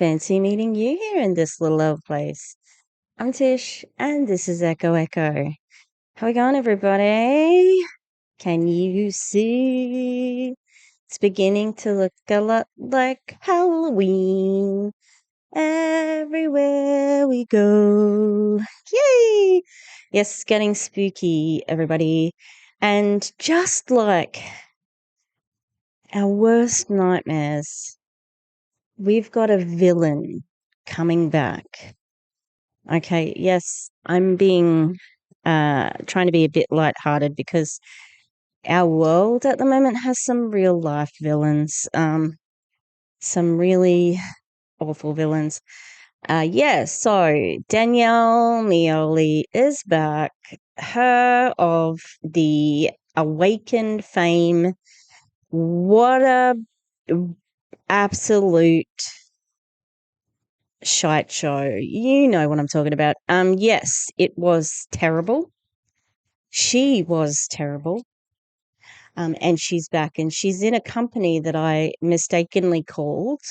Fancy meeting you here in this little old place. I'm Tish, and this is Echo Echo. How we going, everybody? Can you see? It's beginning to look a lot like Halloween everywhere we go. Yay! Yes, it's getting spooky, everybody. And just like our worst nightmares, we've got a villain coming back. Okay, yes, I'm being trying to be a bit lighthearted because our world at the moment has some real life villains, some really awful villains. So Danelle Meoli is back. Her of the Awakened fame. What a absolute shite show. You know what I'm talking about. Yes, it was terrible. She was terrible. And she's back, and she's in a company that I mistakenly called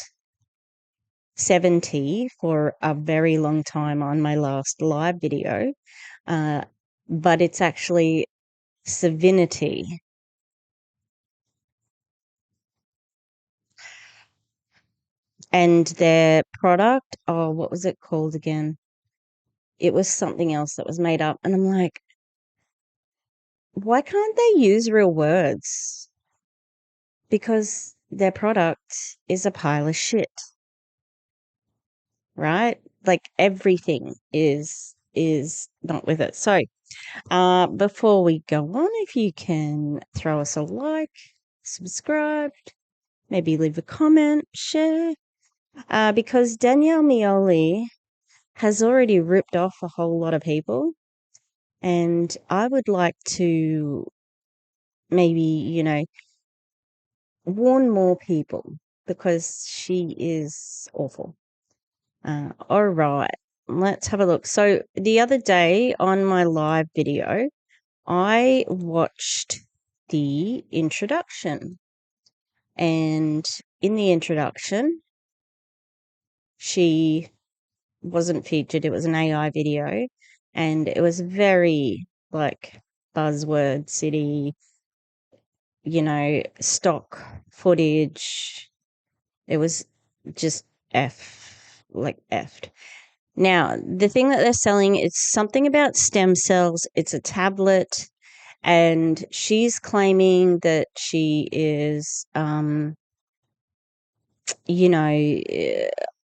70 for a very long time on my last live video. But it's actually Civinity. And their product, oh, what was it called again? It was something else that was made up. And I'm like, why can't they use real words? Because their product is a pile of shit, right? Like everything is not with it. So, before we go on, if you can throw us a like, subscribe, maybe leave a comment, share, because Danelle Meoli has already ripped off a whole lot of people, and I would like to maybe, warn more people because she is awful. All right, let's have a look. So the other day on my live video, I watched the introduction, and in the introduction, she wasn't featured. It was an AI video, and it was very like buzzword city, stock footage. It was just effed. Now, the thing that they're selling is something about stem cells. It's a tablet, and she's claiming that she is,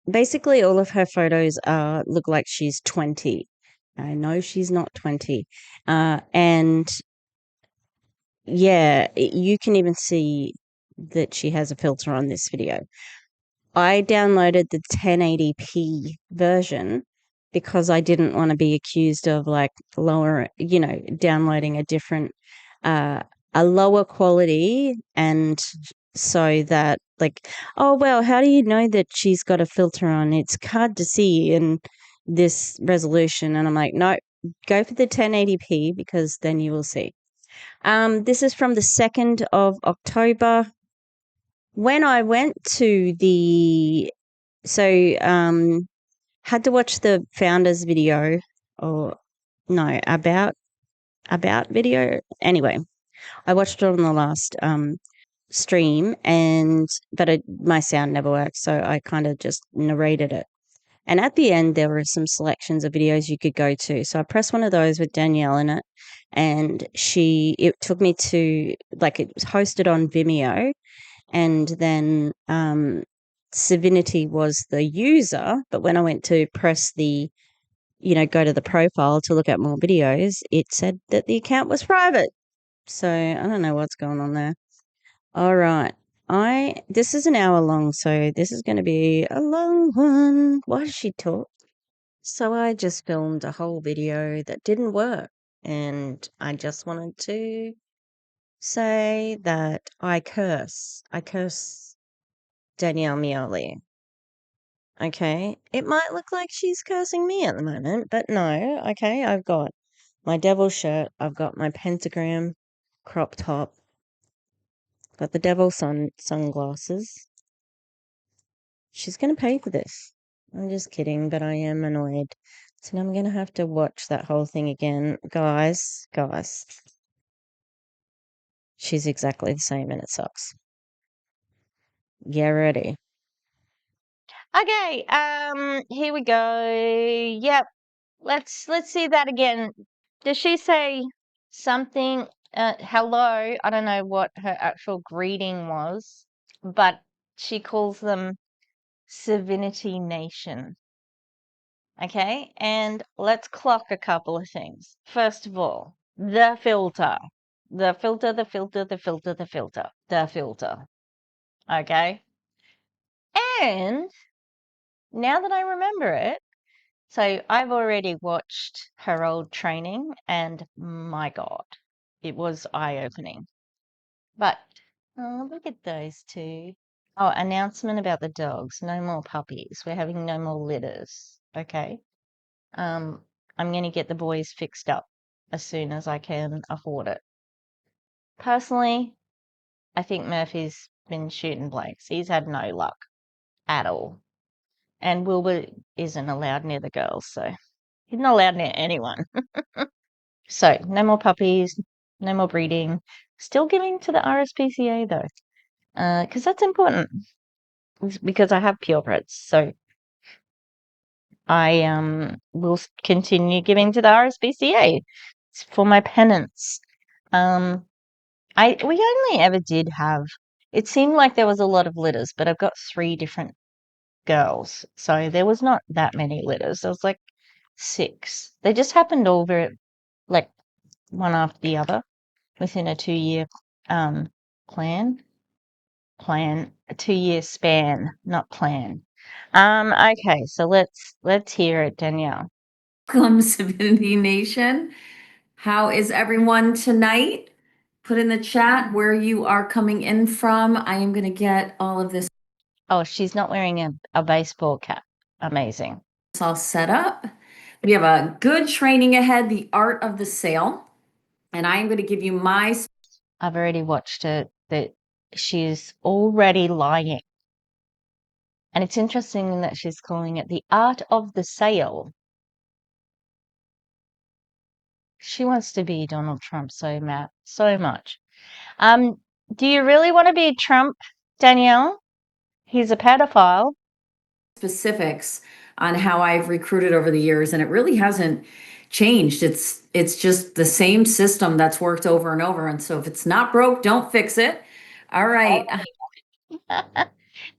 basically all of her photos look like she's 20. I know she's not 20. And yeah, you can even see that she has a filter on this video. I downloaded the 1080p version because I didn't want to be accused of like downloading a lower quality, and so that like, oh, well, how do you know that she's got a filter on? It's hard to see in this resolution. And I'm like, no, go for the 1080p because then you will see. This is from the 2nd of October. When I went to had to watch the founders video, or no, about video. Anyway, I watched it on the last stream, but my sound never worked, so I kind of just narrated it. And at the end, there were some selections of videos you could go to. So I pressed one of those with Danelle in it, and it took me to, like, it was hosted on Vimeo, and then Civinity was the user. But when I went to press go to the profile to look at more videos, it said that the account was private. So I don't know what's going on there. All right. This is an hour long, so this is going to be a long one. Why does she talk? So I just filmed a whole video that didn't work, and I just wanted to say that I curse Danelle Meoli. Okay, it might look like she's cursing me at the moment, but no. Okay, I've got my devil shirt, I've got my pentagram crop top, got the devil sunglasses, She's going to pay for this. I'm just kidding, but I am annoyed. So now I'm going to have to watch that whole thing again. Guys, she's exactly the same and it sucks. Yeah, ready. Okay, here we go. Yep. Let's see that again. Does she say something hello? I don't know what her actual greeting was, but she calls them Civinity Nation. Okay, and let's clock a couple of things. First of all, the filter. The filter, the filter, the filter, the filter, the filter. Okay. And now that I remember it, so I've already watched her old training and my God, it was eye-opening. But look at those two. Oh, announcement about the dogs. No more puppies. We're having no more litters. Okay. I'm going to get the boys fixed up as soon as I can afford it. Personally, I think Murphy's been shooting blanks. He's had no luck at all. And Wilbur isn't allowed near the girls, so he's not allowed near anyone. So, no more puppies, no more breeding. Still giving to the RSPCA though, because that's important. Because I have purebreds, so I will continue giving to the RSPCA for my penance. We only ever did have. It seemed like there was a lot of litters, but I've got 3 different girls, so there was not that many litters. There was like 6. They just happened over like one after the other within a 2-year plan. A 2-year span, not plan. Okay, so let's hear it, Danielle. Welcome, Civility Nation. How is everyone tonight? Put in the chat where you are coming in from. I am going to get all of this Oh, she's not wearing a baseball cap. Amazing. all set up. We have a good training ahead, the art of the sale. And I am going to give you my. I've already watched it. That she's already lying. And it's interesting that she's calling it the art of the sale. She wants to be Donald Trump so much. Do you really want to be Trump, Danielle? He's a pedophile. Specifics on how I've recruited over the years, and it really hasn't changed. It's just the same system that's worked over and over. And so if it's not broke, don't fix it. All right.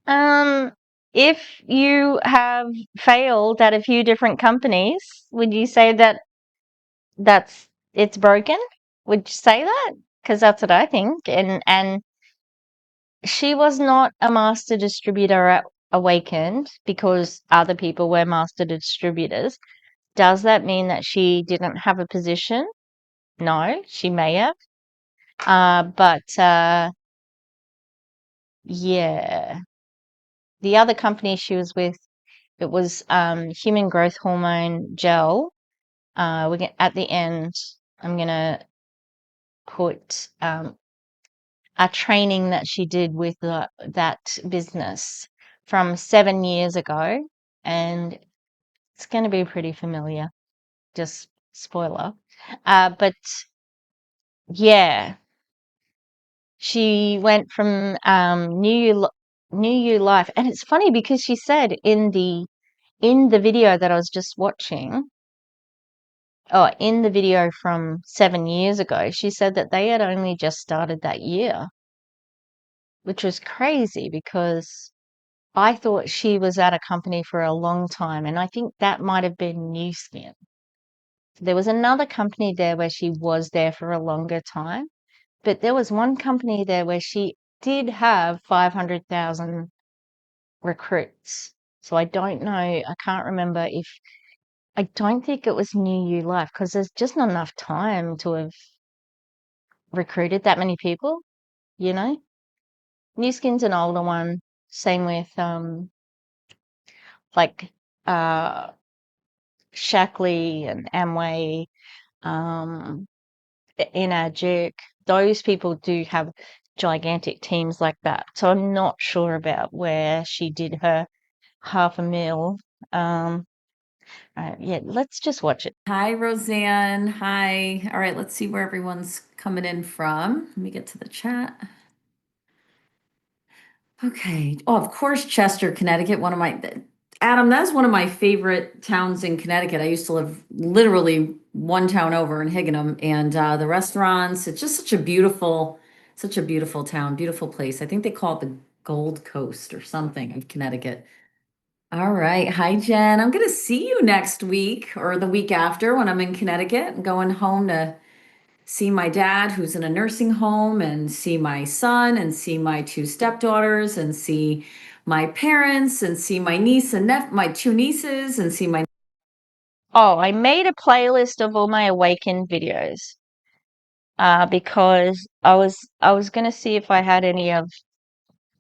Um, if you have failed at a few different companies, would you say that it's broken? Would you say that? Because that's what I think. And she was not a master distributor at Awakened because other people were master distributors. Does that mean that she didn't have a position? No, she may have. But yeah, the other company she was with, it was human growth hormone gel. At the end, I'm gonna put a training that she did with that business from 7 years ago, and it's going to be pretty familiar. Just spoiler. But yeah, she went from New You Life, and it's funny because she said in the video that I was just watching, oh, in the video from 7 years ago, she said that they had only just started that year, which was crazy because I thought she was at a company for a long time, and I think that might have been New Skin. There was another company there where she was there for a longer time, but there was one company there where she did have 500,000 recruits. So I don't know, I can't remember if I don't think it was New You Life because there's just not enough time to have recruited that many people, you know? New Skin's an older one. Same with like uh Shackley and Amway, um, Enagic. Those people do have gigantic teams like that. So I'm not sure about where she did her half a meal. Yeah, let's just watch it. Hi, Roseanne. Hi. All right, let's see where everyone's coming in from. Let me get to the chat. Okay. Oh, of course, Chester, Connecticut. Adam, that's one of my favorite towns in Connecticut. I used to live literally one town over in Higganum, and the restaurants, it's just such a beautiful town, beautiful place. I think they call it the Gold Coast or something of Connecticut. All right. Hi, Jen. I'm going to see you next week or the week after when I'm in Connecticut. I'm going home to see my dad, who's in a nursing home, and see my son, and see my two stepdaughters, and see my parents, and see my niece and my two nieces, and see my. Oh, I made a playlist of all my awakened videos. Because I was gonna see if I had any of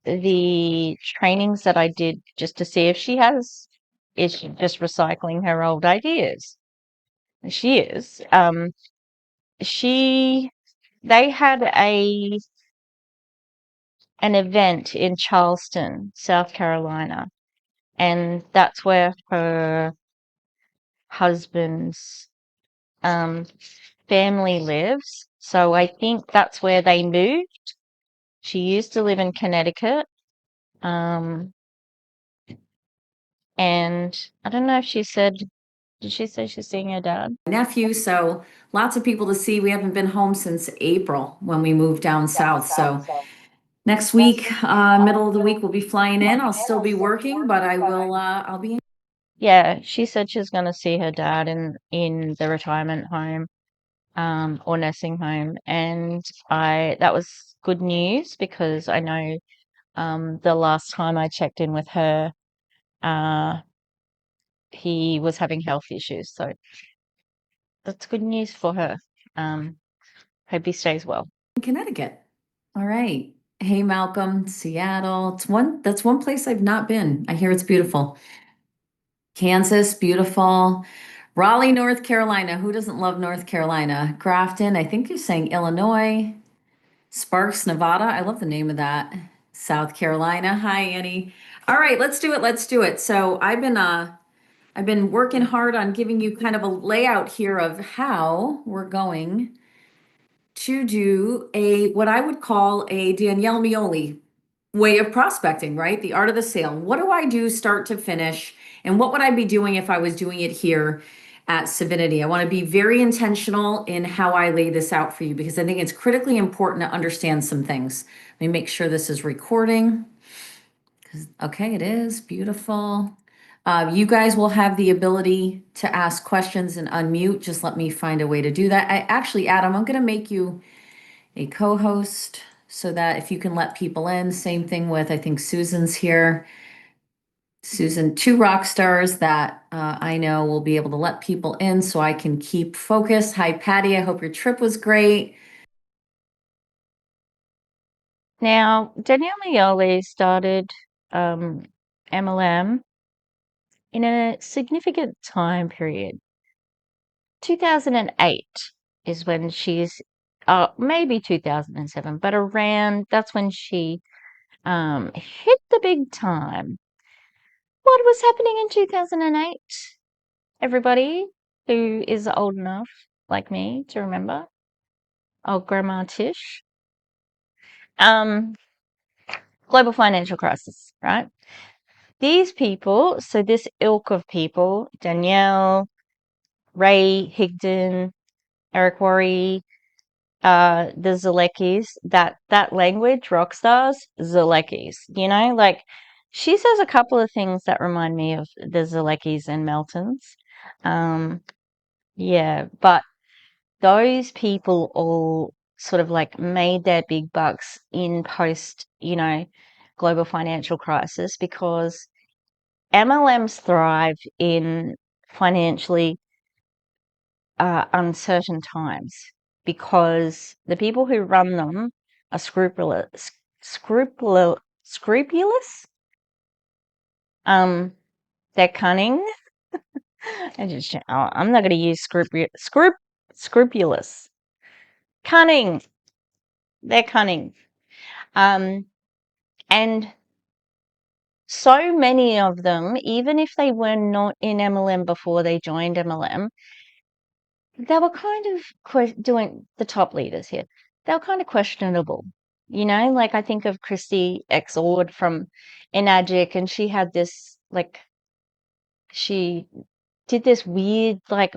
the trainings that I did just to see if is she just recycling her old ideas? And she is. She they had an event in Charleston, South Carolina, and that's where her husband's um family lives. So I think that's where they moved. She used to live in Connecticut. Um, and I don't know if did she say she's seeing her dad? Nephew, so lots of people to see. We haven't been home since April when we moved down south. So next week, middle of the week, we'll be flying in. I'll still be working, but I'll be in. Yeah, she said she's gonna see her dad in the retirement home, or nursing home, and I that was good news because I know the last time I checked in with her, uh, he was having health issues, so that's good news for her. Um, hope he stays well. Connecticut. All right. Hey, Malcolm, Seattle. That's one place I've not been. I hear it's beautiful. Kansas, beautiful. Raleigh, North Carolina. Who doesn't love North Carolina? Grafton, I think you're saying Illinois. Sparks, Nevada. I love the name of that. South Carolina. Hi, Annie. All right, let's do it. Let's do it. So I've been working hard on giving you kind of a layout here of how we're going to do what I would call a Danelle Meoli way of prospecting, right? The art of the sale. What do I do start to finish? And what would I be doing if I was doing it here at Civinity? I want to be very intentional in how I lay this out for you because I think it's critically important to understand some things. Let me make sure this is recording. Okay, it is beautiful. You guys will have the ability to ask questions and unmute. Just let me find a way to do that. Adam, I'm going to make you a co-host so that if you can let people in, same thing with, I think Susan's here. Susan, two rock stars that I know will be able to let people in so I can keep focused. Hi, Patty. I hope your trip was great. Now, Danelle Meoli started MLM in a significant time period. 2008 is when maybe 2007, but around that's when she hit the big time. What was happening in 2008? Everybody who is old enough, like me, to remember. Oh, Grandma Tish. Um, Global financial crisis, right? These people, so this ilk of people, Danielle, Ray Higdon, Eric Worre, the Zaleckis, that language, rock stars, Zaleckis, like she says a couple of things that remind me of the Zaleckis and Meltons. Yeah, but those people all sort of like made their big bucks in post, global financial crisis because MLMs thrive in financially uncertain times because the people who run them are scrupulous. They're cunning. I'm not going to use scrupulous. Cunning. They're cunning. And so many of them, even if they were not in MLM before they joined MLM, they were kind of doing the top leaders here. They were kind of questionable. Like I think of Christy X Ord from Enagic, and she had this, like, she did this weird, like,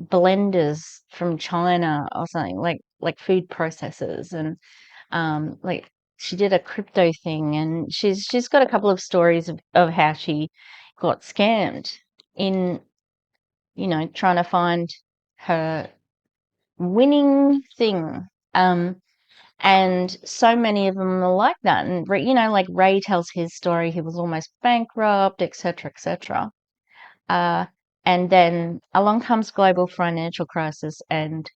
blenders from China or something, like food processors, and like she did a crypto thing, and she's got a couple of stories of how she got scammed in, trying to find her winning thing. Um, and so many of them are like that. And like Ray tells his story, he was almost bankrupt, etc., etc. Uh, and then along comes global financial crisis, and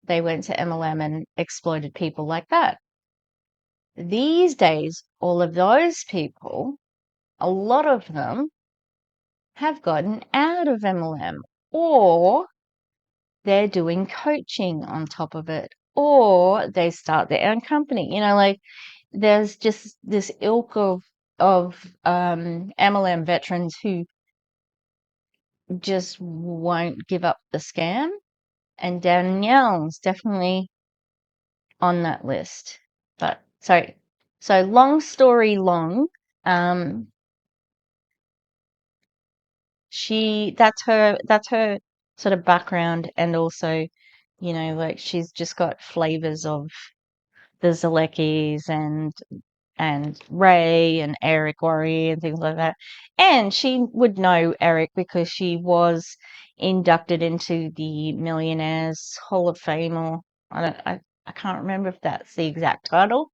they went to MLM and exploited people like that. These days, all of those people, a lot of them have gotten out of MLM, or they're doing coaching on top of it, or they start their own company. Like there's just this ilk of MLM veterans who just won't give up the scam, and Danielle's definitely on that list. But so long story long, um, that's her sort of background, and also, like she's just got flavors of the Zaleckis and Ray and Eric Worre and things like that. And she would know Eric because she was inducted into the Millionaires Hall of Fame, or I can't remember if that's the exact title.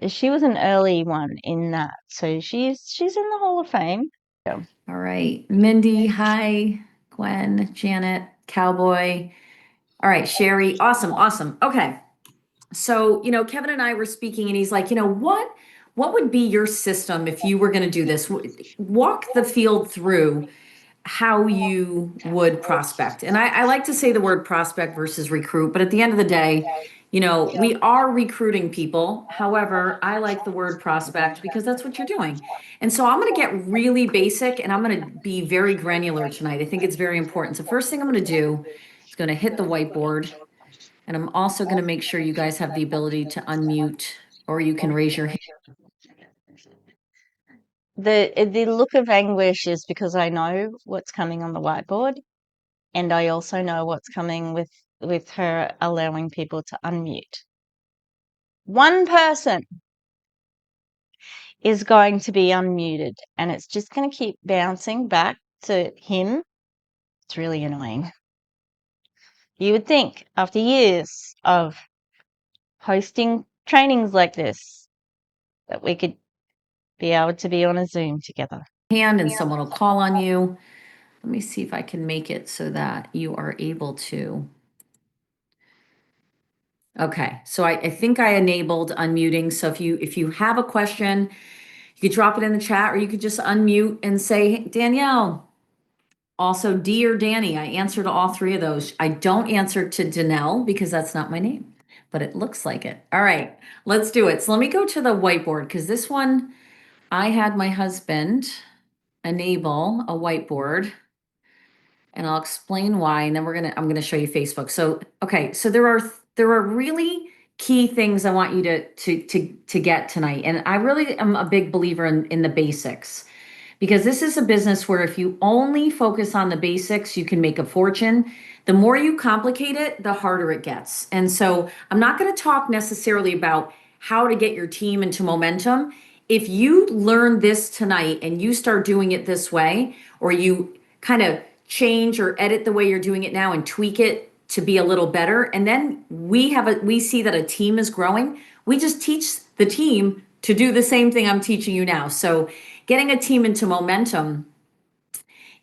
She was an early one in that, so she's in the Hall of Fame. Yeah. All right. Mindy, hi. Gwen, Janet, Cowboy. All right, Sherry. Awesome, awesome. Okay. So, Kevin and I were speaking, and he's like, what would be your system if you were going to do this? Walk the field through how you would prospect. And I like to say the word prospect versus recruit, but at the end of the day, we are recruiting people. However, I like the word prospect because that's what you're doing. And so I'm going to get really basic, and I'm going to be very granular tonight. I think it's very important. So first thing I'm going to do is going to hit the whiteboard, and I'm also going to make sure you guys have the ability to unmute, or you can raise your hand. The look of anguish is because I know what's coming on the whiteboard, and I also know what's coming with her allowing people to unmute. One person is going to be unmuted, and it's just going to keep bouncing back to him. It's really annoying. You would think after years of hosting trainings like this that we could be able to be on a Zoom together. And someone will call on you. Let me see if I can make it so that you are able to. Okay, so I think I enabled unmuting. So if you have a question, you could drop it in the chat, or you could just unmute and say, "Hey, Danielle." Also, D or Danny, I answer to all three of those. I don't answer to Danelle because that's not my name, but it looks like it. All right, let's do it. So let me go to the whiteboard, because this one, I had my husband enable a whiteboard, and I'll explain why, and then I'm gonna show you Facebook. So okay, so there are really key things I want you to get tonight, and I really am a big believer in the basics, because this is a business where if you only focus on the basics, you can make a fortune. The more you complicate it, the harder it gets. And so I'm not going to talk necessarily about how to get your team into momentum. If you learn this tonight and you start doing it this way, or you kind of change or edit the way you're doing it now and tweak it to be a little better, and then we see that a team is growing, we just teach the team to do the same thing I'm teaching you now. So getting a team into momentum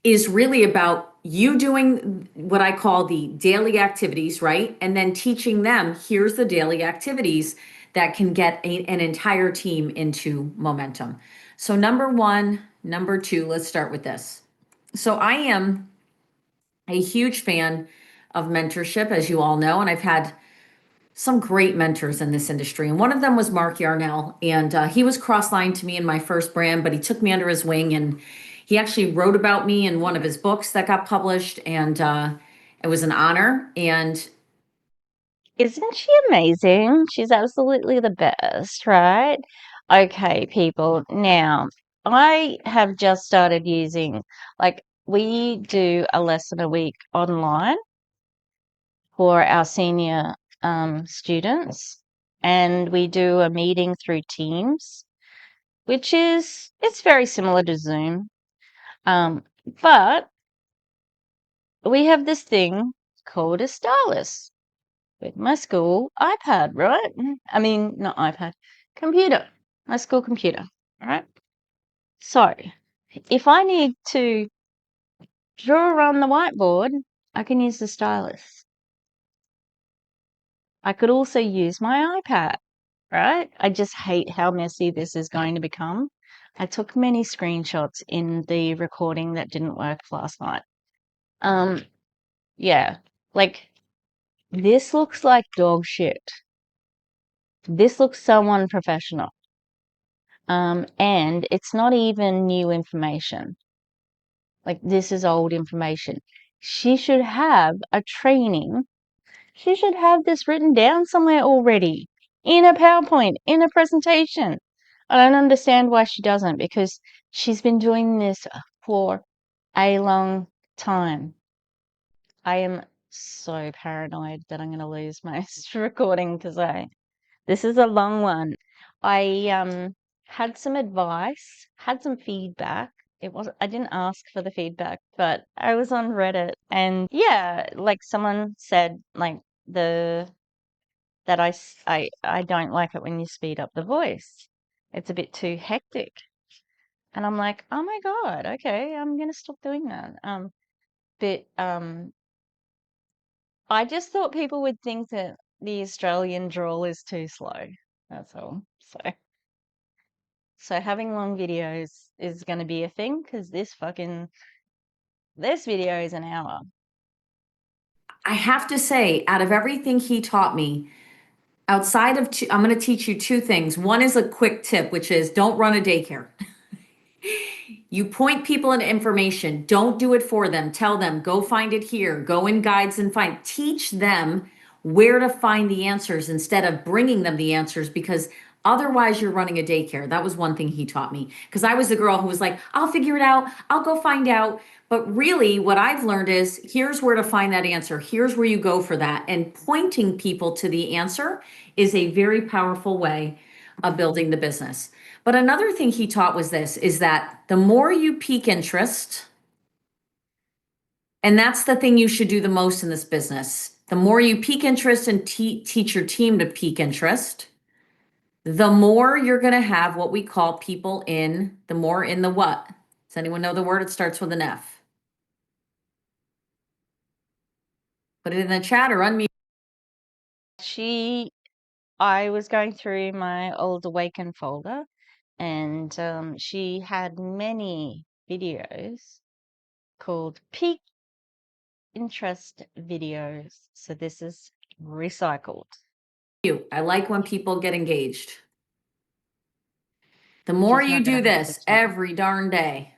is really about you doing what I call the daily activities, right? And then teaching them, here's the daily activities that can get an entire team into momentum. So number one, number two, let's start with this. So I am a huge fan of mentorship, as you all know, and I've had some great mentors in this industry. And one of them was Mark Yarnell. And he was cross-lined to me in my first brand, but he took me under his wing and he actually wrote about me in one of his books that got published. And it was an honor. And Isn't she amazing? She's absolutely the best, right? Okay, people. Now, I have just started using, like, we do a lesson a week online for our senior students, and we do a meeting through Teams, which is it's very similar to Zoom. But we have this thing called a stylus with my school iPad, right? I mean, not iPad, computer, my school computer, right? So if I need to draw on the whiteboard, I can use the stylus. I could also use my iPad, right? I just hate how messy this is going to become. I took many screenshots in the recording that didn't work last night. Um, yeah, like this looks like dog shit. This looks so unprofessional. And it's not even new information. Like this is old information. She should have a training. She should have this written down somewhere already in a PowerPoint, in a presentation. I don't understand why she doesn't because she's been doing this for a long time. I am so paranoid that I'm going to lose my recording because this is a long one. I had some advice, had some feedback. I didn't ask for the feedback, but I was on Reddit and yeah, like someone said like the that I don't like it when you speed up the voice. It's a bit too hectic. And I'm like, "Oh my God, okay, I'm gonna stop doing that." But I just thought people would think that the Australian drawl is too slow. That's all. So having long videos is going to be a thing because this video is an hour. I have to say, out of everything he taught me, outside of I'm going to teach you two things. One is a quick tip, which is don't run a daycare. You point people into information. Don't do it for them. Tell them, go find it here. Go in guides and find. Teach them where to find the answers instead of bringing them the answers because otherwise you're running a daycare. That was one thing he taught me because I was the girl who was like, I'll figure it out. I'll go find out. But really, what I've learned is here's where to find that answer. Here's where you go for that. And pointing people to the answer is a very powerful way of building the business. But another thing he taught was this is that the more you pique interest, and that's the thing you should do the most in this business. The more you pique interest and teach your team to pique interest, the more you're going to have what we call people in, the more in the what? Does anyone know the word? It starts with an F. Put it in the chat or unmute. I was going through my old Awaken folder and she had many videos called Peak Interest videos. So this is recycled. I like when people get engaged. The more She's you not going do to have the this time. every darn day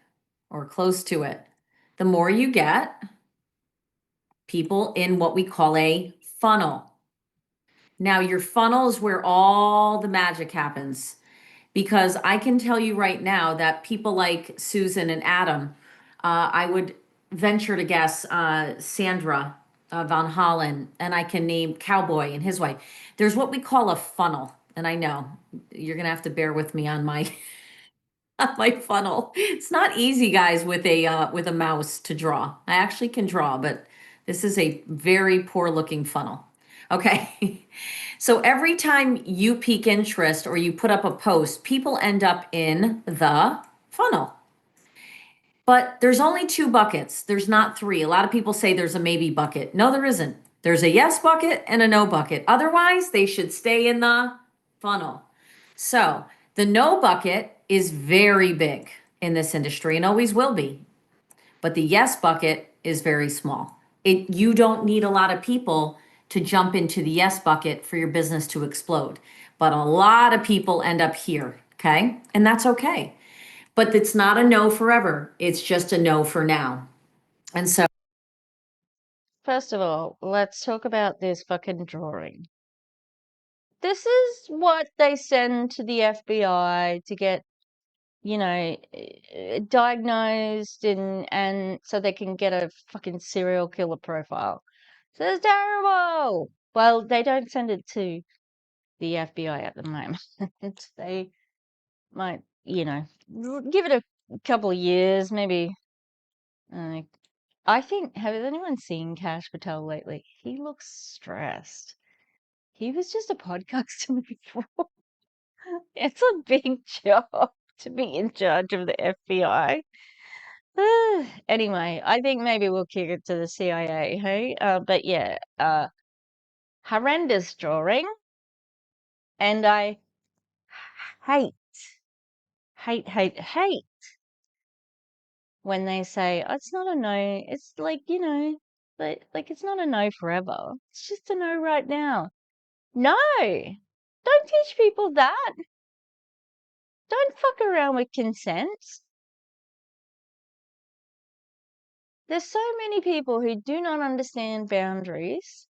or close to it, the more you get people in what we call a funnel. Now, your funnel is where all the magic happens because I can tell you right now that people like Susan and Adam, I would venture to guess Sandra Von Hollen, and I can name Cowboy and his wife. There's what we call a funnel. And I know you're going to have to bear with me on my my funnel. It's not easy, guys, with a mouse to draw. I actually can draw, but this is a very poor looking funnel. Okay. So every time you pique interest or you put up a post, people end up in the funnel. But there's only two buckets. There's not three. A lot of people say there's a maybe bucket. No, there isn't. There's a yes bucket and a no bucket. Otherwise, they should stay in the funnel. So the no bucket is very big in this industry and always will be. But the yes bucket is very small. You don't need a lot of people to jump into the yes bucket for your business to explode. But a lot of people end up here, okay? And that's okay. But it's not a no forever. It's just a no for now. And so, First of all, let's talk about this fucking drawing. This is what they send to the FBI to get, diagnosed and so they can get a fucking serial killer profile. So it's terrible. Well, they don't send it to the FBI at the moment. They might, give it a couple of years, maybe. Uh, I think, has anyone seen Cash Patel lately? He looks stressed. He was just a podcaster before. It's a big job to be in charge of the FBI. Anyway, I think maybe we'll kick it to the CIA, hey? But yeah, horrendous drawing. And I hate, hate when they say, oh, it's not a no. It's like, like it's not a no forever. It's just a no right now. No, don't teach people that. Don't fuck around with consent. There's so many people who do not understand boundaries,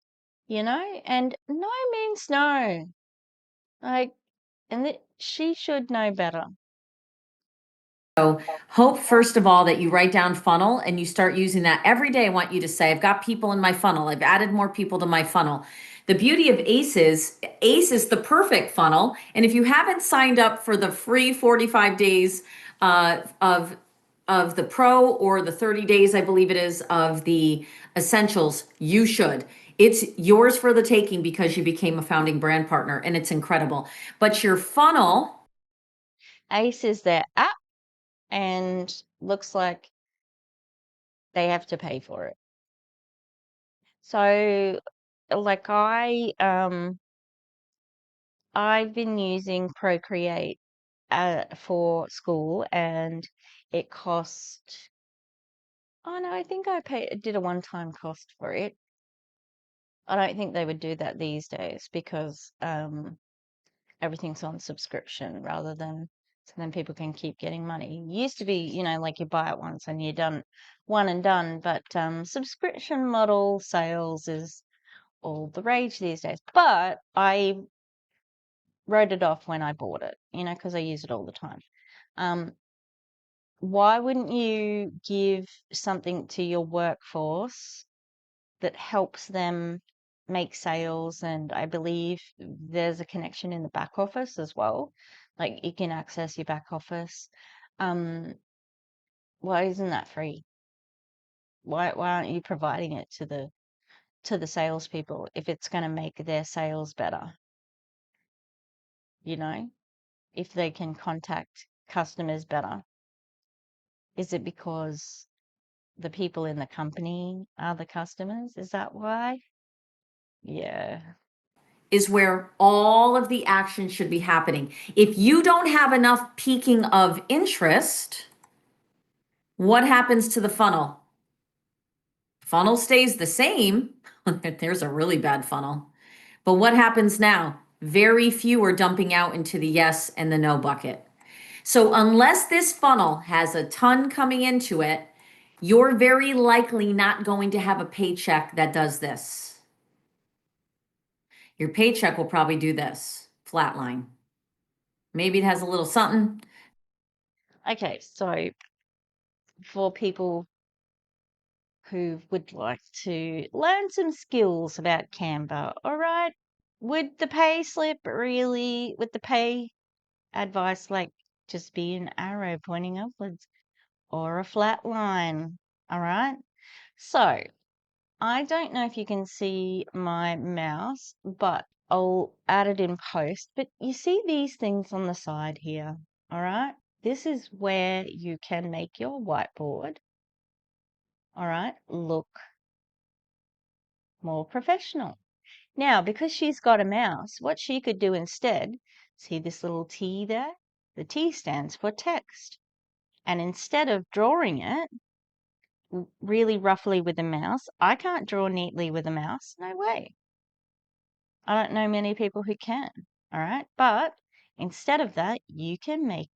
and no means no. Like, she should know better. hope, first of all, that you write down funnel and you start using that every day. I want you to say, I've got people in my funnel. I've added more people to my funnel. The beauty of ACE is the perfect funnel. And if you haven't signed up for the free 45 days of the pro, or the 30 days, I believe it is, of the essentials, you should. It's yours for the taking because you became a founding brand partner, and it's incredible. But your funnel, ACE is their app, and looks like they have to pay for it. So, like, I've been using Procreate for school, and it cost. Oh no, I think did a one-time cost for it. I don't think they would do that these days because everything's on subscription rather than so then people can keep getting money. It used to be, like you buy it once and you're done, one and done, but subscription model sales is all the rage these days. But I wrote it off when I bought it, because I use it all the time. Why wouldn't you give something to your workforce that helps them make sales? And I believe there's a connection in the back office as well. Like, you can access your back office. Why isn't that free? Why aren't you providing it to the salespeople if it's going to make their sales better? If they can contact customers better, is it because the people in the company are the customers? Is that why? Yeah. is where all of the action should be happening. If you don't have enough peaking of interest, what happens to the funnel? Funnel stays the same. There's a really bad funnel. But what happens now? Very few are dumping out into the yes and the no bucket. So unless this funnel has a ton coming into it, you're very likely not going to have a paycheck that does this. Your paycheck will probably do this, flatline. Maybe it has a little something. Okay, so for people who would like to learn some skills about Canva, all right, would the pay advice like just be an arrow pointing upwards or a flat line? All right. So I don't know if you can see my mouse, but I'll add it in post. But you see these things on the side here, all right? This is where you can make your whiteboard, all right, look more professional. Now, because she's got a mouse, what she could do instead, see this little T there? The T stands for text. And instead of drawing it really roughly with a mouse, I can't draw neatly with a mouse. No way. I don't know many people who can. All right. But instead of that, you can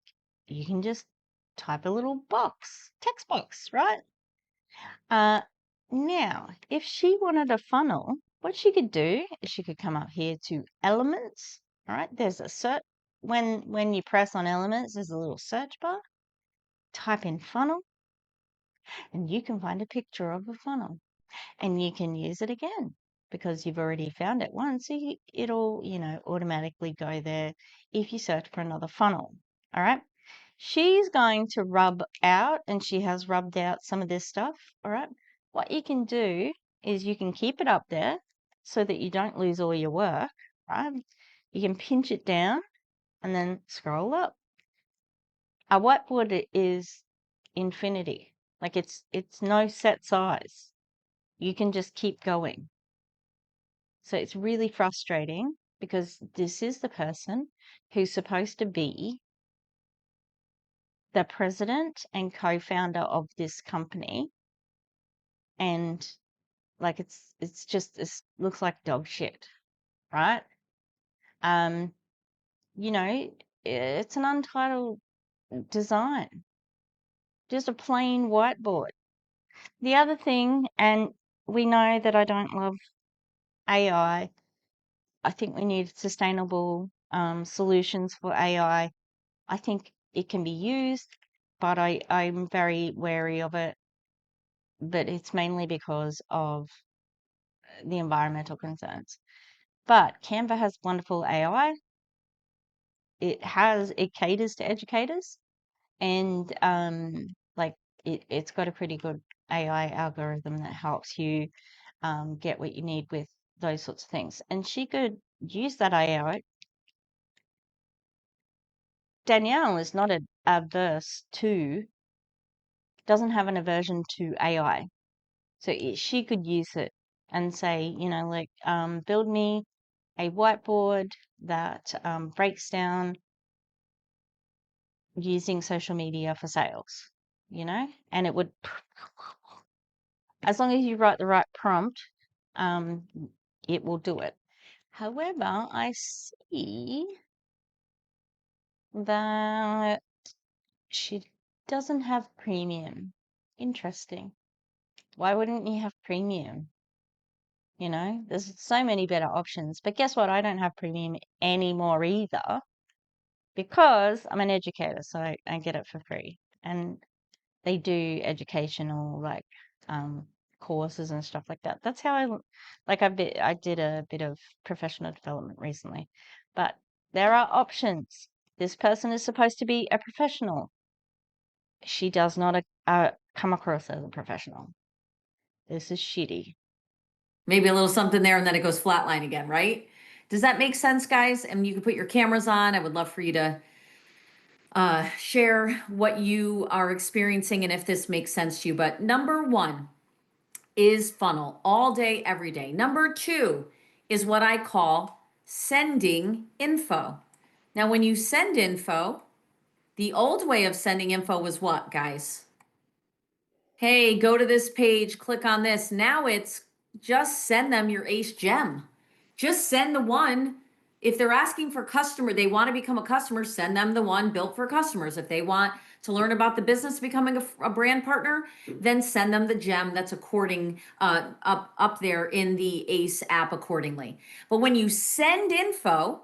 just type a little text box, right? Now, if she wanted a funnel, what she could do is she could come up here to elements. All right. There's a search. When you press on elements, there's a little search bar. Type in funnel and you can find a picture of a funnel. And you can use it again because you've already found it once. So it'll, automatically go there if you search for another funnel. All right. She's going to rub out, and she has rubbed out some of this stuff. All right. What you can do is you can keep it up there so that you don't lose all your work. Right. You can pinch it down and then scroll up. A whiteboard is infinity. Like it's no set size. You can just keep going. So it's really frustrating because this is the person who's supposed to be the president and co-founder of this company. And like it looks like dog shit, right? Um, it's an untitled design, just a plain whiteboard. The other thing, and we know that I don't love AI. I think we need sustainable solutions for AI. I think it can be used, but I'm very wary of it. But it's mainly because of the environmental concerns. But Canva has wonderful AI. It caters to educators, and like it's got a pretty good AI algorithm that helps you get what you need with those sorts of things. And she could use that AI. Danielle is not averse to, doesn't have an aversion to AI. So she could use it and say, build me a whiteboard that breaks down using social media for sales, and it would, as long as you write the right prompt, um, it will do it. However, I see that she doesn't have premium. Interesting. Why wouldn't you have premium? There's so many better options. But guess what? I don't have premium anymore either because I'm an educator, so I get it for free. And they do educational courses and stuff like that. That's how I did a bit of professional development recently. But there are options. This person is supposed to be a professional. She does not come across as a professional. This is shitty. Maybe a little something there and then it goes flatline again, right? Does that make sense, guys? And you can put your cameras on. I would love for you to share what you are experiencing and if this makes sense to you. But number one is funnel all day, every day. Number two is what I call sending info. Now, when you send info, the old way of sending info was what, guys? Hey, go to this page, click on this. Now it's just send them your ace gem. Just send the one. If they're asking for customer, they want to become a customer, send them the one built for customers. If they want to learn about the business becoming a brand partner, then send them the gem that's according up there in the ace app accordingly. But when you send info,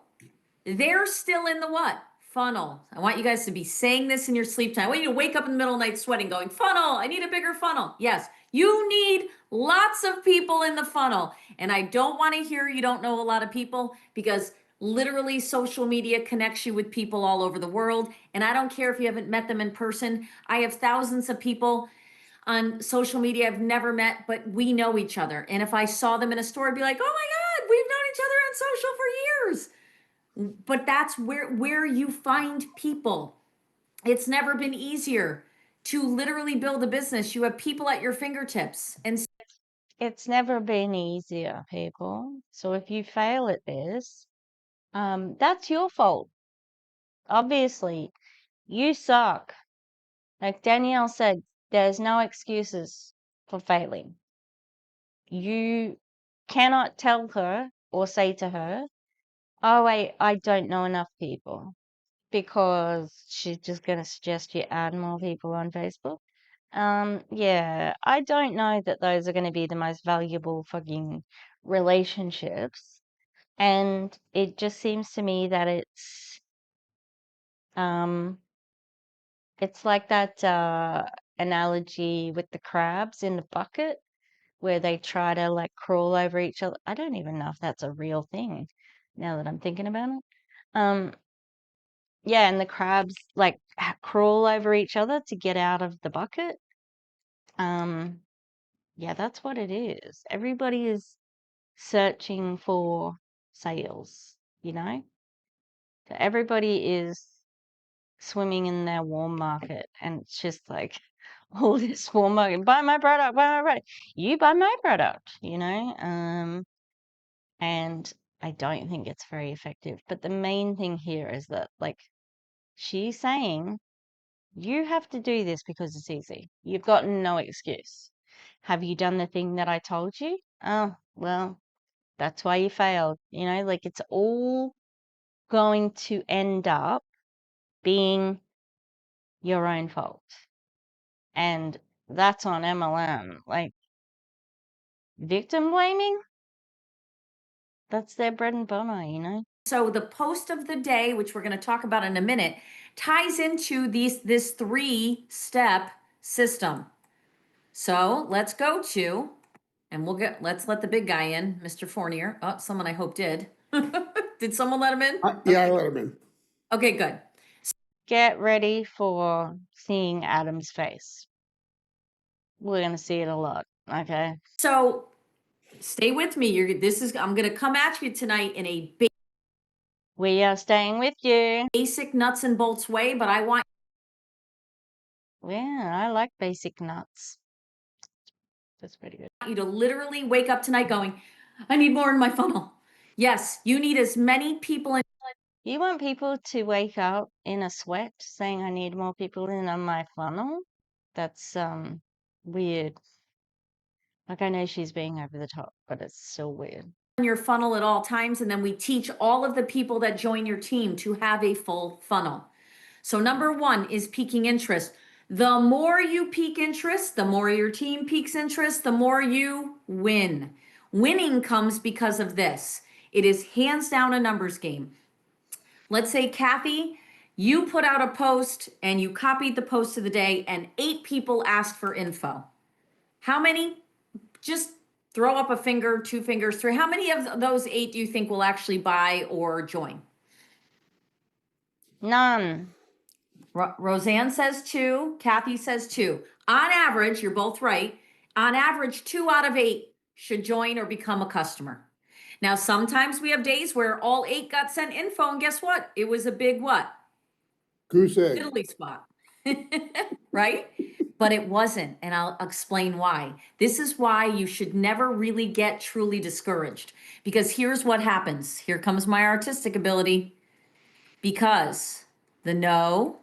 they're still in the what? Funnel. I want you guys to be saying this in your sleep time. I want you to wake up in the middle of the night sweating, going, funnel, I need a bigger funnel. Yes, you need lots of people in the funnel. And I don't want to hear you don't know a lot of people because literally social media connects you with people all over the world. And I don't care if you haven't met them in person. I have thousands of people on social media I've never met, but we know each other. And if I saw them in a store, I'd be like, oh my God, we've known each other on social for years. But that's where you find people. It's never been easier to literally build a business. You have people at your fingertips. And It's never been easier, people. So if you fail at this, that's your fault. Obviously, you suck. Like Danielle said, there's no excuses for failing. You cannot tell her or say to her, oh, wait, I don't know enough people, because she's just going to suggest you add more people on Facebook. Yeah, I don't know that those are going to be the most valuable fucking relationships. And it just seems to me that um, it's like that analogy with the crabs in the bucket where they try to like crawl over each other. I don't even know if that's a real thing now that I'm thinking about it. Um, yeah, and the crabs like crawl over each other to get out of the bucket. Um, yeah, that's what it is. Everybody is searching for sales, you know? So everybody is swimming in their warm market, and it's just like all this warm market, buy my product, buy my product. You buy my product, you know? And I don't think it's very effective. But the main thing here is that like she's saying you have to do this because it's easy. You've got no excuse. Have you done the thing that I told you? Oh, well, that's why you failed. You know, like it's all going to end up being your own fault. And that's on MLM. Like victim blaming, that's their bread and butter, you know? So the post of the day, which we're going to talk about in a minute, ties into this 3-step system. So let's go to, and let's let the big guy in, Mr. Fournier. Oh, someone I hope did. Did someone let him in? Yeah, I let him in. Okay, good. Get ready for seeing Adam's face. We're going to see it a lot, okay? So stay with me. I'm going to come at you tonight in a We are staying with you. basic nuts and bolts way, but I want Yeah, I like basic nuts. That's pretty good. you to literally wake up tonight going, I need more in my funnel. Yes, you need as many people in. You want people to wake up in a sweat saying I need more people in on my funnel? That's weird. Like I know she's being over the top, but it's still weird. Your funnel at all times, and then we teach all of the people that join your team to have a full funnel. So number 1 is piquing interest. The more you pique interest, the more your team piques interest, the more you win. Winning comes because of this. It is hands down a numbers game. Let's say, Kathy, you put out a post and you copied the post of the day and 8 people asked for info. How many? Just throw up a finger, 2 fingers, 3. How many of those 8 do you think will actually buy or join? None. Roseanne says 2. Kathy says 2. On average, you're both right. On average, 2 out of 8 should join or become a customer. Now, sometimes we have days where all 8 got sent info, and guess what? It was a big what? Goose egg. Italy spot. Right? But it wasn't, and I'll explain why. This is why you should never really get truly discouraged, because here's what happens. Here comes my artistic ability. Because the no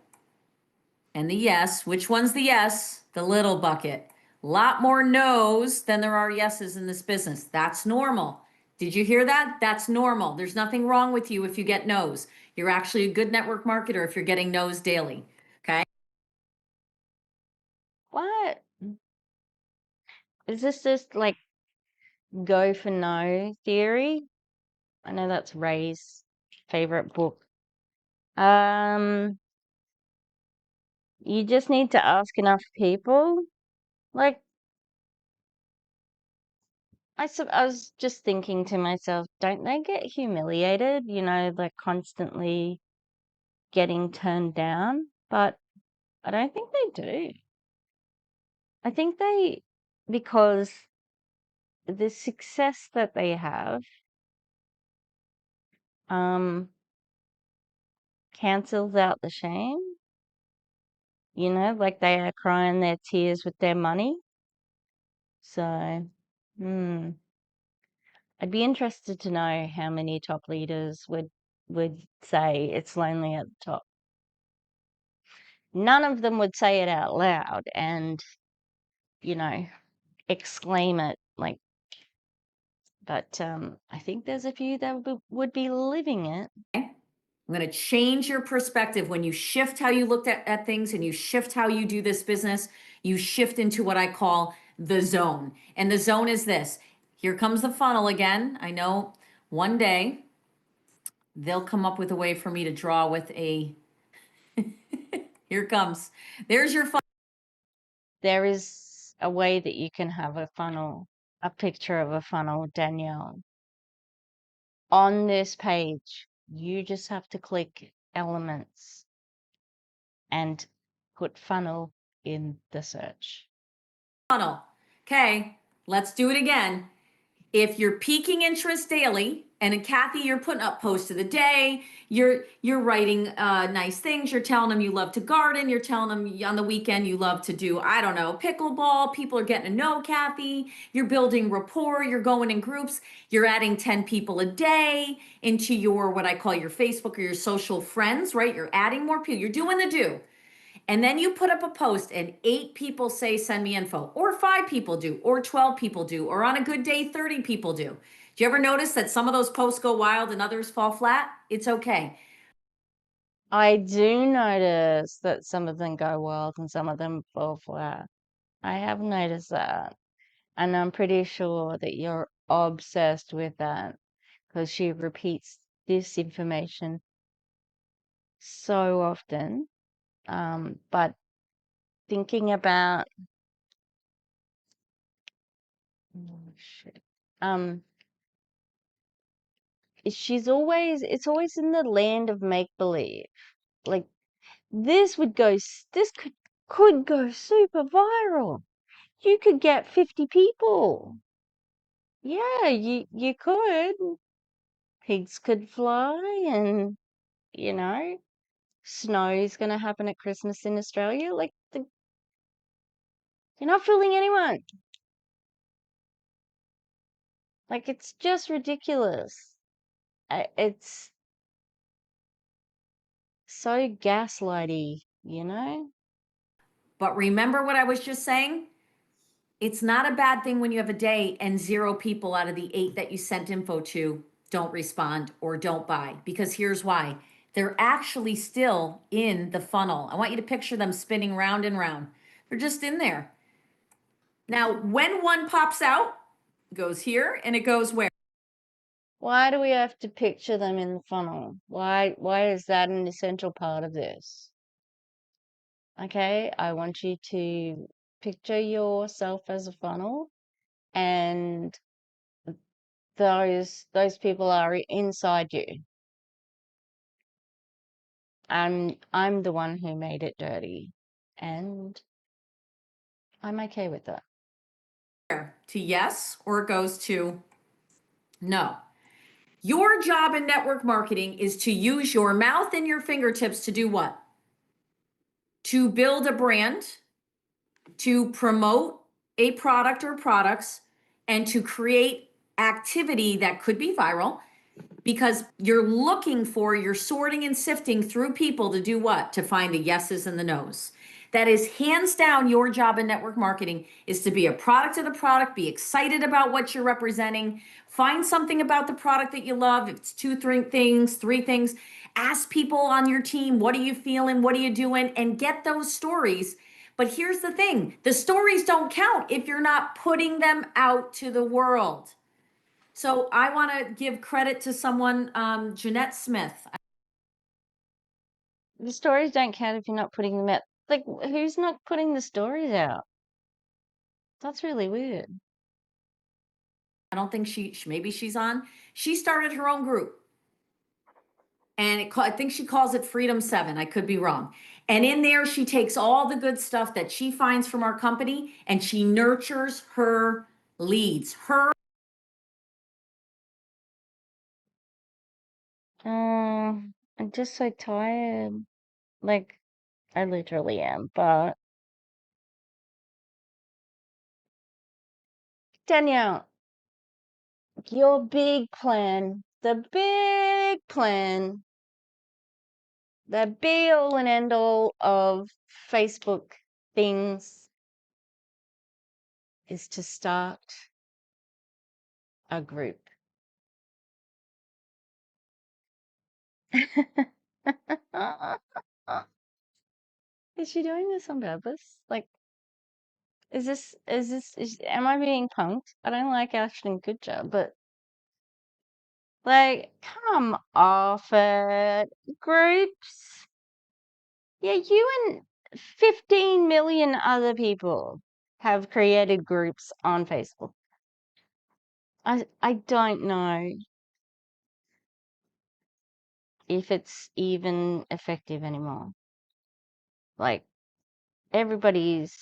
and the yes, which one's the yes? The little bucket. A lot more no's than there are yeses in this business. That's normal. Did you hear that? That's normal. There's nothing wrong with you if you get no's. You're actually a good network marketer if you're getting no's daily. Okay. What? Is this just like go for no theory? I know that's Ray's favorite book. You just need to ask enough people. Like, I was just thinking to myself, don't they get humiliated, you know, like constantly getting turned down? But I don't think they do. I think because the success that they have, um, cancels out the shame, you know, like they are crying their tears with their money. So, hmm. I'd be interested to know how many top leaders would say it's lonely at the top. None of them would say it out loud and, you know, exclaim it like But I think there's a few that would be living it. I'm going to change your perspective. When you shift how you look at things and you shift how you do this business, you shift into what I call the zone. And the zone is this. Here comes the funnel again. I know one day they'll come up with a way for me to draw with a, here it comes. There's your funnel. There is a way that you can have a funnel, a picture of a funnel, Danielle. On this page, you just have to click elements and put funnel in the search. Funnel. Okay, let's do it again. If you're piquing interest daily, and Kathy, you're putting up posts of the day, you're writing nice things, you're telling them you love to garden, you're telling them on the weekend you love to do, I don't know, pickleball, people are getting to know Kathy, you're building rapport, you're going in groups, you're adding 10 people a day into your, what I call your Facebook or your social friends, right? You're adding more people, you're doing the do. And then you put up a post and 8 people say, send me info, or 5 people do, or 12 people do, or on a good day, 30 people do. Do you ever notice that some of those posts go wild and others fall flat? It's okay. I do notice that some of them go wild and some of them fall flat. I have noticed that. And I'm pretty sure that you're obsessed with that because she repeats this information so often. But thinking about, oh, shit. It's always in the land of make believe. Like this could go super viral. You could get 50 people. Yeah, you could. Pigs could fly and, snow's gonna happen at Christmas in Australia. You're not fooling anyone. Like, it's just ridiculous. It's so gaslighty, But remember what I was just saying? It's not a bad thing when you have a day and 0 people out of the 8 that you sent info to don't respond or don't buy. Because here's why. They're actually still in the funnel. I want you to picture them spinning round and round. They're just in there. Now, when one pops out, it goes here and it goes where? Why do we have to picture them in the funnel? Why is that an essential part of this? Okay, I want you to picture yourself as a funnel and those people are inside you. I'm the one who made it dirty and I'm okay with that. To yes, or it goes to no. Your job in network marketing is to use your mouth and your fingertips to do what? To build a brand, to promote a product or products, and to create activity that could be viral, because you're sorting and sifting through people to do what? To find the yeses and the nos. That is hands down your job in network marketing, is to be a product of the product, be excited about what you're representing, find something about the product that you love. If it's 2, 3 things, ask people on your team, what are you feeling? What are you doing? And get those stories. But here's the thing, the stories don't count if you're not putting them out to the world. So I want to give credit to someone, Jeanette Smith. The stories don't count if you're not putting them out. Like, who's not putting the stories out? That's really weird. I don't think maybe she's on. She started her own group. And I think she calls it Freedom 7. I could be wrong. And in there, she takes all the good stuff that she finds from our company and she nurtures her leads. I'm just so tired. Like, I literally am, but Danielle, your big plan, the be all and end all of Facebook things is to start a group. Is she doing this on purpose? Like, am I being punked? I don't like Ashton Kutcher, but like, come off it. Groups. Yeah, you and 15 million other people have created groups on Facebook. I don't know if it's even effective anymore. Like, everybody's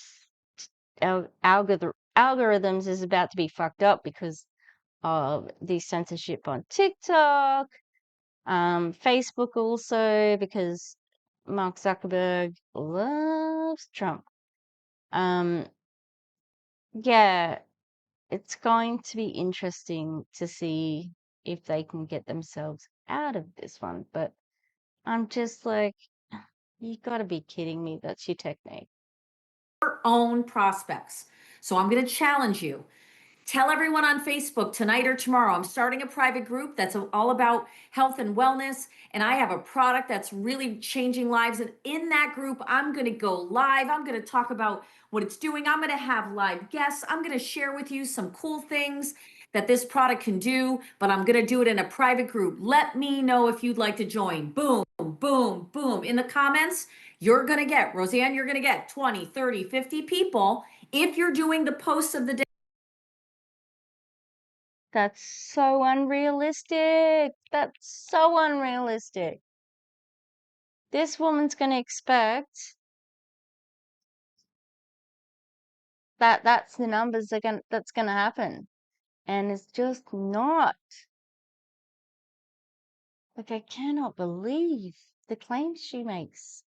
algorithms is about to be fucked up because of the censorship on TikTok, Facebook also because Mark Zuckerberg loves Trump. Yeah, it's going to be interesting to see if they can get themselves out of this one. But I'm just like, you gotta be kidding me. That's your technique. Your own prospects. So I'm going to challenge you. Tell everyone on Facebook tonight or tomorrow, I'm starting a private group that's all about health and wellness. And I have a product that's really changing lives. And in that group, I'm going to go live. I'm going to talk about what it's doing. I'm going to have live guests. I'm going to share with you some cool things that this product can do, but I'm going to do it in a private group. Let me know if you'd like to join. Boom, boom, boom. In the comments, you're going to get, Roseanne, you're going to get 20, 30, 50 people. If you're doing the posts of the day, That's so unrealistic. That's so unrealistic. This woman's going to expect that that's the numbers that's going to happen. And it's just not. Like, I cannot believe the claims she makes.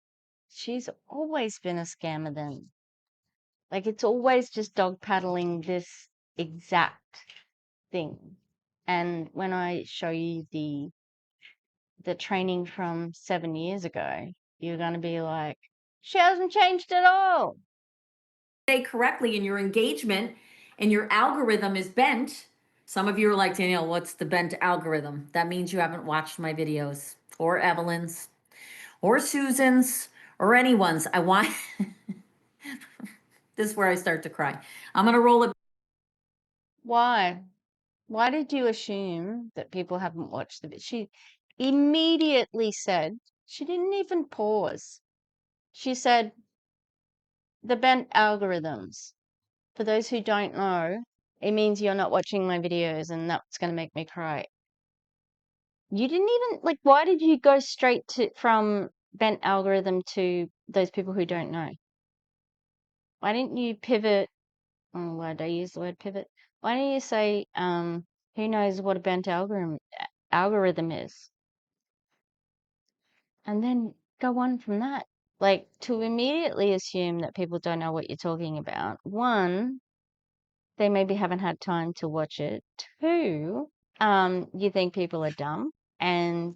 She's always been a scammer then. Like, it's always just dog paddling this exact thing. And when I show you the training from 7 years ago, you're going to be like, she hasn't changed at all. say correctly and your engagement and your algorithm is bent. Some of you are like, Danielle, what's the bent algorithm? That means you haven't watched my videos or Evelyn's or Susan's or anyone's. I want this is where I start to cry. I'm going to roll it. Why? Why did you assume that people haven't watched the video? She immediately said, she didn't even pause. She said, the bent algorithms. For those who don't know, it means you're not watching my videos and that's going to make me cry. You didn't even, like, why did you go straight from bent algorithm to those people who don't know? Why didn't you pivot? Oh, why did I use the word pivot? Why don't you say, who knows what a bent algorithm is? And then go on from that. Like, to immediately assume that people don't know what you're talking about. One, they maybe haven't had time to watch it. Two, you think people are dumb and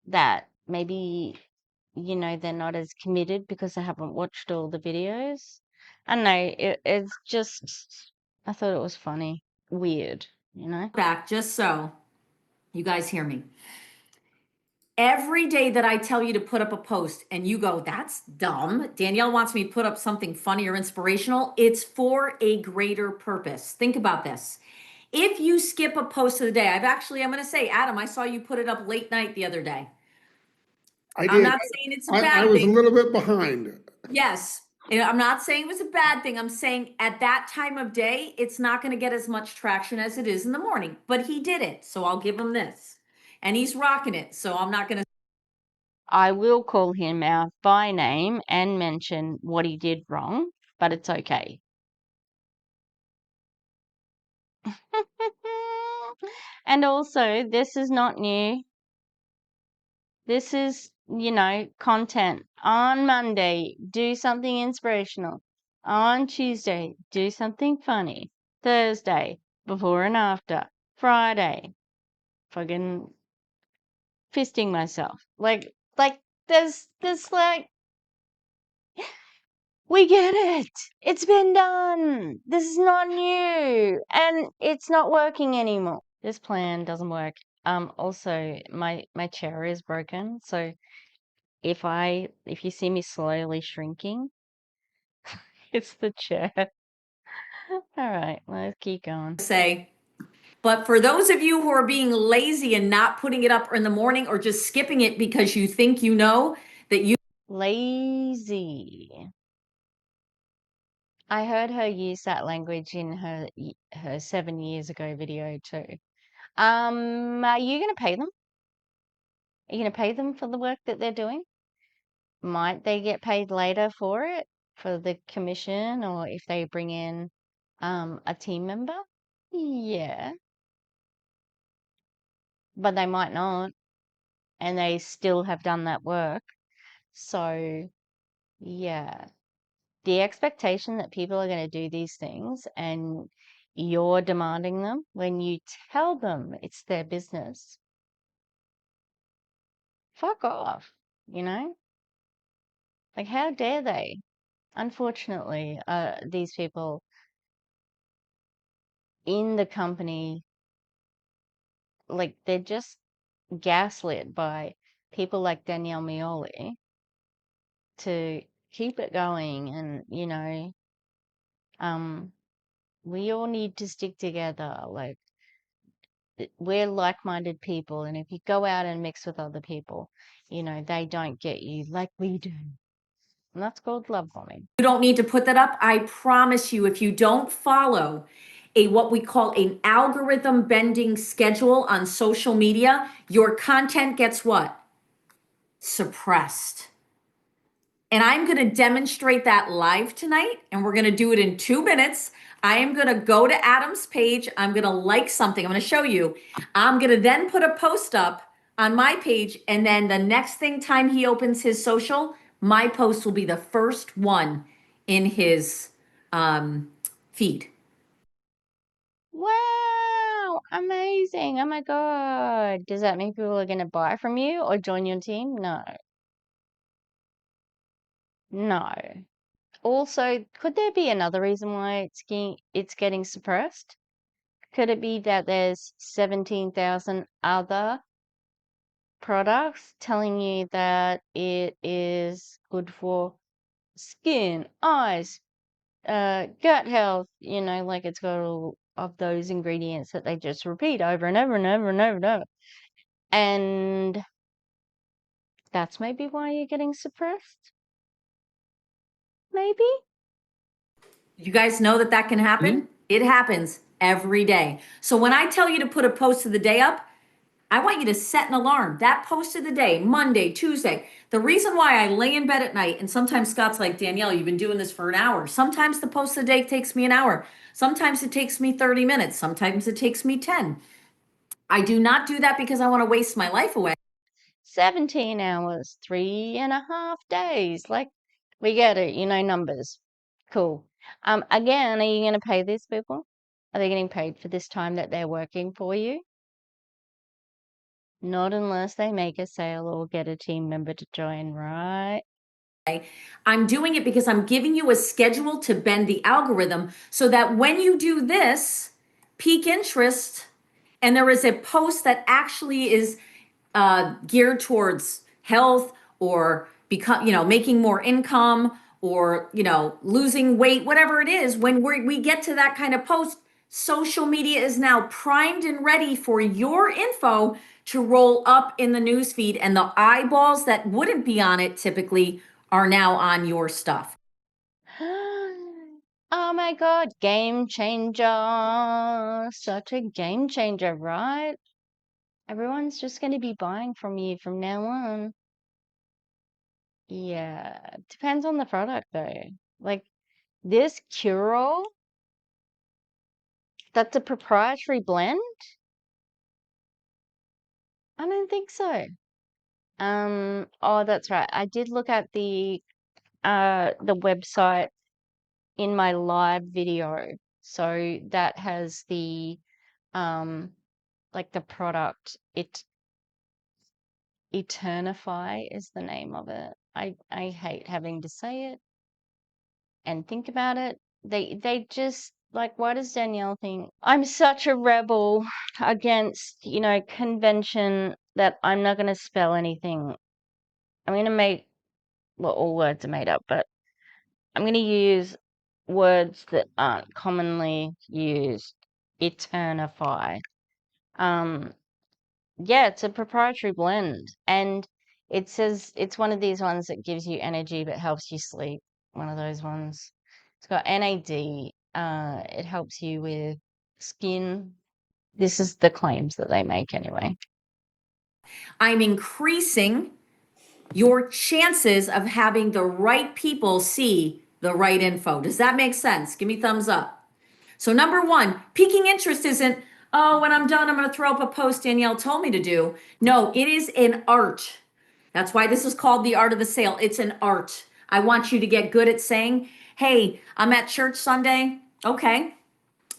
that maybe, they're not as committed because they haven't watched all the videos. I don't know, it's just, I thought it was funny, weird, Back just so you guys hear me. Every day that I tell you to put up a post and you go, that's dumb. Danielle wants me to put up something funny or inspirational. It's for a greater purpose. Think about this. If you skip a post of the day, I'm going to say, Adam, I saw you put it up late night the other day. I did. I'm not saying it's a bad I was thing. a little bit behind. Yes. And I'm not saying it was a bad thing. I'm saying at that time of day, it's not going to get as much traction as it is in the morning. But he did it. So I'll give him this. And he's rocking it. So I'm not going to. I will call him out by name and mention what he did wrong, but it's okay. And also, this is not new. This is, content. On Monday, do something inspirational. On Tuesday, do something funny. Thursday, before and after. Friday, fucking fisting myself. Like, there's like, we get it. It's been done. This is not new. And it's not working anymore. This plan doesn't work. Also, my chair is broken, so if you see me slowly shrinking, it's the chair. All right, let's keep going. Say. But for those of you who are being lazy and not putting it up in the morning or just skipping it because you think you know that you Lazy. I heard her use that language in her 7 years ago video too. Are you gonna pay them? Are you gonna pay them for the work that they're doing? Might they get paid later for it, for the commission, or if they bring in a team member? Yeah, but they might not, and they still have done that work. So, yeah, the expectation that people are going to do these things and you're demanding them when you tell them it's their business. Fuck off, you know? Like, how dare they? Unfortunately, these people in the company, like, they're just gaslit by people like Danelle Meoli to keep it going. And, we all need to stick together. Like, we're like-minded people, and if you go out and mix with other people, they don't get you like we do. And that's called love bombing. don't need to put that up. I promise you, if you don't follow what we call an algorithm bending schedule on social media, your content gets what? Suppressed. And I'm going to demonstrate that live tonight, and we're going to do it in 2 minutes. I am going to go to Adam's page. I'm going to like something. I'm going to show you. I'm going to then put a post up on my page, and then the next time he opens his social, my post will be the first one in his feed. Wow, amazing. Oh my God. Does that mean people are going to buy from you or join your team? No. No. Also, could there be another reason why it's getting suppressed? Could it be that there's 17,000 other products telling you that it is good for skin, eyes, gut health, like it's got all of those ingredients that they just repeat over and over and over and over and over. And that's maybe why you're getting suppressed? Maybe? You guys know that can happen? It happens every day. So when I tell you to put a post of the day up, I want you to set an alarm. That post of the day, Monday, Tuesday. The reason why I lay in bed at night, and sometimes Scott's like, Danielle, you've been doing this for an hour. Sometimes the post of the day takes me an hour. Sometimes it takes me 30 minutes. Sometimes it takes me 10. I do not do that because I want to waste my life away. 17 hours, 3.5 days. Like, we get it, numbers. Cool. Again, are you going to pay these people? Are they getting paid for this time that they're working for you? Not unless they make a sale or get a team member to join, right? I'm doing it because I'm giving you a schedule to bend the algorithm so that when you do this, peak interest, and there is a post that actually is geared towards health or making more income or losing weight, whatever it is, when we get to that kind of post, social media is now primed and ready for your info to roll up in the newsfeed, and the eyeballs that wouldn't be on it typically are now on your stuff. Oh my God, game changer. Such a game changer, right? Everyone's just going to be buying from you from now on. Yeah, depends on the product though. Like this cure-all, that's a proprietary blend? I don't think so. Oh, that's right. I did look at the website in my live video. So that has the like the product. Eternify is the name of it. I hate having to say it and think about it. They just like, why does Danielle think I'm such a rebel against, convention that I'm not going to spell anything? I'm going to well, all words are made up, but I'm going to use words that aren't commonly used. Eternify. Yeah, it's a proprietary blend, and it says it's one of these ones that gives you energy but helps you sleep. One of those ones. It's got NAD. It helps you with skin. This is the claims that they make anyway. I'm increasing your chances of having the right people see the right info. Does that make sense? Give me thumbs up. So number one, piquing interest isn't, oh, when I'm done, I'm going to throw up a post Danielle told me to do. No, it is an art. That's why this is called the art of the sale. It's an art. I want you to get good at saying, hey, I'm at church Sunday. Okay.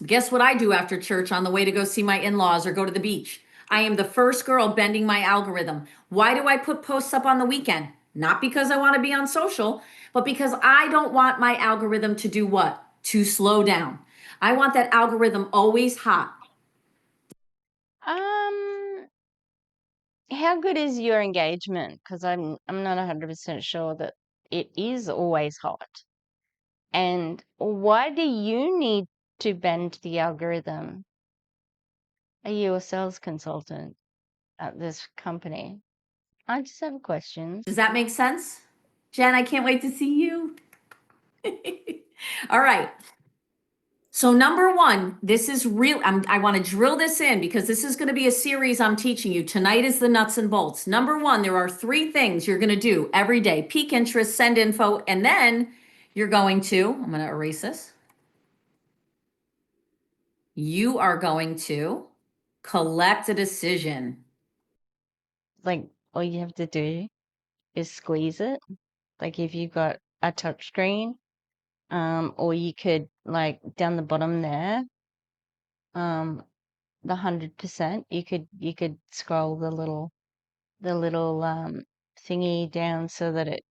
Guess what I do after church on the way to go see my in-laws or go to the beach? I am the first girl bending my algorithm. Why do I put posts up on the weekend? Not because I want to be on social, but because I don't want my algorithm to do what? To slow down. I want that algorithm always hot. How good is your engagement? Because I'm not 100% sure that it is always hot. And why do you need to bend the algorithm? Are you a sales consultant at this company? I just have a question. Does that make sense? Jen, I can't wait to see you. All right. So number one, this is real. I want to drill this in because this is going to be a series I'm teaching you. Tonight is the nuts and bolts. Number one, there are 3 things you're going to do every day. Peak interest, send info, and then you're going to, I'm going to erase this. You are going to collect a decision. Like, all you have to do is squeeze it. Like, if you've got a touch screen, or you could, like, down the bottom there, the 100%, you could scroll the little thingy down so that it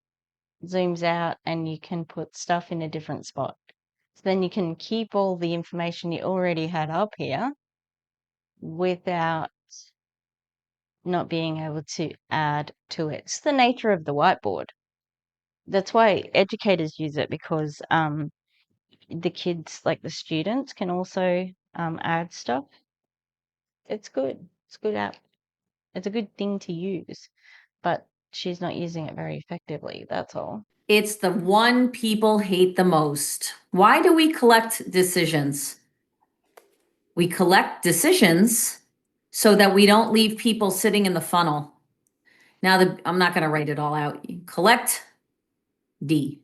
zooms out and you can put stuff in a different spot. So then you can keep all the information you already had up here without not being able to add to it. It's the nature of the whiteboard. That's why educators use it, because the kids, like the students, can also add stuff. It's good. It's a good app. It's a good thing to use, but she's not using it very effectively. That's all. It's the one people hate the most. Why do we collect decisions? We collect decisions so that we don't leave people sitting in the funnel. Now, I'm not going to write it all out. Collect D.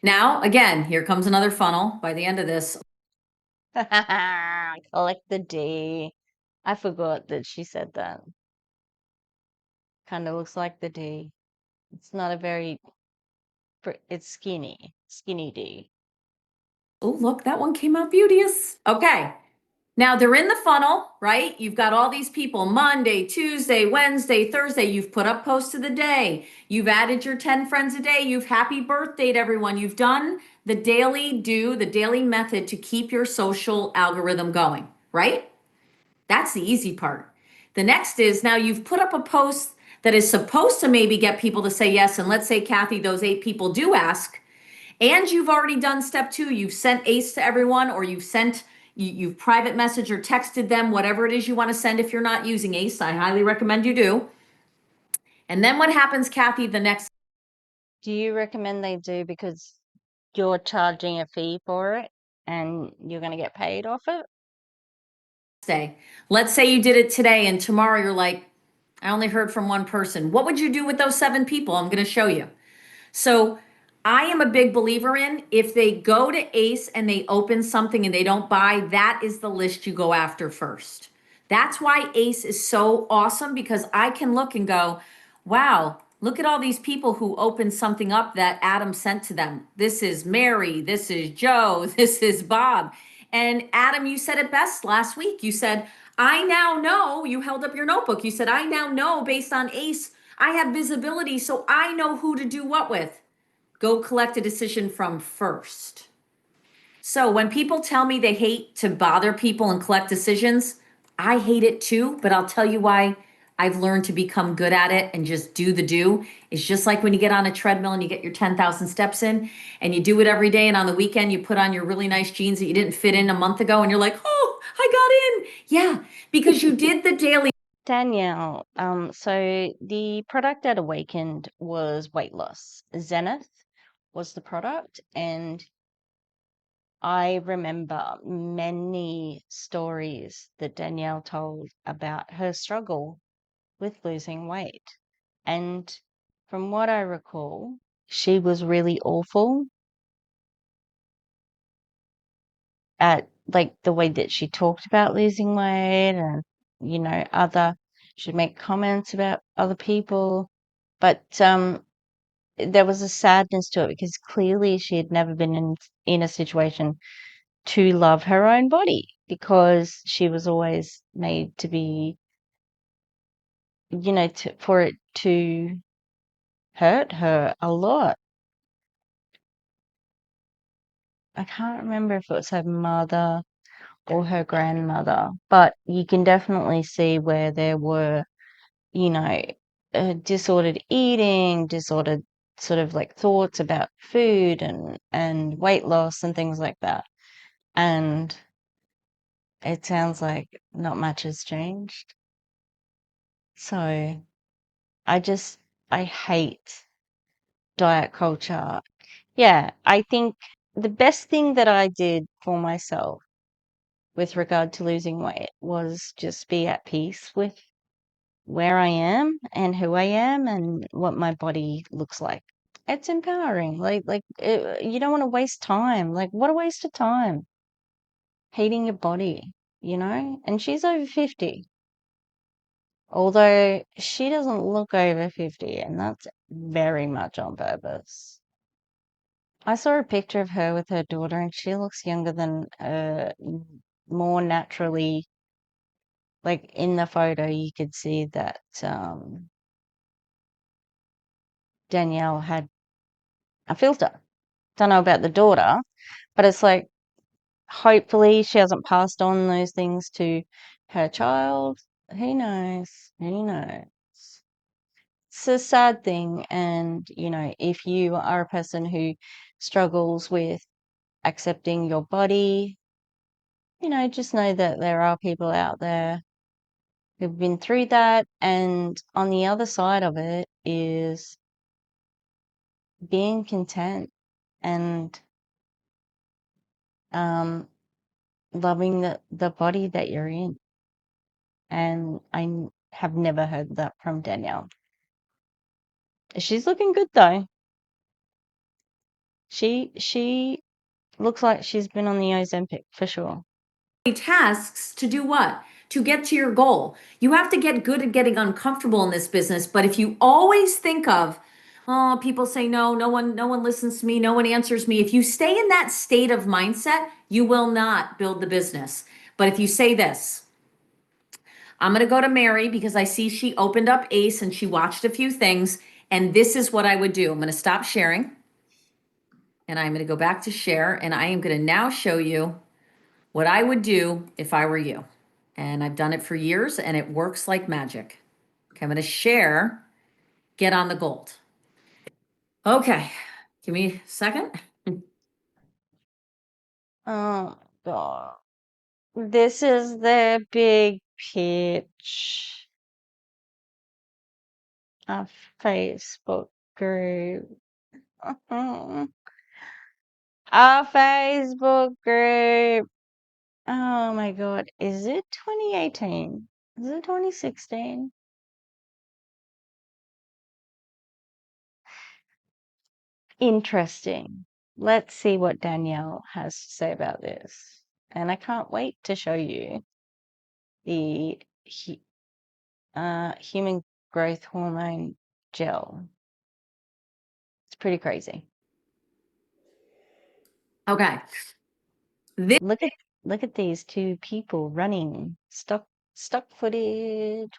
Now, again, here comes another funnel by the end of this. Collect the D. I forgot that she said that. Kind of looks like the D. It's not a very, it's skinny D. Oh, look, that one came out beauteous. Okay. Now they're in the funnel, right? You've got all these people Monday, Tuesday, Wednesday, Thursday. You've put up posts of the day. You've added your 10 friends a day. You've happy birthday to everyone. You've done the daily method to keep your social algorithm going, right? That's the easy part. The next is now you've put up a post that is supposed to maybe get people to say yes. And let's say, Kathy, those 8 people do ask. And you've already done step 2. You've sent ACE to everyone, or you've private messaged or texted them, whatever it is you want to send. If you're not using ACE, I highly recommend you do. And then what happens, Kathy, the next Do you recommend they do because you're charging a fee for it and you're going to get paid off it? day? Let's say you did it today and tomorrow you're like, I only heard from one person. What would you do with those 7 people? I'm going to show you. So I am a big believer in if they go to ACE and they open something and they don't buy, that is the list you go after first. That's why ACE is so awesome, because I can look and go, wow, look at all these people who opened something up that Adam sent to them. This is Mary, this is Joe, this is Bob. And Adam, you said it best last week. You said, I now know, you held up your notebook. You said, I now know based on ACE, I have visibility, so I know who to do what with. Go collect a decision from first. So when people tell me they hate to bother people and collect decisions, I hate it too, but I'll tell you why I've learned to become good at it and just do the do. It's just like when you get on a treadmill and you get your 10,000 steps in and you do it every day. And on the weekend, you put on your really nice jeans that you didn't fit in a month ago and you're like, oh, I got in. Yeah, because you did the daily. Danielle, so the product at Awakened was weight loss. Zenith was the product, and I remember many stories that Danielle told about her struggle with losing weight. And from what I recall, she was really awful at like the way that she talked about losing weight and, she'd make comments about other people. But there was a sadness to it because clearly she had never been in a situation to love her own body because she was always made to be, for it to hurt her a lot. I can't remember if it was her mother or her grandmother, but you can definitely see where there were, you know, disordered eating, disordered sort of like thoughts about food and weight loss and things like that. And it sounds like not much has changed. So I hate diet culture. Yeah, I think the best thing that I did for myself with regard to losing weight was just be at peace with where I am and who I am and what my body looks like. It's empowering. You don't want to waste time. Like, what a waste of time hating your body, And she's over 50, although she doesn't look over 50, and that's very much on purpose. I saw a picture of her with her daughter, and she looks younger than more naturally. Like in the photo, you could see that Danielle had a filter. Don't know about the daughter, but it's like hopefully she hasn't passed on those things to her child. Who knows? Who knows? It's a sad thing. And, if you are a person who struggles with accepting your body, just know that there are people out there who've been through that. And on the other side of it is being content and um, loving the body that you're in. And have never heard that from Danielle. She's looking good though. She looks like she's been on the Ozempic for sure. Tasks to do what? To get to your goal. You have to get good at getting uncomfortable in this business, but if you always think of, oh, people say no, no one listens to me, no one answers me. If you stay in that state of mindset, you will not build the business. But if you say this, I'm going to go to Mary because I see she opened up Ace and she watched a few things, and this is what I would do. I'm going to stop sharing and I'm going to go back to share, and I am going to now show you what I would do if I were you. And I've done it for years and it works like magic. Okay, I'm going to share, get on the gold. Okay, give me a second. Oh God. This is their big pitch. A Facebook group. A Facebook group. Oh my God. Is it 2018? Is it 2016? Interesting. Let's see what Danielle has to say about this. And I can't wait to show you the human growth hormone gel. It's pretty crazy. Okay. Look at these two people running stock footage.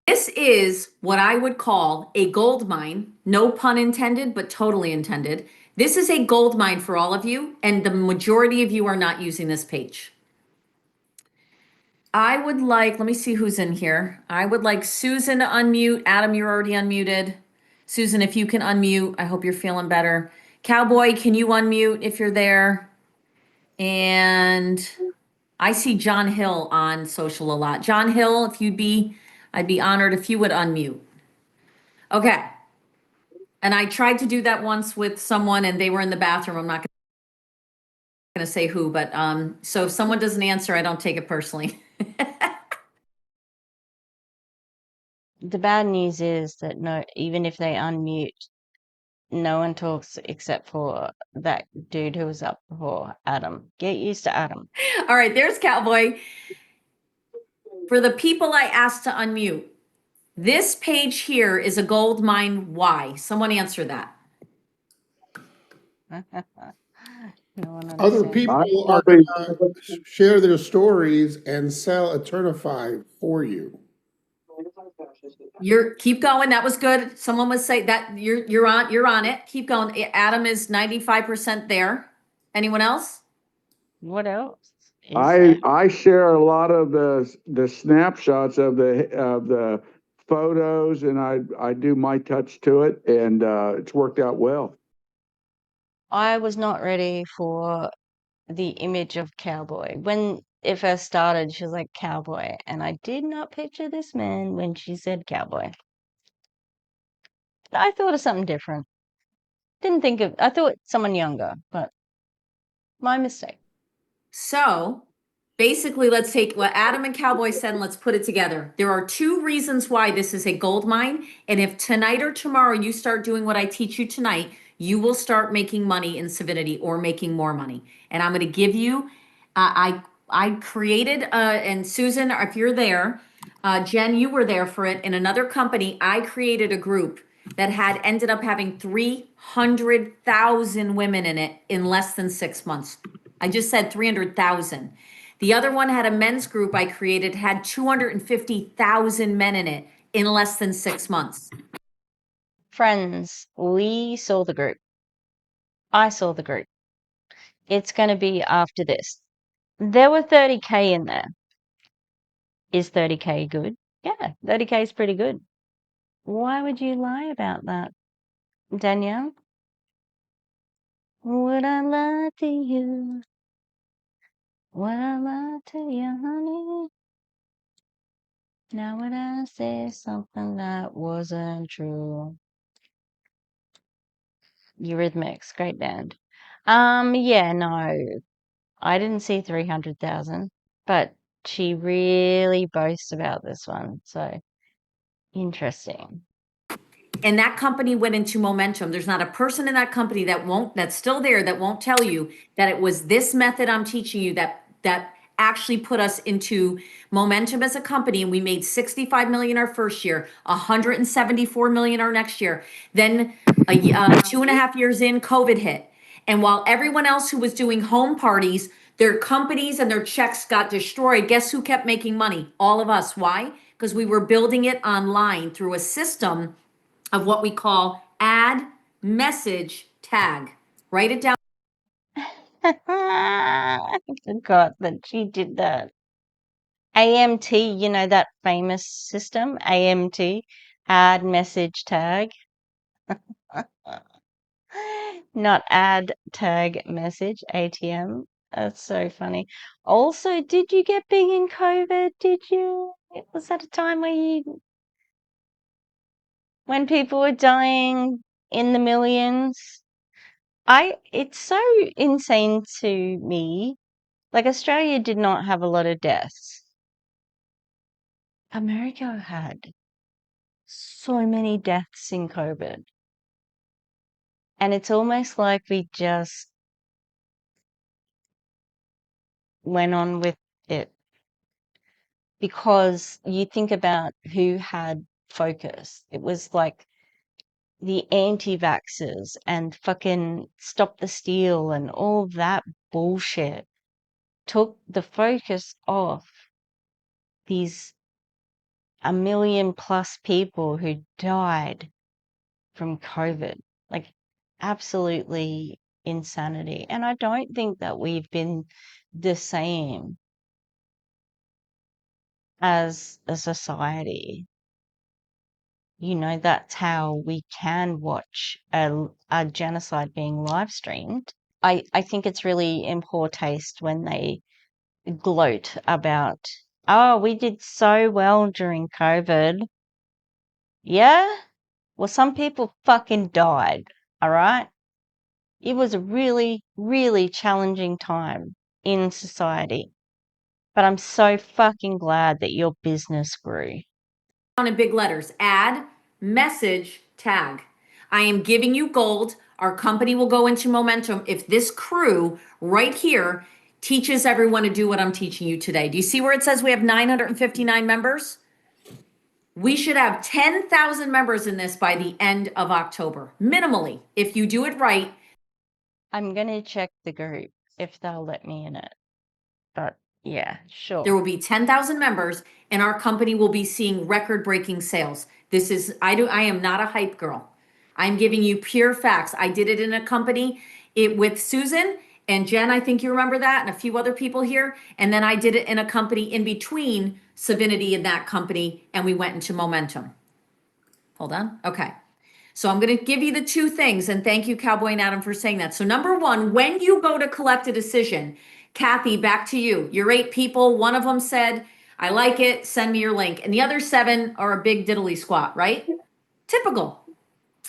This is what I would call a gold mine, no pun intended, but totally intended. This is a gold mine for all of you, and the majority of you are not using this page. I would like, let me see who's in here. I would like Susan to unmute. Adam, you're already unmuted. Susan, if you can unmute, I hope you're feeling better. Cowboy, can you unmute if you're there? And I see John Hill on social a lot. John Hill, I'd be honored if you would unmute. Okay. And I tried to do that once with someone and they were in the bathroom. I'm not going to say who, but so if someone doesn't answer, I don't take it personally. The bad news is that no, even if they unmute, no one talks except for that dude who was up before, Adam. Get used to Adam. All right, there's Cowboy. For the people I asked to unmute, this page here is a gold mine. Why? Someone answer that. No one Other understands. people are going to share their stories and sell Eternify for you. Keep going. That was good. Someone was say that you're on it. Keep going. Adam is 95% there. Anyone else? What else? Is there? I share a lot of the snapshots of the photos, and I do my touch to it, and it's worked out well. I was not ready for the image of cowboy. When it first started, she was like cowboy, and I did not picture this man when she said cowboy. I thought of something different. I thought someone younger, but my mistake. So basically, let's take what Adam and Cowboy said and let's put it together. There are two reasons why this is a gold mine. And if tonight or tomorrow you start doing what I teach you tonight, you will start making money in Civinity or making more money. And I'm going to give you, I created, and Susan, if you're there, Jen, you were there for it. In another company, I created a group that had ended up having 300,000 women in it in less than 6 months. I just said 300,000. The other one had a men's group I created, had 250,000 men in it in less than 6 months. Friends, we saw the group. I saw the group. It's going to be after this. There were 30K in there. Is 30K good? Yeah, 30K is pretty good. Why would you lie about that, Danielle? Would I lie to you? Would I lie to you, honey? Now would I say something that wasn't true? Eurythmics, great band. Yeah, no, I didn't see 300,000, but she really boasts about this one, so interesting. And that company went into momentum. There's not a person in that company that's still there that won't tell you that it was this method I'm teaching you that actually put us into momentum as a company. And we made 65 million our first year, 174 million our next year. Then 2.5 years in, COVID hit. And while everyone else who was doing home parties, their companies and their checks got destroyed, guess who kept making money? All of us. Why? Because we were building it online through a system of what we call add message tag. Write it down. I forgot that she did that. AMT, you know that famous system, AMT, add message tag. Not add tag message, ATM. That's so funny. Also, did you get big in COVID? Did you? Was that a time when people were dying in the millions? It's so insane to me. Like Australia did not have a lot of deaths. America had so many deaths in COVID. And it's almost like we just went on with it because you think about who had focus. It was like the anti-vaxxers and fucking Stop the Steal and all that bullshit took the focus off these 1 million+ people who died from COVID. Like absolutely insanity. And I don't think that we've been the same as a society. You know, that's how we can watch a genocide being live streamed. I think it's really in poor taste when they gloat about, oh, we did so well during COVID. Yeah? Well, some people fucking died, all right? It was a really, really challenging time in society. But I'm so fucking glad that your business grew. In big letters, add, message, tag. I am giving you gold. Our company will go into momentum if this crew right here teaches everyone to do what I'm teaching you today. Do you see where it says we have 959 members? We should have 10,000 members in this by the end of October, minimally, if you do it right. I'm going to check the group if they'll let me in it. But yeah, sure. There will be 10,000 members and our company will be seeing record-breaking sales. I am not a hype girl. I'm giving you pure facts. I did it in a company with Susan and Jen, I think you remember that, and a few other people here. And then I did it in a company in between Savinity and that company, and we went into momentum. Hold on. Okay. So I'm going to give you the two things, and thank you, Cowboy and Adam, for saying that. So number one, when you go to collect a decision, Kathy, back to you. You're 8 people. One of them said, I like it, send me your link. And the other 7 are a big diddly squat, right? Typical.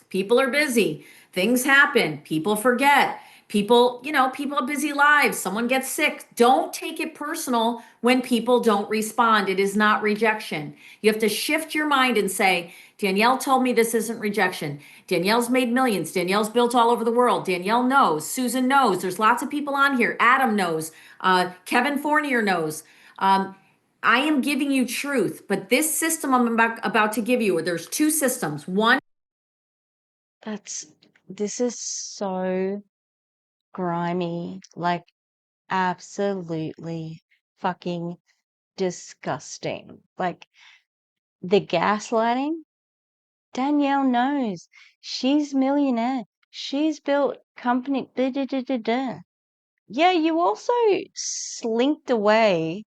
People are busy. Things happen. People forget. People have busy lives. Someone gets sick. Don't take it personal when people don't respond. It is not rejection. You have to shift your mind and say, Danielle told me this isn't rejection. Danielle's made millions. Danielle's built all over the world. Danielle knows. Susan knows. There's lots of people on here. Adam knows. Kevin Fournier knows. I am giving you truth, but this system I'm about to give you, there's 2 systems. One, This is so grimy, like absolutely fucking disgusting. Like the gaslighting, Danielle knows. She's millionaire. She's built company. Da, da, da, da, da. Yeah, you also slinked away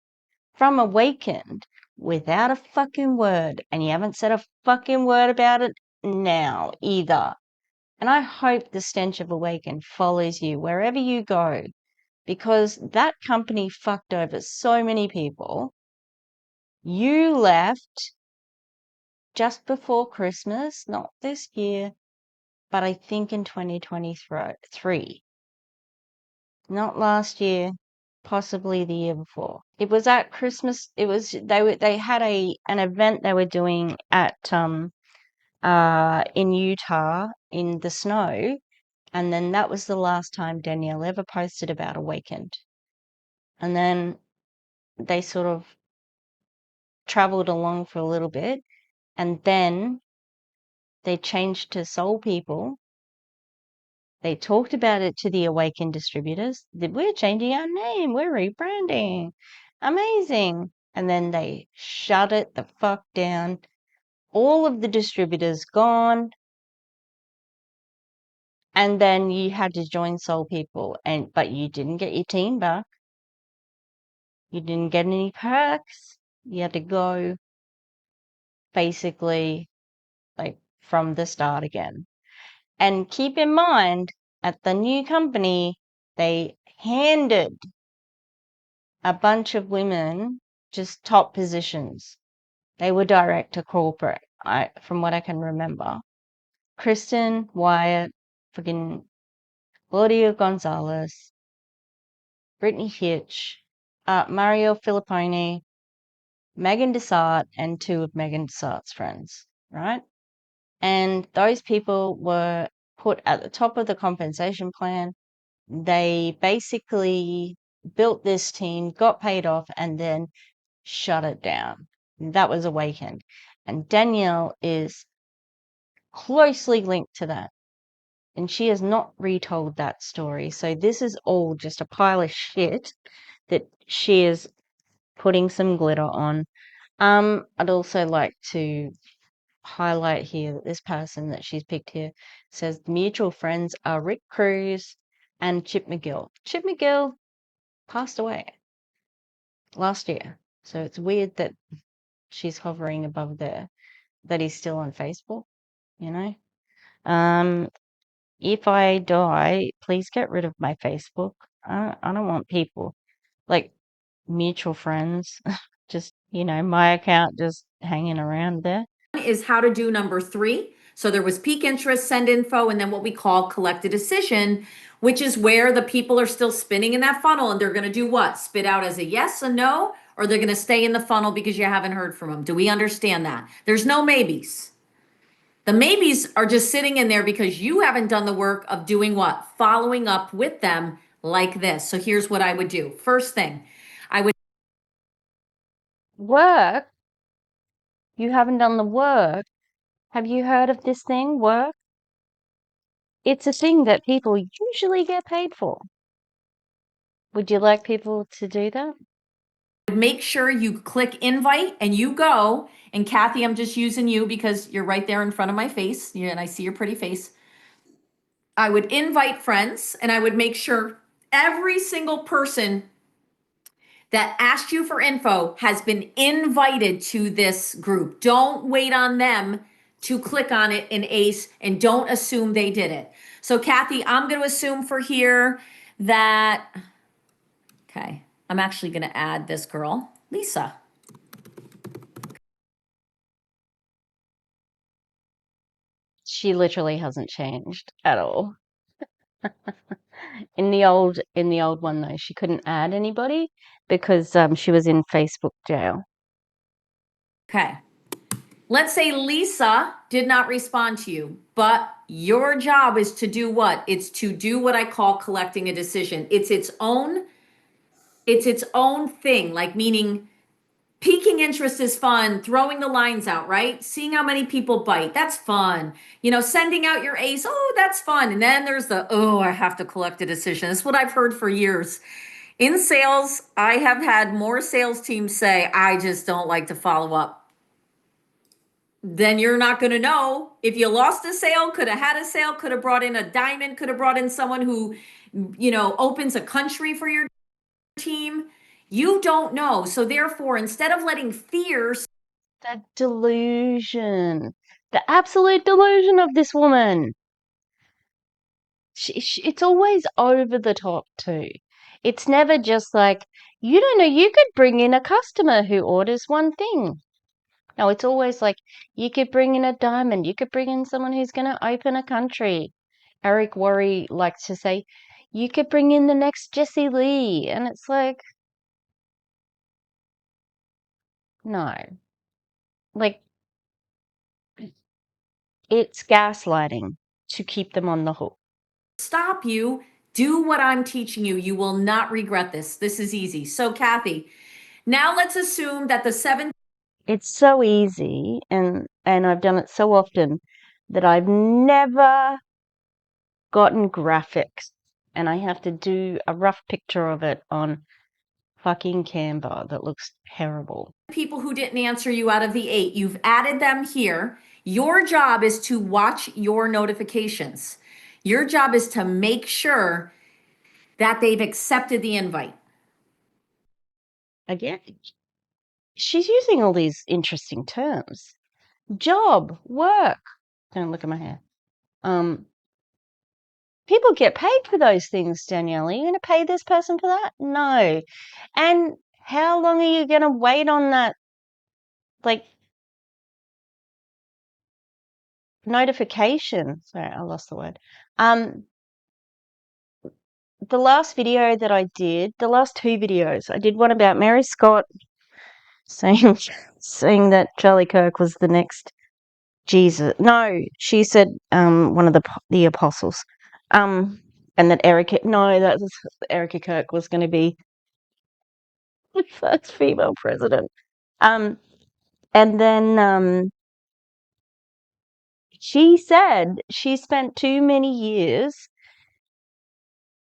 from Awakened without a fucking word, and you haven't said a fucking word about it now either. And I hope the stench of Awakened follows you wherever you go, because that company fucked over so many people. You left just before Christmas, not this year, but I think in 2023. Not last year, possibly the year before. It was at Christmas. They had an event they were doing at in Utah in the snow, and then that was the last time Danielle ever posted about Awakened. And then they sort of traveled along for a little bit, and then they changed to Soul People. They talked about it to the Awakened distributors. That we're changing our name, we're rebranding. Amazing. And then they shut it the fuck down. All of the distributors gone. And then you had to join Soul People, but you didn't get your team back. You didn't get any perks. You had to go basically like from the start again. And keep in mind, at the new company, they handed a bunch of women just top positions. They were direct to corporate, from what I can remember. Kristen, Wyatt, friggin' Claudia Gonzalez, Brittany Hitch, Mario Filipponi, Megan Desart, and 2 of Megan Desart's friends, right? And those people were put at the top of the compensation plan. They basically built this team, got paid off, and then shut it down. That was Awakened. And Danielle is closely linked to that. And she has not retold that story. So this is all just a pile of shit that she is putting some glitter on. I'd also like to highlight here that this person that she's picked here says mutual friends are Rick Cruz and Chip McGill. Chip McGill passed away last year, so it's weird that she's hovering above there, that he's still on Facebook, you know? If I die, please get rid of my Facebook. I don't want people like mutual friends, just, my account just hanging around there. Is how to do number 3. So there was peak interest, send info, and then what we call collect a decision, which is where the people are still spinning in that funnel, and they're going to do what? Spit out as a yes, a no, or they're going to stay in the funnel because you haven't heard from them. Do we understand that? There's no maybes. The maybes are just sitting in there because you haven't done the work of doing what? Following up with them like this. So here's what I would do. First thing, I would Work? You haven't done the work? Have you heard of this thing, work? It's a thing that people usually get paid for. Would you like people to do that? make sure you click invite and you go. And Kathy, I'm just using you because you're right there in front of my face and I see your pretty face. I would invite friends and I would make sure every single person that asked you for info has been invited to this group. Don't wait on them to click on it in ACE and don't assume they did it. So Kathy, I'm going to assume for here that, okay, I'm actually going to add this girl, Lisa. She literally hasn't changed at all. In the old one though, she couldn't add anybody because she was in Facebook jail. Okay. Let's say Lisa did not respond to you, but your job is to do what? It's to do what I call collecting a decision. It's its own thing, like meaning piquing interest is fun, throwing the lines out, right? Seeing how many people bite, that's fun. Sending out your ace, oh, that's fun. And then there's I have to collect a decision. That's what I've heard for years. In sales, I have had more sales teams say, I just don't like to follow up. Then you're not going to know if you lost a sale, could have had a sale, could have brought in a diamond, could have brought in someone who, opens a country for your team. You don't know. So therefore, instead of letting fear, The delusion, the absolute delusion of this woman. It's always over the top too. It's never just like, you don't know, you could bring in a customer who orders one thing. No, it's always like, you could bring in a diamond, you could bring in someone who's going to open a country. Eric Worre likes to say, you could bring in the next Jessie Lee. And it's like, no. Like, it's gaslighting to keep them on the hook. stop you, do what I'm teaching you. You will not regret this. This is easy. So Kathy, now let's assume that the 7. It's so easy, and I've done it so often that I've never gotten graphics, and I have to do a rough picture of it on fucking Canva that looks terrible. People who didn't answer you out of the 8, you've added them here. Your job is to watch your notifications. Your job is to make sure that they've accepted the invite. Again, she's using all these interesting terms. Job, work. Don't look at my hair. People get paid for those things, Danielle. Are you going to pay this person for that? No. And how long are you going to wait on that, like, notification? Sorry, I lost the word. The last video that I did, the last 2 videos, I did one about Mary Scott saying that Charlie Kirk was the next Jesus. No, she said one of the apostles. And that Erica Kirk was going to be the first female president. And then she said she spent too many years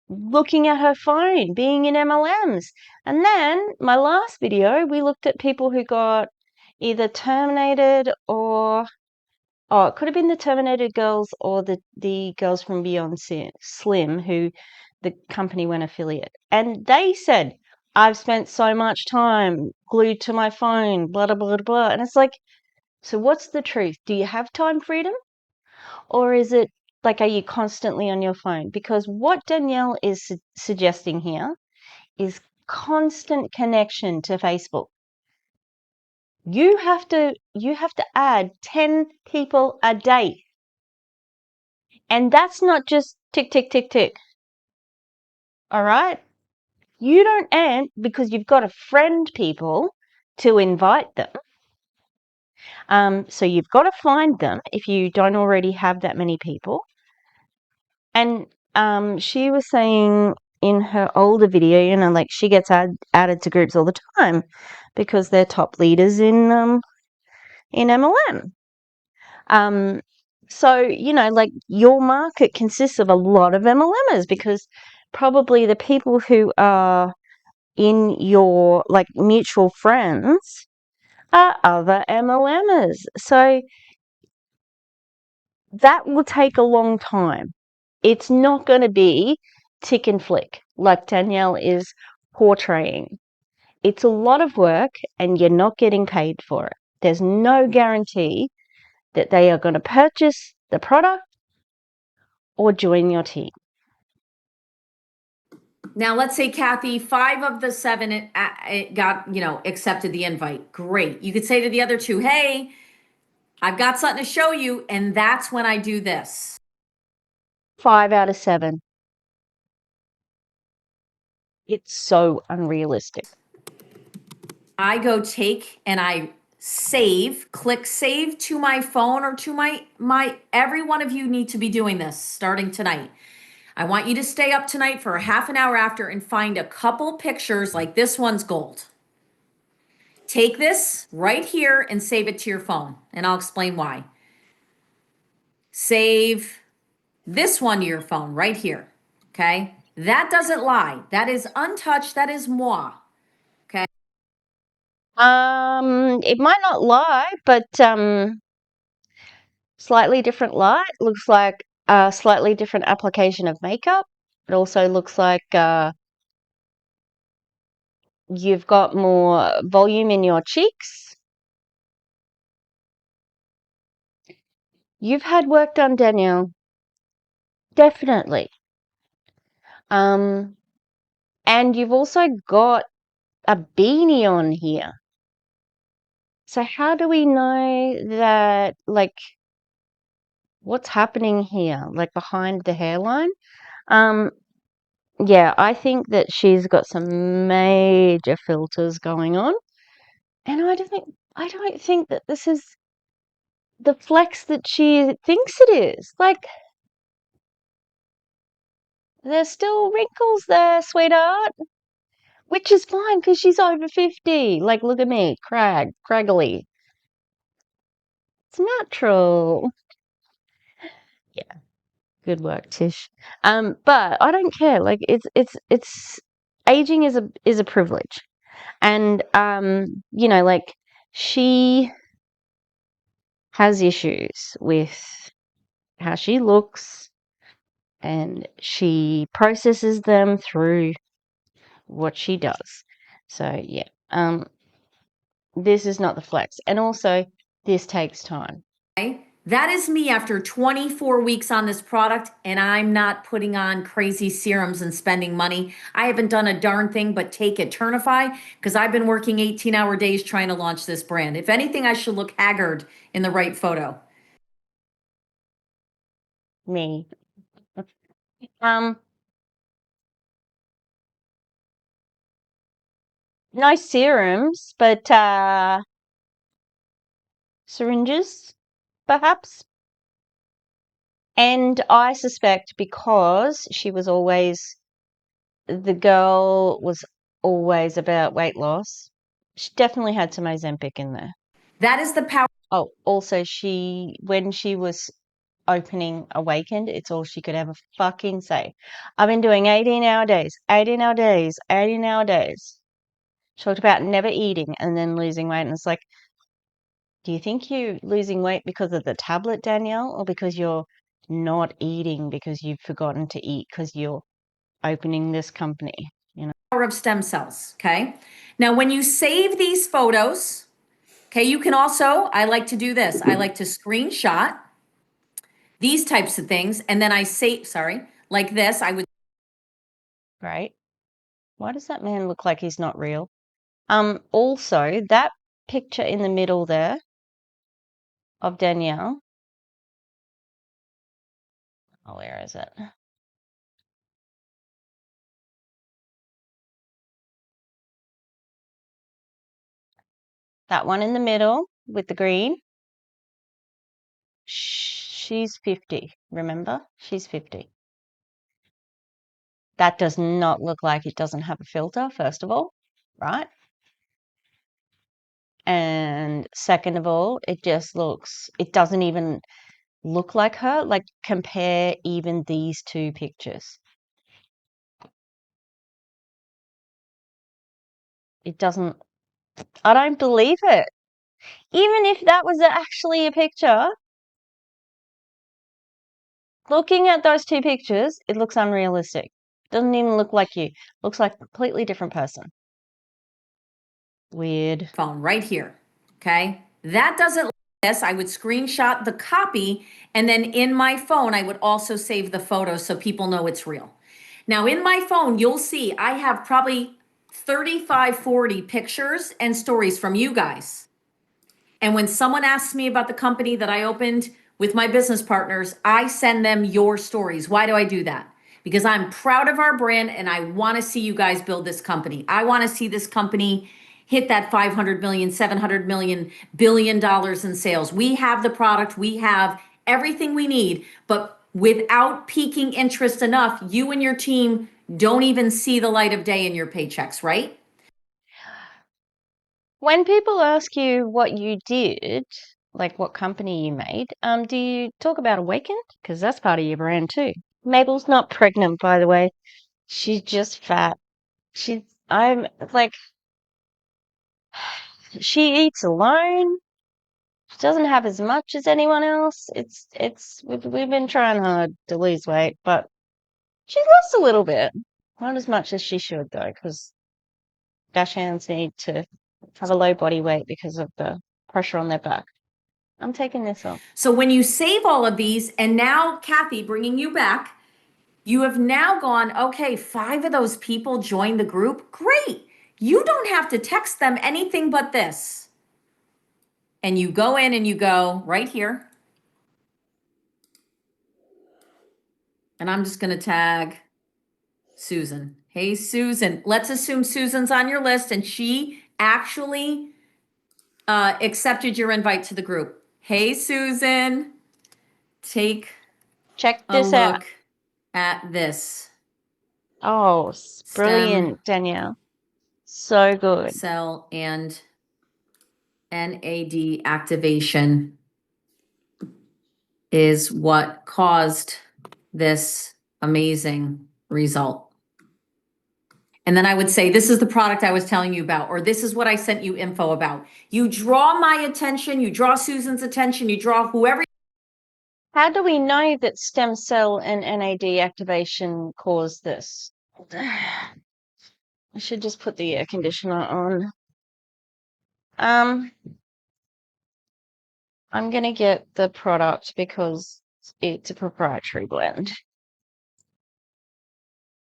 looking at her phone, being in MLMs. And then my last video, we looked at people who got either terminated or Oh, it could have been the Terminator girls or the girls from Beyond Slim, who the company went affiliate. And they said, I've spent so much time glued to my phone, blah, blah, blah, blah. And it's like, so what's the truth? Do you have time freedom? Or is it like, are you constantly on your phone? Because what Danielle is suggesting here is constant connection to Facebook. You have to add 10 people a day. And that's not just tick, tick, tick, tick. All right? You don't add because you've got to friend people to invite them. So you've got to find them if you don't already have that many people. And she was saying in her older video, you know, like she gets added to groups all the time because they're top leaders in MLM. So, you know, like your market consists of a lot of MLMers because probably the people who are in your like mutual friends are other MLMers. So that will take a long time. It's not going to be tick and flick like Danielle is portraying. It's a lot of work and you're not getting paid for it. There's no guarantee that they are going to purchase the product or join your team. Now, let's say, Kathy, 5 of the 7 it got, accepted the invite. Great. You could say to the other 2, hey, I've got something to show you. And that's when I do this. 5 out of 7. It's so unrealistic. I go take and I click save to my phone or to my every one of you need to be doing this starting tonight. I want you to stay up tonight for a half an hour after and find a couple pictures like this one's gold. Take this right here and save it to your phone, and I'll explain why. Save this one to your phone right here, okay? That doesn't lie. That is untouched. That is moi, okay? It might not lie, but slightly different light. Looks like a slightly different application of makeup. It also looks like you've got more volume in your cheeks. You've had work done, Danielle. Definitely. And you've also got a beanie on here. So how do we know that, like, what's happening here, like behind the hairline? Yeah, I think that she's got some major filters going on. And I don't think that this is the flex that she thinks it is. Like, there's still wrinkles there, sweetheart. Which is fine because she's over 50. Like, look at me, craggly. It's natural. Yeah, good work, Tish. But I don't care. Like, it's aging is a privilege. And you know, like she has issues with how she looks and she processes them through what she does. So yeah, this is not the flex. And also this takes time. That is me after 24 weeks on this product, and I'm not putting on crazy serums and spending money. I haven't done a darn thing but take Eternify because I've been working 18-hour days trying to launch this brand. If anything, I should look haggard in the right photo. Me. No serums, but syringes, perhaps. And I suspect because the girl was always about weight loss, she definitely had some Ozempic in there. That is the power. Oh, also when she was opening Awakened, it's all she could ever fucking say. I've been doing 18-hour days, 18-hour days, 18-hour days. She talked about never eating and then losing weight, and it's like, Do you think you're losing weight because of the tablet, Danielle, or because you're not eating because you've forgotten to eat because you're opening this company? Power of stem cells. Okay. Now, when you save these photos, okay, you can also, I like to do this. I like to screenshot these types of things. And then I save, sorry, like this, I would. Right? Why does that man look like he's not real? Also, that picture in the middle there of Danielle. Oh, where is it? That one in the middle with the green. She's 50, remember? She's 50. That does not look like it doesn't have a filter, first of all, right? And second of all, it doesn't even look like her. Like, compare even these two pictures. It doesn't, I don't believe it. Even if that was actually a picture, looking at those two pictures, it looks unrealistic. Doesn't even look like you. Looks like a completely different person. Weird. Phone right here. Okay. That doesn't like this. I would screenshot the copy, and then in my phone, I would also save the photo so people know it's real. Now, in my phone, you'll see I have probably 35, 40 pictures and stories from you guys. And when someone asks me about the company that I opened with my business partners, I send them your stories. Why do I do that? Because I'm proud of our brand and I want to see you guys build this company. I want to see this company hit that 500 million, 700 million, $1 billion in sales. We have the product, we have everything we need, but without piquing interest enough, you and your team don't even see the light of day in your paychecks, right? When people ask you what you did, like what company you made, do you talk about Awakened? Because that's part of your brand too. Mabel's not pregnant, by the way. She's just fat. I'm like, she eats alone. She doesn't have as much as anyone else. We've been trying hard to lose weight, but she's lost a little bit. Not as much as she should though, because dash hands need to have a low body weight because of the pressure on their back. I'm taking this off. So when you save all of these, and now Kathy, bringing you back, you have now gone, okay, 5 of those people joined the group. Great. You don't have to text them anything but this. And you go in and you go right here. And I'm just going to tag Susan. Hey, Susan. Let's assume Susan's on your list and she actually accepted your invite to the group. Hey, Susan, take Check a this out. look at this. Oh, Stem brilliant, Danielle. So good. cell and NAD activation is what caused this amazing result. And then I would say, this is the product I was telling you about, or this is what I sent you info about. You draw my attention, you draw Susan's attention, you draw whoever. How do we know that stem cell and NAD activation caused this? I should just put the air conditioner on. I'm gonna get the product because it's a proprietary blend.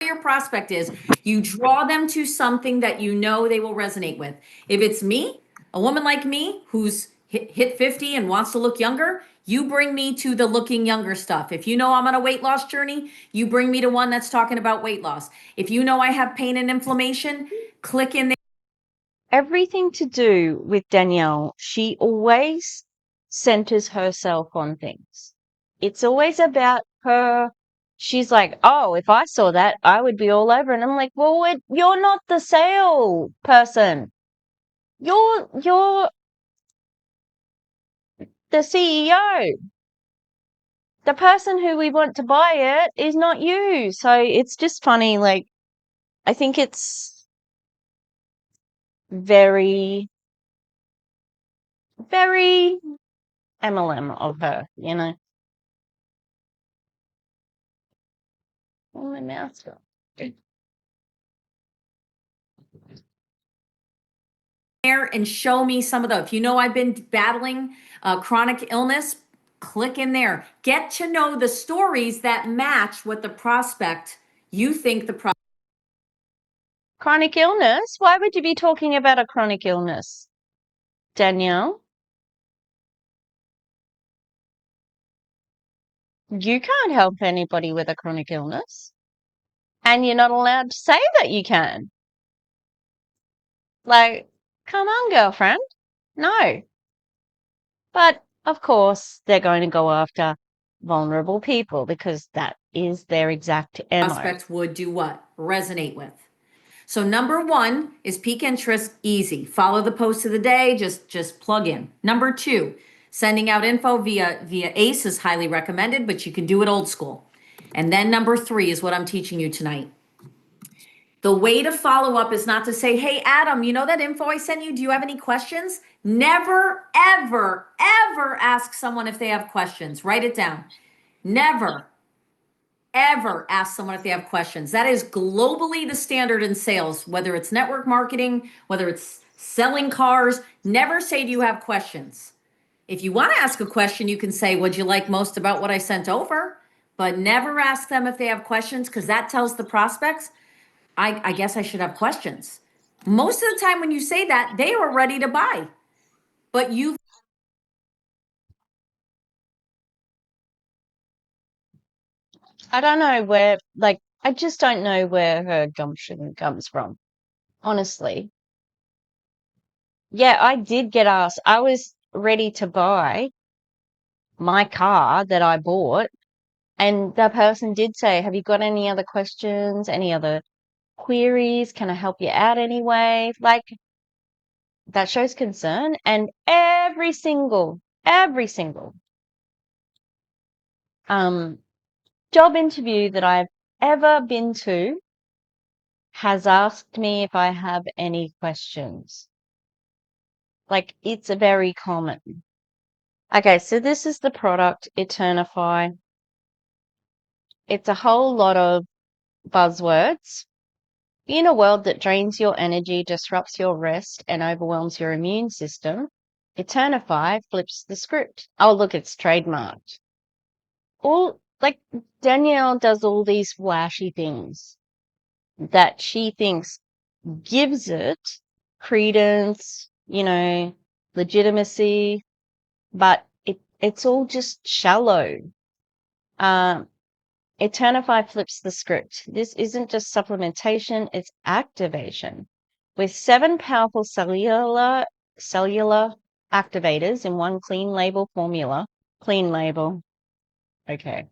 Your prospect is, you draw them to something that you know they will resonate with. If it's me, a woman like me who's hit 50 and wants to look younger, you bring me to the looking younger stuff. If you know I'm on a weight loss journey, you bring me to one that's talking about weight loss. If you know I have pain and inflammation, click in there. Everything to do with Danielle, she always centers herself on things. It's always about her. She's like, oh, if I saw that, I would be all over. And I'm like, well, you're not the sale person. You're the CEO. The person who we want to buy it is not you. So it's just funny. Like, I think it's very Very MLM of her, you know. Oh, my mouth's got. There and show me some of those. If you know I've been battling chronic illness, click in there. Get to know the stories that match what the prospect you think the Chronic illness? Why would you be talking about a chronic illness, Danielle? You can't help anybody with a chronic illness. And you're not allowed to say that you can. Like, come on, girlfriend. No. But of course, they're going to go after vulnerable people because that is their exact MO. prospect would do what? Resonate with. So number 1 is peak interest, easy. Follow the post of the day, just plug in. Number 2, sending out info via ACE is highly recommended, but you can do it old school. And then number 3 is what I'm teaching you tonight. The way to follow up is not to say, hey, Adam, you know that info I sent you? Do you have any questions? Never, ever, ever ask someone if they have questions. Write it down. Never, ever ask someone if they have questions. That is globally the standard in sales, whether it's network marketing, whether it's selling cars. Never say, do you have questions? If you want to ask a question, you can say, what'd you like most about what I sent over? But never ask them if they have questions, because that tells the prospects, I guess I should have questions. Most of the time when you say that, they were ready to buy. But you I don't know where, like, I just don't know where her gumption comes from, honestly. Yeah, I did get asked. I was ready to buy my car that I bought, and the person did say, have you got any other questions, any other queries? Can I help you out anyway? Like, that shows concern. And every single job interview that I've ever been to has asked me if I have any questions. Like, it's a very common. Okay, so this is the product, Eternify. It's a whole lot of buzzwords. In a world that drains your energy, disrupts your rest, and overwhelms your immune system, Eternify flips the script. Oh, look, it's trademarked. All like Danielle does all these flashy things that she thinks gives it credence, you know, legitimacy, but it's all just shallow. Eternify flips the script. This isn't just supplementation, it's activation. With 7 powerful cellular activators in one clean label formula. Clean label. Okay.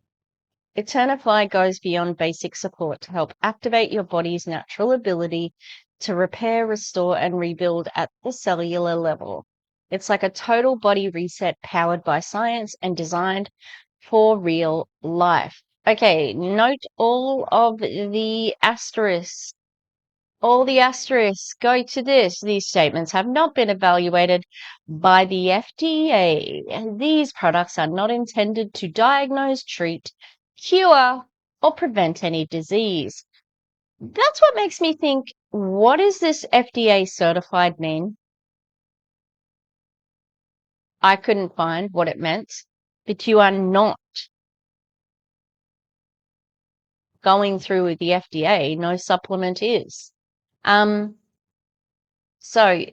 Eternify goes beyond basic support to help activate your body's natural ability to repair, restore, and rebuild at the cellular level. It's like a total body reset powered by science and designed for real life. Okay, note all of the asterisks. All the asterisks go to this. These statements have not been evaluated by the FDA. These products are not intended to diagnose, treat, cure, or prevent any disease. That's what makes me think, what does this FDA certified mean? I couldn't find what it meant, but you are not going through with the FDA. No supplement is. So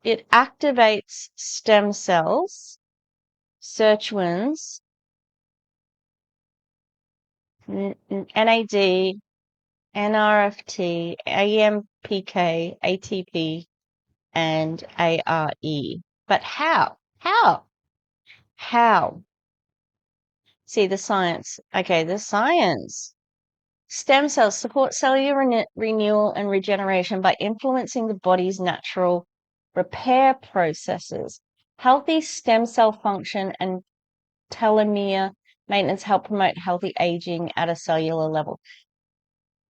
it activates stem cells, sirtuins, NAD, NRFT, AMPK, ATP, and ARE. But how? How? How? See the science. Okay, the science. Stem cells support cellular renewal and regeneration by influencing the body's natural repair processes. Healthy stem cell function and telomere maintenance help promote healthy aging at a cellular level.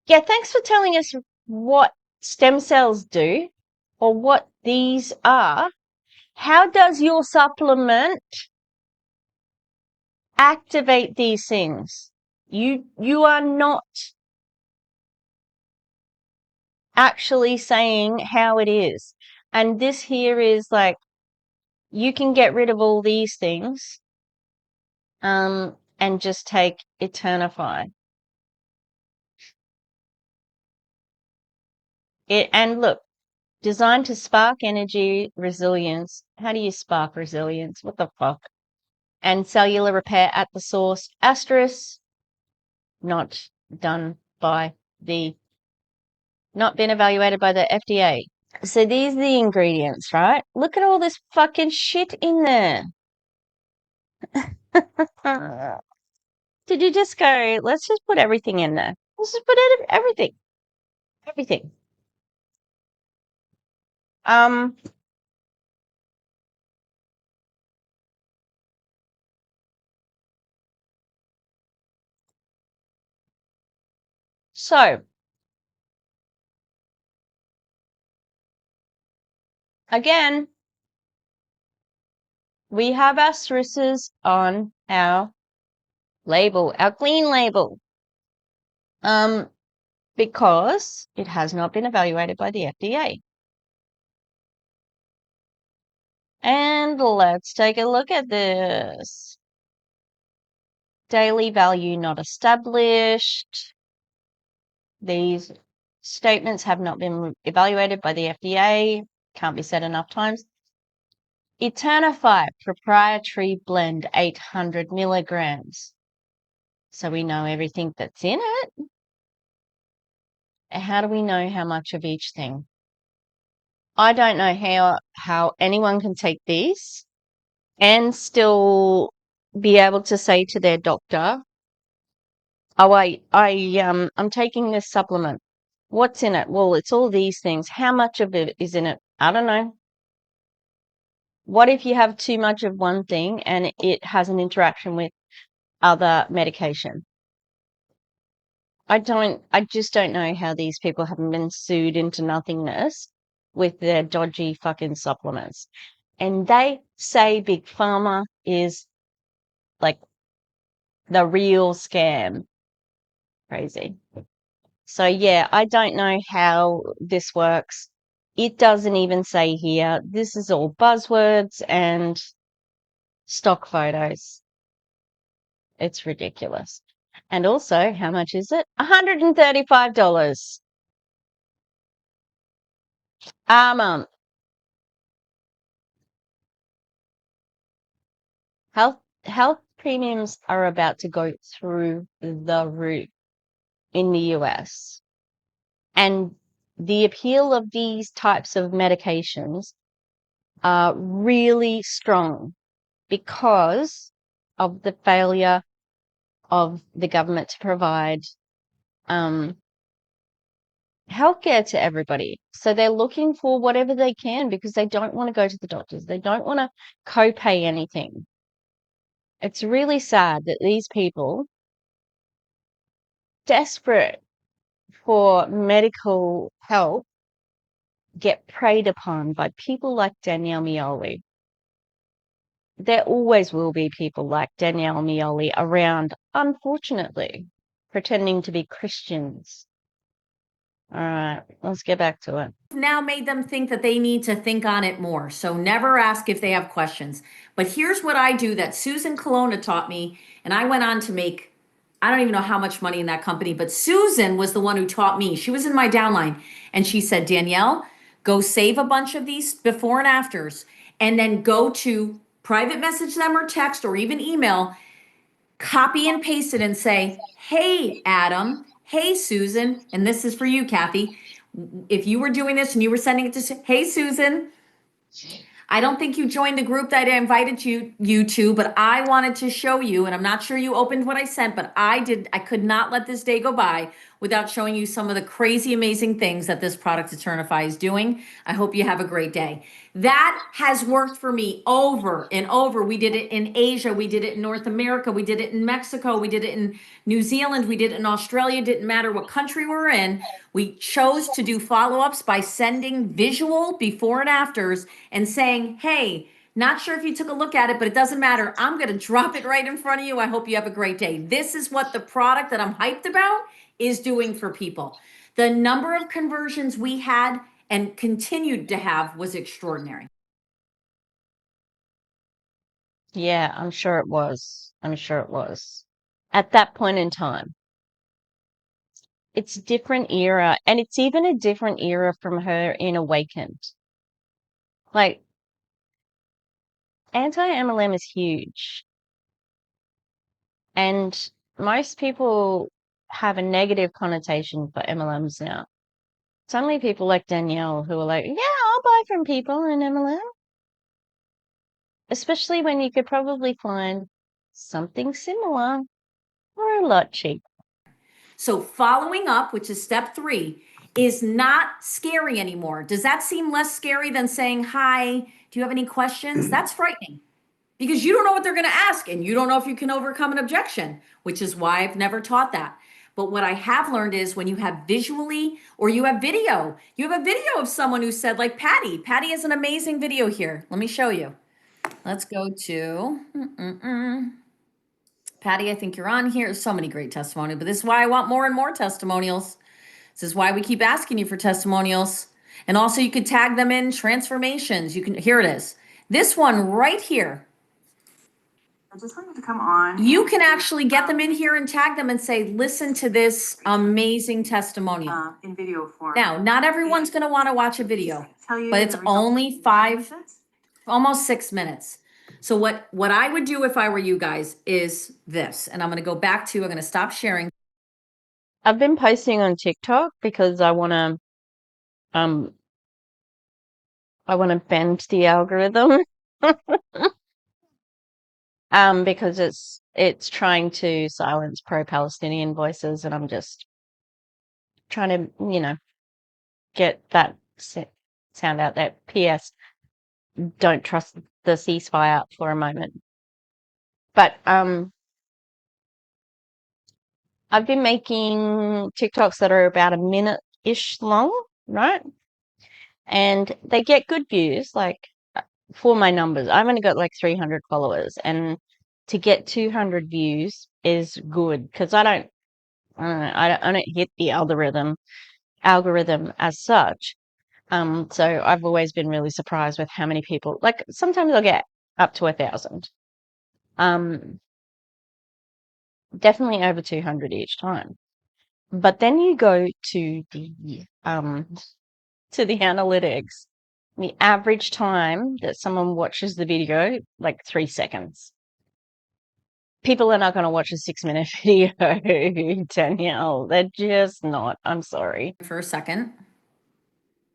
Yeah, thanks for telling us what stem cells do or what these are. How does your supplement activate these things? You are not actually saying how it is. And this here is like, you can get rid of all these things, and just take Eternify. And look, designed to spark energy resilience. How do you spark resilience? What the fuck? And cellular repair at the source. Asterisk, not been evaluated by the FDA. So these are the ingredients, right? Look at all this fucking shit in there. Did you just go, let's just put everything in there? Let's just put everything. Everything. So again, we have asterisks on our label, our clean label. Because it has not been evaluated by the FDA. And let's take a look at this. Daily value not established. These statements have not been evaluated by the FDA. Can't be said enough times. Eternify proprietary blend 800 milligrams. So we know everything that's in it. How do we know how much of each thing? I don't know how anyone can take these and still be able to say to their doctor, "Oh, I'm taking this supplement. What's in it?" Well, it's all these things. How much of it is in it? I don't know. What if you have too much of one thing and it has an interaction with other medication? I just don't know how these people haven't been sued into nothingness with their dodgy fucking supplements. And they say Big Pharma is like the real scam. Crazy. So yeah, I don't know how this works. It doesn't even say here. This is all buzzwords and stock photos. It's ridiculous. And also, how much is it? $135 a month. Health premiums are about to go through the roof in the US. And the appeal of these types of medications are really strong because of the failure of the government to provide healthcare to everybody. So they're looking for whatever they can because they don't want to go to the doctors. They don't want to copay anything. It's really sad that these people, desperate for medical help, get preyed upon by people like Danelle Meoli. There always will be people like Danelle Meoli around, unfortunately, pretending to be Christians. All right, let's get back to it. Now made them think that they need to think on it more. So never ask if they have questions. But here's what I do that Susan Colonna taught me, and I went on to make, I don't even know how much money in that company, but Susan was the one who taught me. She was in my downline, and she said, Danielle, go save a bunch of these before and afters, and then go to private message them or text or even email, copy and paste it and say, hey, Adam, hey, Susan, and this is for you, Kathy. If you were doing this and you were sending it to, hey, Susan, I don't think you joined the group that I invited you to, but I wanted to show you, and I'm not sure you opened what I sent, but I could not let this day go by without showing you some of the crazy, amazing things that this product Eternify is doing. I hope you have a great day. That has worked for me over and over. We did it in Asia. We did it in North America. We did it in Mexico. We did it in New Zealand. We did it in Australia. Didn't matter what country we're in. We chose to do follow-ups by sending visual before and afters and saying, hey, not sure if you took a look at it, but it doesn't matter. I'm going to drop it right in front of you. I hope you have a great day. This is what the product that I'm hyped about is doing for people. The number of conversions we had and continued to have was extraordinary. Yeah, I'm sure it was. I'm sure it was. At that point in time, it's a different era, and it's even a different era from her in Awakened. Like, anti-MLM is huge, and most people have a negative connotation for MLMs now. It's only people like Danielle who are like, yeah, I'll buy from people in MLM. Especially when you could probably find something similar or a lot cheaper. So following up, which is step 3, is not scary anymore. Does that seem less scary than saying, hi, do you have any questions? That's frightening because you don't know what they're going to ask and you don't know if you can overcome an objection, which is why I've never taught that. But what I have learned is when you have visually or you have a video of someone who said, like Patty has an amazing video here. Let me show you. Let's go to Patty. I think you're on here. So many great testimonials, but this is why I want more and more testimonials. This is why we keep asking you for testimonials. And also you could tag them in transformations. You can, here it is. This one right here. I just wanted to come on. You can actually get them in here and tag them and say, listen to this amazing testimonial. In video form. Now, not everyone's going to want to watch a video, but it's only almost 6 minutes. So what I would do if I were you guys is this, and I'm going to go back to, I'm going to stop sharing. I've been posting on TikTok because I want to bend the algorithm. Because it's trying to silence pro-Palestinian voices, and I'm just trying to, get that sound out there. P.S. Don't trust the ceasefire for a moment. But I've been making TikToks that are about a minute-ish long, right? And they get good views, like for my numbers. I've only got like 300 followers, and to get 200 views is good because I don't hit the algorithm as such. So I've always been really surprised with how many people, like sometimes I'll get up to 1,000. Definitely over 200 each time. But then you go to the analytics. The average time that someone watches the video, like 3 seconds. People are not going to watch a 6-minute video, Danielle. They're just not. I'm sorry. For a second.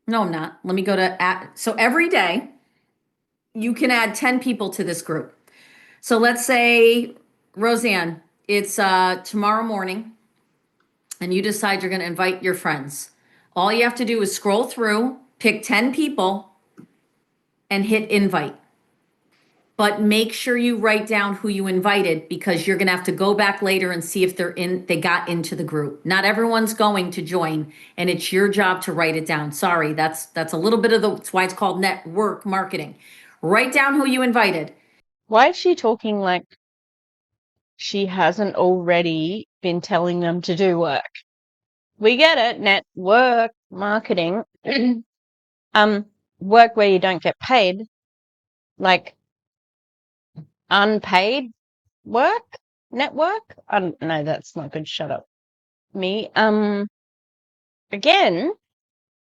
No, I'm not. Let me go to so every day you can add 10 people to this group. So let's say, Roseanne, it's tomorrow morning and you decide you're going to invite your friends. All you have to do is scroll through, pick 10 people and hit invite. But make sure you write down who you invited because you're going to have to go back later and see if they got into the group. Not everyone's going to join, and it's your job to write it down. Sorry, that's a little bit of that's why it's called network marketing. Write down who you invited. Why is she talking like she hasn't already been telling them to do work? We get it, network marketing. Work where you don't get paid, like unpaid work, network. No, that's not good. Shut up. Me. Again,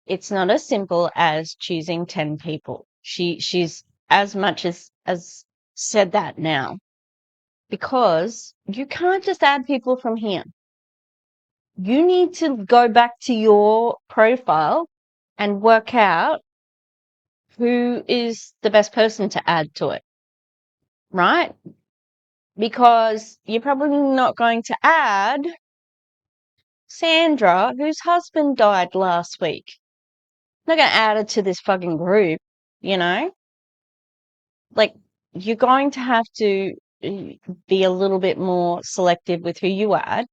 it's not as simple as choosing 10 people. She's as much as said that now, because you can't just add people from here. You need to go back to your profile and work out who is the best person to add to it, right? Because you're probably not going to add Sandra, whose husband died last week. I'm not going to add her to this fucking group, you know? Like, you're going to have to be a little bit more selective with who you add,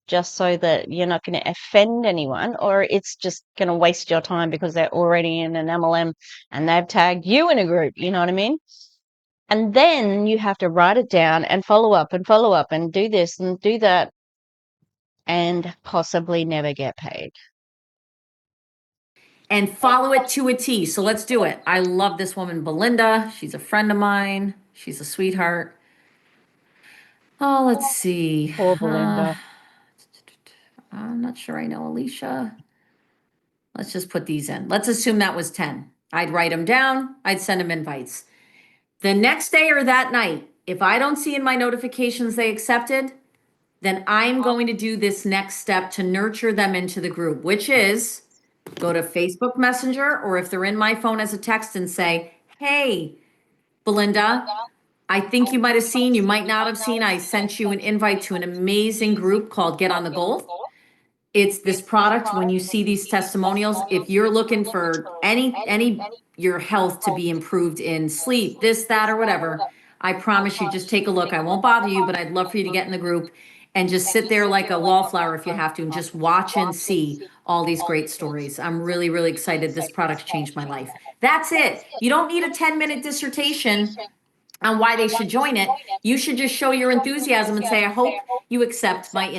just so that you're not going to offend anyone, or it's just going to waste your time because they're already in an MLM and they've tagged you in a group, you know what I mean? And then you have to write it down and follow up and do this and do that and possibly never get paid. And follow it to a T. So let's do it. I love this woman, Belinda. She's a friend of mine. She's a sweetheart. Oh, let's see. Poor Belinda. I'm not sure I know Alicia. Let's just put these in. Let's assume that was 10. I'd write them down. I'd send them invites. The next day or that night, if I don't see in my notifications they accepted, then I'm going to do this next step to nurture them into the group, which is go to Facebook Messenger, or if they're in my phone as a text, and say, hey, Belinda, I think you might have seen, you might not have seen, I sent you an invite to an amazing group called Get on the Goal. It's this product. When you see these testimonials, if you're looking for any your health to be improved in sleep, this, that, or whatever, I promise you, just take a look. I won't bother you, but I'd love for you to get in the group and just sit there like a wallflower if you have to, and just watch and see all these great stories. I'm really, really excited. This product's changed my life. That's it. You don't need a 10-minute dissertation on why they should join it. You should just show your enthusiasm and say, I hope you accept my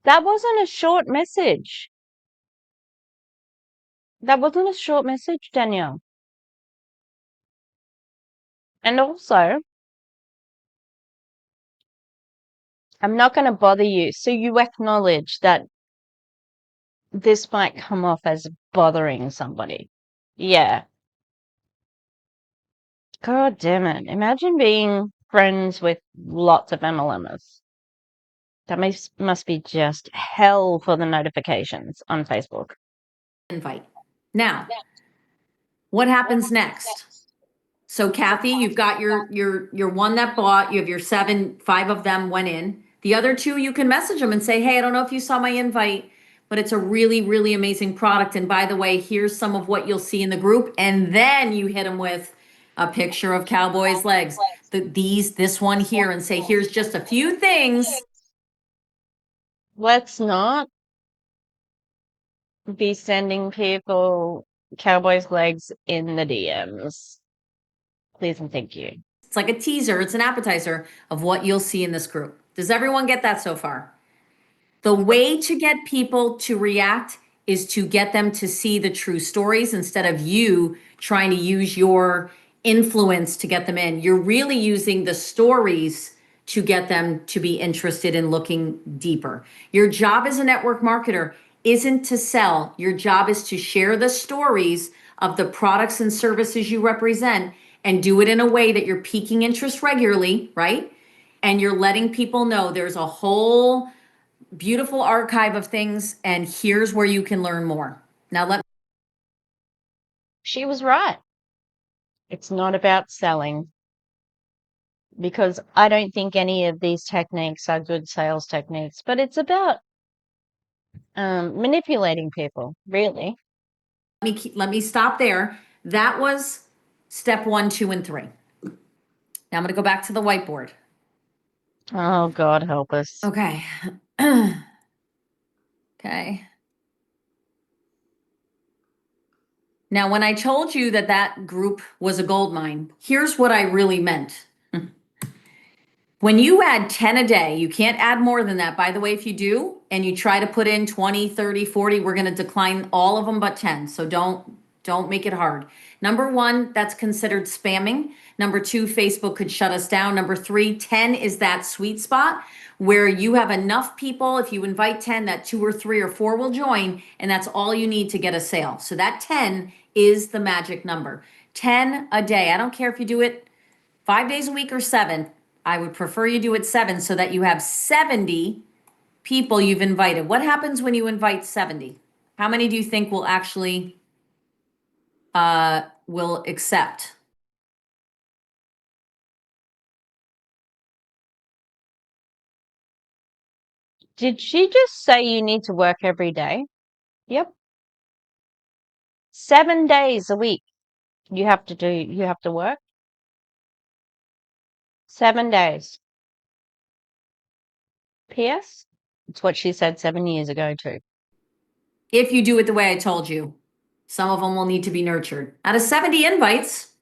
That wasn't a short message. That wasn't a short message, Danielle. And also, I'm not going to bother you. So you acknowledge that this might come off as bothering somebody. Yeah. God damn it. Imagine being friends with lots of MLMers. That must be just hell for the notifications on Facebook. invite. Now, what happens next? So Kathy, you've got your one that bought, you have your 7, 5 of them went in. The other 2, you can message them and say, hey, I don't know if you saw my invite, but it's a really, really amazing product. And by the way, here's some of what you'll see in the group. And then you hit them with a picture of cowboys' legs, this one here, and say, here's just a few things. Let's not be sending people cowboys' legs in the DMs. Please and thank you. It's like a teaser, it's an appetizer of what you'll see in this group. Does everyone get that so far? The way to get people to react is to get them to see the true stories instead of you trying to use your influence to get them in. You're really using the stories to get them to be interested in looking deeper. Your job as a network marketer isn't to sell. Your job is to share the stories of the products and services you represent, and do it in a way that you're piquing interest regularly, right? And you're letting people know there's a whole beautiful archive of things, and here's where you can learn more. Now She was right. It's not about selling, because I don't think any of these techniques are good sales techniques, but it's about manipulating people, really. let me stop there. That was step 1, 2, and 3. Now I'm going to go back to the whiteboard. Oh, God help us. Okay. Okay. Now, when I told you that that group was a gold mine, here's what I really meant. When you add 10 a day, you can't add more than that. By the way, if you do, and you try to put in 20, 30, 40, we're going to decline all of them but 10. So don't make it hard. Number 1, that's considered spamming. Number 2, Facebook could shut us down. Number 3, 10 is that sweet spot where you have enough people. If you invite 10, that 2 or 3 or 4 will join, and that's all you need to get a sale. So that 10 is the magic number. 10 a day. I don't care if you do it 5 days a week or 7. I would prefer you do it 7 so that you have 70 people you've invited. What happens when you invite 70? How many do you think will actually will accept? Did she just say you need to work every day? Yep. 7 days a week you have to work. 7 days. P.S. It's what she said 7 years ago too. If you do it the way I told you, some of them will need to be nurtured. Out of 70 invites,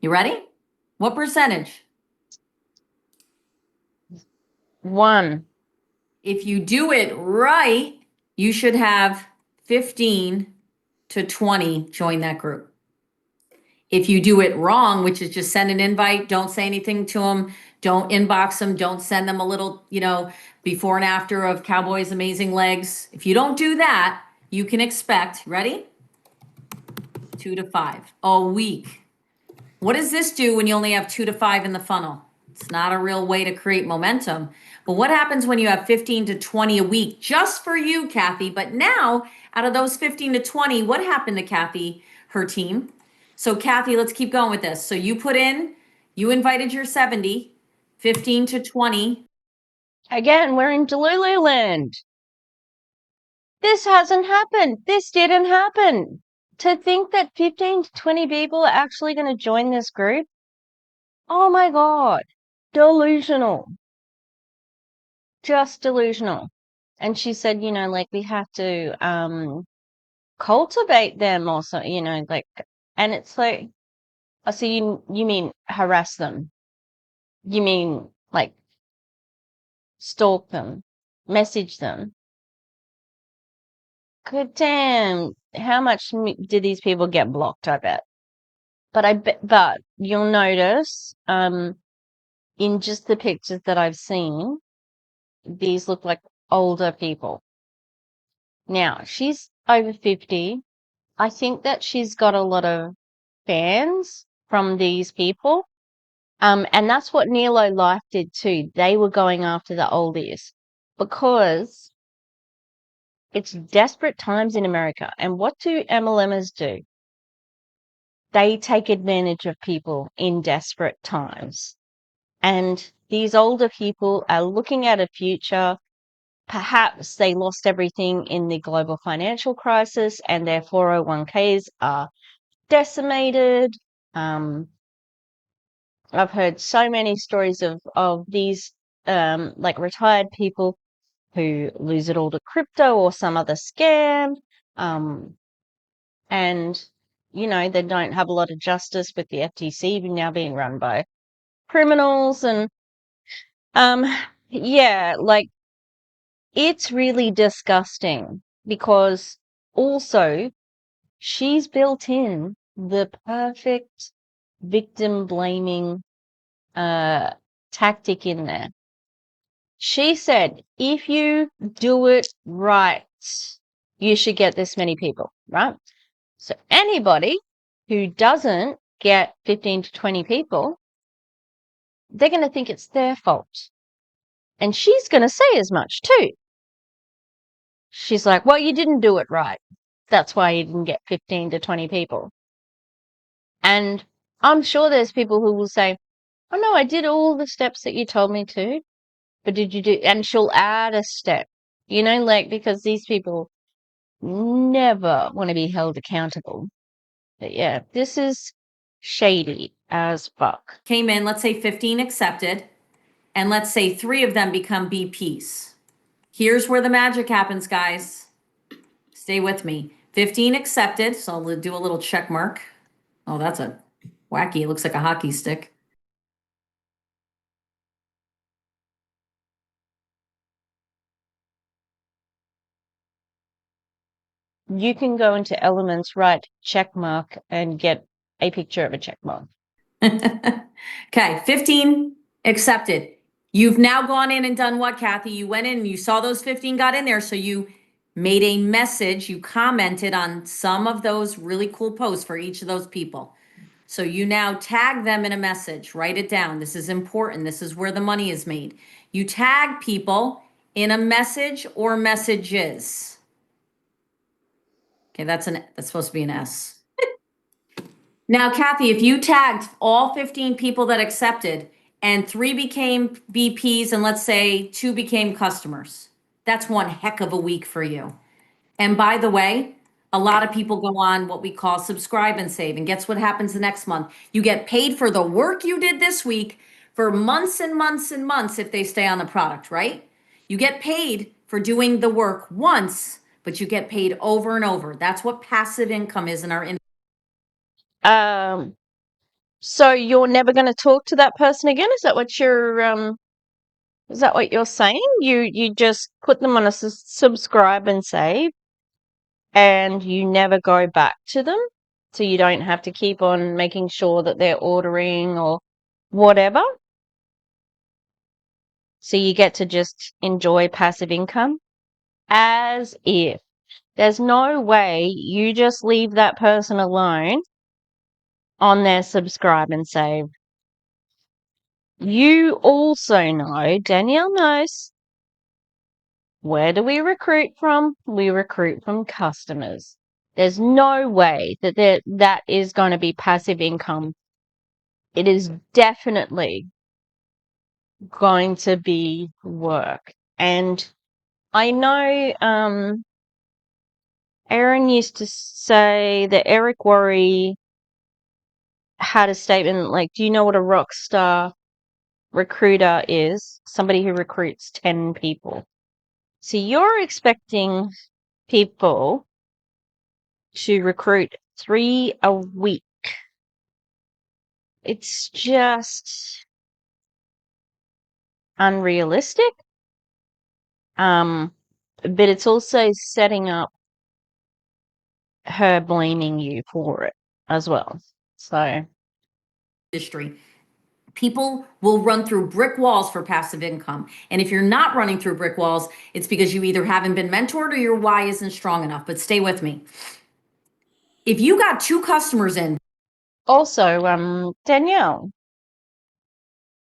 you ready? What percentage? 1. If you do it right, you should have 15 to 20 join that group. If you do it wrong, which is just send an invite, don't say anything to them, don't inbox them, don't send them a little, before and after of Cowboys' amazing legs. If you don't do that, you can expect, ready? 2 to 5 a week. What does this do when you only have 2 to 5 in the funnel? It's not a real way to create momentum. But what happens when you have 15 to 20 a week just for you, Kathy? But now, out of those 15 to 20, what happened to Kathy, her team? So Kathy, let's keep going with this. So you invited your 70, 15 to 20. Again, we're in Delulu land. This hasn't happened. This didn't happen. To think that 15 to 20 people are actually going to join this group? Oh my God. Delusional. Just delusional. And she said, we have to cultivate them also, and it's like, oh, so you mean harass them? You mean like stalk them, message them? Good damn. How much did these people get blocked? I bet. But you'll notice, in just the pictures that I've seen, these look like older people. Now, she's over 50. I think that she's got a lot of fans from these people. And that's what Nilo Life did too. They were going after the oldies because it's desperate times in America. And what do MLMers do? They take advantage of people in desperate times. And these older people are looking at a future. Perhaps they lost everything in the global financial crisis and their 401ks are decimated. I've heard so many stories of these like retired people who lose it all to crypto or some other scam. And they don't have a lot of justice with the FTC now being run by criminals. And yeah, like it's really disgusting because also she's built in the perfect victim blaming tactic in there. She said, if you do it right, you should get this many people, right? So anybody who doesn't get 15 to 20 people, they're going to think it's their fault. And she's going to say as much too. She's like, well, you didn't do it right. That's why you didn't get 15 to 20 people. And I'm sure there's people who will say, oh no, I did all the steps that you told me to. But did you do, and she'll add a step, because these people never want to be held accountable. But yeah, this is shady as fuck. Came in, let's say 15 accepted, and let's say 3 of them become BPs. Here's where the magic happens, guys. Stay with me. 15 accepted, so I'll do a little check mark. Oh, that's a wacky, it looks like a hockey stick. You can go into Elements, write check mark, and get a picture of a check mark. Okay, 15 accepted. You've now gone in and done what, Kathy? You went in and you saw those 15 got in there, so you made a message, you commented on some of those really cool posts for each of those people. So you now tag them in a message, write it down. This is important. This is where the money is made. You tag people in a message or messages. Okay, that's supposed to be an S. Now, Kathy, if you tagged all 15 people that accepted and 3 became BPs, and let's say 2 became customers. That's one heck of a week for you. And by the way, a lot of people go on what we call subscribe and save. And guess what happens the next month? You get paid for the work you did this week for months and months and months if they stay on the product, right? You get paid for doing the work once, but you get paid over and over. That's what passive income is in our industry. So you're never going to talk to that person again? Is that what you're saying? You just put them on a subscribe and save, and you never go back to them, so you don't have to keep on making sure that they're ordering or whatever. So you get to just enjoy passive income as if. There's no way you just leave that person alone on their subscribe and save. You also know, Danielle knows, where do we recruit from? We recruit from customers. There's no way that is going to be passive income. It is definitely going to be work. And I know Aaron used to say that Eric Worre had a statement like, do you know what a rock star recruiter is? Somebody who recruits 10 people. So you're expecting people to recruit 3 a week. It's just unrealistic. But it's also setting up her blaming you for it as well. So Industry. People will run through brick walls for passive income. And if you're not running through brick walls, it's because you either haven't been mentored or your why isn't strong enough. But stay with me. If you got 2 customers in, also, Danielle,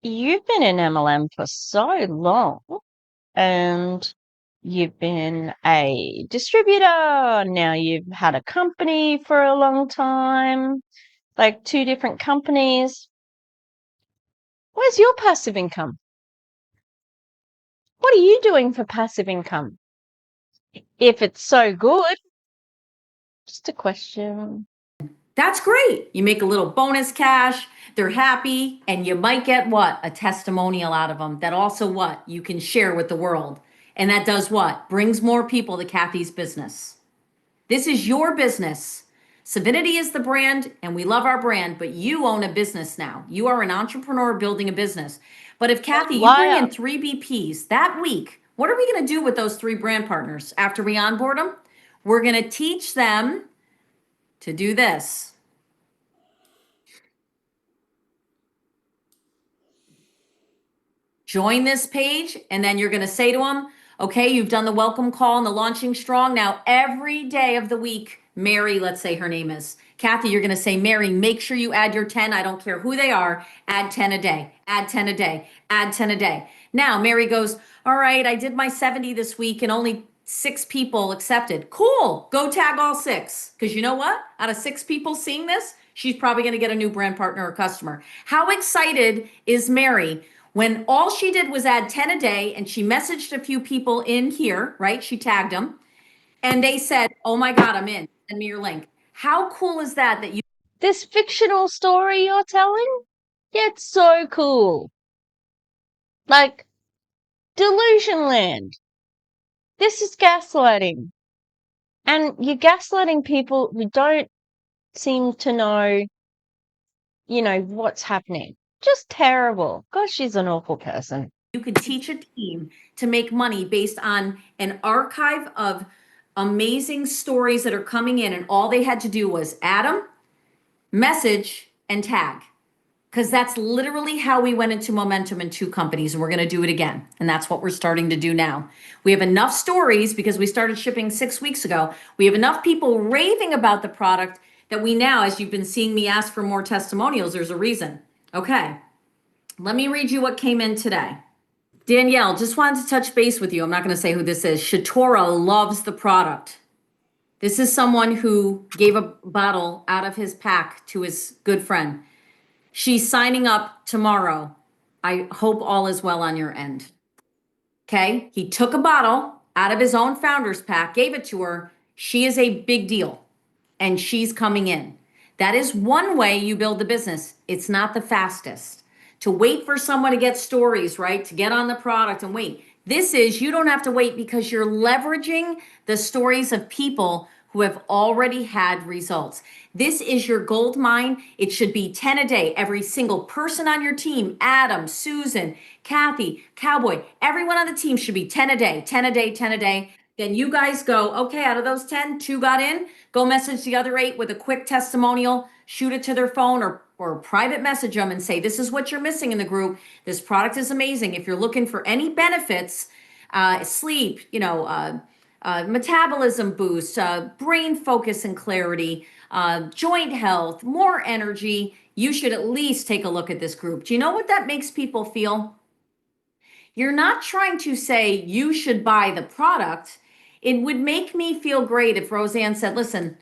you've been in MLM for so long, and you've been a distributor. Now you've had a company for a long time, like 2 different companies. Where's your passive income? What are you doing for passive income? If it's so good, just a question. that's great. You make a little bonus cash, they're happy, and you might get what? A testimonial out of them that also what? You can share with the world. And that does what? Brings more people to Kathy's business. This is your business. Savinity is the brand, and we love our brand, but you own a business now. You are an entrepreneur building a business. But if Kathy, you bring in 3 BPs that week, what are we going to do with those 3 brand partners after we onboard them? We're going to teach them to do this. Join this page, and then you're going to say to them, okay, you've done the welcome call and the launching strong. Now, every day of the week, Mary, let's say her name is Kathy, you're going to say, Mary, make sure you add your 10. I don't care who they are. Add 10 a day, add 10 a day, add 10 a day. Now, Mary goes, all right, I did my 70 this week and only 6 people accepted. Cool. Go tag all 6. Because you know what? Out of 6 people seeing this, she's probably going to get a new brand partner or customer. How excited is Mary when all she did was add 10 a day and she messaged a few people in here, right? She tagged them and they said, oh my God, I'm in. Send me your link. How cool is that you? This fictional story you're telling? It's so cool. Like, delusion land. This is gaslighting. And you're gaslighting people who don't seem to know, what's happening. Just terrible. Gosh, she's an awful person. You could teach a team to make money based on an archive of amazing stories that are coming in, and all they had to do was add them, message, and tag. Because that's literally how we went into momentum in 2 companies, and we're going to do it again. And that's what we're starting to do now. We have enough stories because we started shipping 6 weeks ago. We have enough people raving about the product that we now, as you've been seeing me ask for more testimonials, there's a reason. Okay, let me read you what came in today. Danielle, just wanted to touch base with you. I'm not going to say who this is. Shatora loves the product. This is someone who gave a bottle out of his pack to his good friend. She's signing up tomorrow. I hope all is well on your end. Okay? He took a bottle out of his own founder's pack, gave it to her. She is a big deal and she's coming in. That is one way you build the business. It's not the fastest. To wait for someone to get stories, right? To get on the product and wait. This is, you don't have to wait because you're leveraging the stories of people who have already had results. This is your gold mine. It should be 10 a day. Every single person on your team, Adam, Susan, Kathy, Cowboy, everyone on the team should be 10 a day, 10 a day, 10 a day. Then you guys go, okay, out of those 10, 2 got in. Go message the other 8 with a quick testimonial, shoot it to their phone or private message them and say, this is what you're missing in the group. This product is amazing. If you're looking for any benefits, sleep, metabolism boost, brain focus and clarity, joint health, more energy, you should at least take a look at this group. Do you know what that makes people feel? You're not trying to say you should buy the product. It would make me feel great if Roseanne said, listen,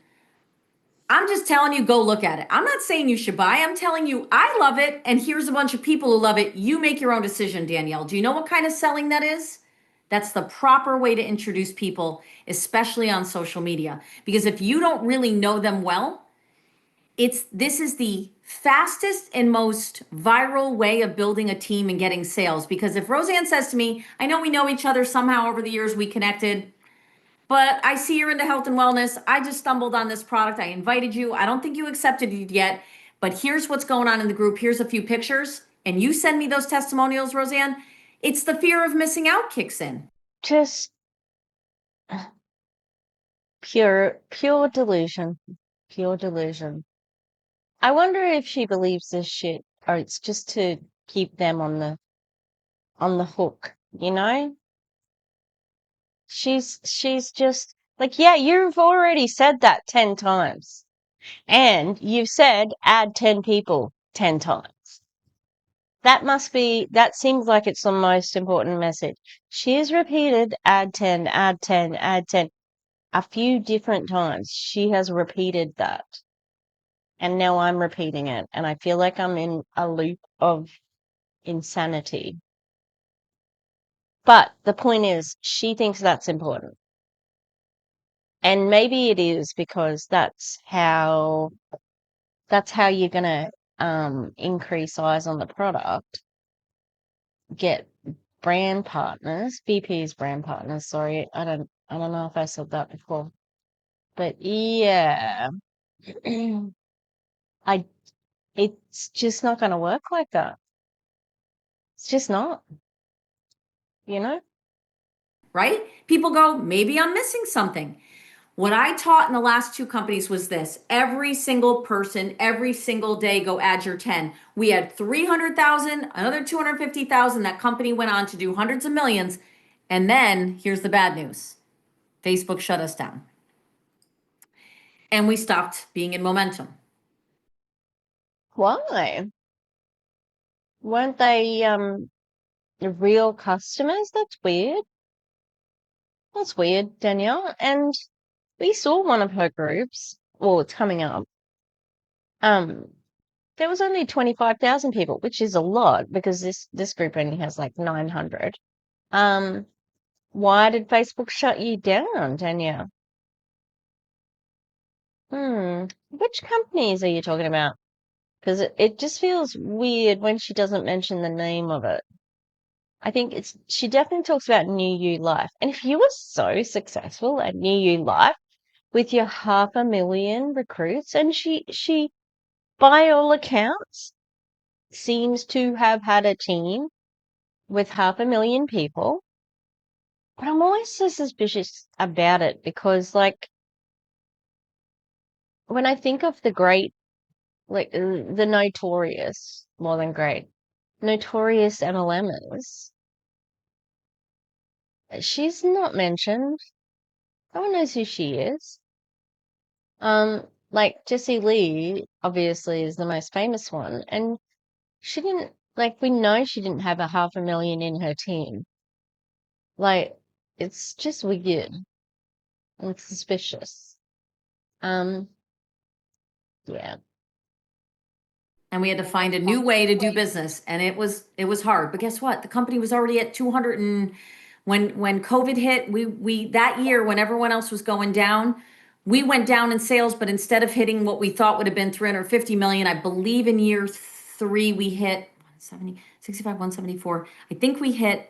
I'm just telling you, go look at it. I'm not saying you should buy. I'm telling you, I love it. And here's a bunch of people who love it. You make your own decision, Danielle. Do you know what kind of selling that is? That's the proper way to introduce people, especially on social media. Because if you don't really know them well, this is the fastest and most viral way of building a team and getting sales. Because if Roseanne says to me, I know we know each other somehow over the years, we connected, but I see you're into health and wellness. I just stumbled on this product. I invited you. I don't think you accepted it yet, but here's what's going on in the group. Here's a few pictures. And you send me those testimonials, Roseanne. It's the fear of missing out kicks in. Just pure delusion. Pure delusion. I wonder if she believes this shit or it's just to keep them on the hook, you know? She's just like, yeah, you've already said that 10 times. And you've said add 10 people 10 times. That seems like it's the most important message. She has repeated add 10, add 10, add 10 a few different times. She has repeated that. And now I'm repeating it. And I feel like I'm in a loop of insanity. But the point is, she thinks that's important. And maybe it is because that's how you're gonna increase eyes on the product, get brand partners, BP's brand partners, sorry, I don't know if I said that before. But yeah, it's just not gonna work like that. It's just not, you know? Right? People go, maybe I'm missing something. What I taught in the last 2 companies was this. Every single person, every single day, go add your 10. We had 300,000, another 250,000. That company went on to do hundreds of millions. And then here's the bad news. Facebook shut us down. And we stopped being in momentum. Why? Weren't they real customers? That's weird. That's weird, Danielle. And we saw one of her groups. Well, it's coming up. There was only 25,000 people, which is a lot because this group only has like 900. Why did Facebook shut you down, Danielle? Which companies are you talking about? Because it just feels weird when she doesn't mention the name of it. I think she definitely talks about New You Life. And if you were so successful at New You Life with your 500,000 recruits, and she, by all accounts, seems to have had a team with 500,000 people. But I'm always so suspicious about it because, like, when I think of the great, like, the notorious, more than great, notorious MLMers, she's not mentioned. No one knows who she is. Like Jessie Lee obviously is the most famous one, and she didn't like we know she didn't have a 500,000 in her team. Like it's just weird and suspicious. Um, yeah. and we had to find a new way to do business, and it was hard. But guess what? The company was already at 200, and when COVID hit, we that year when everyone else was going down, we went down in sales, but instead of hitting what we thought would have been 350 million, I believe in year 3 we hit 170, 65, 174. I think we hit,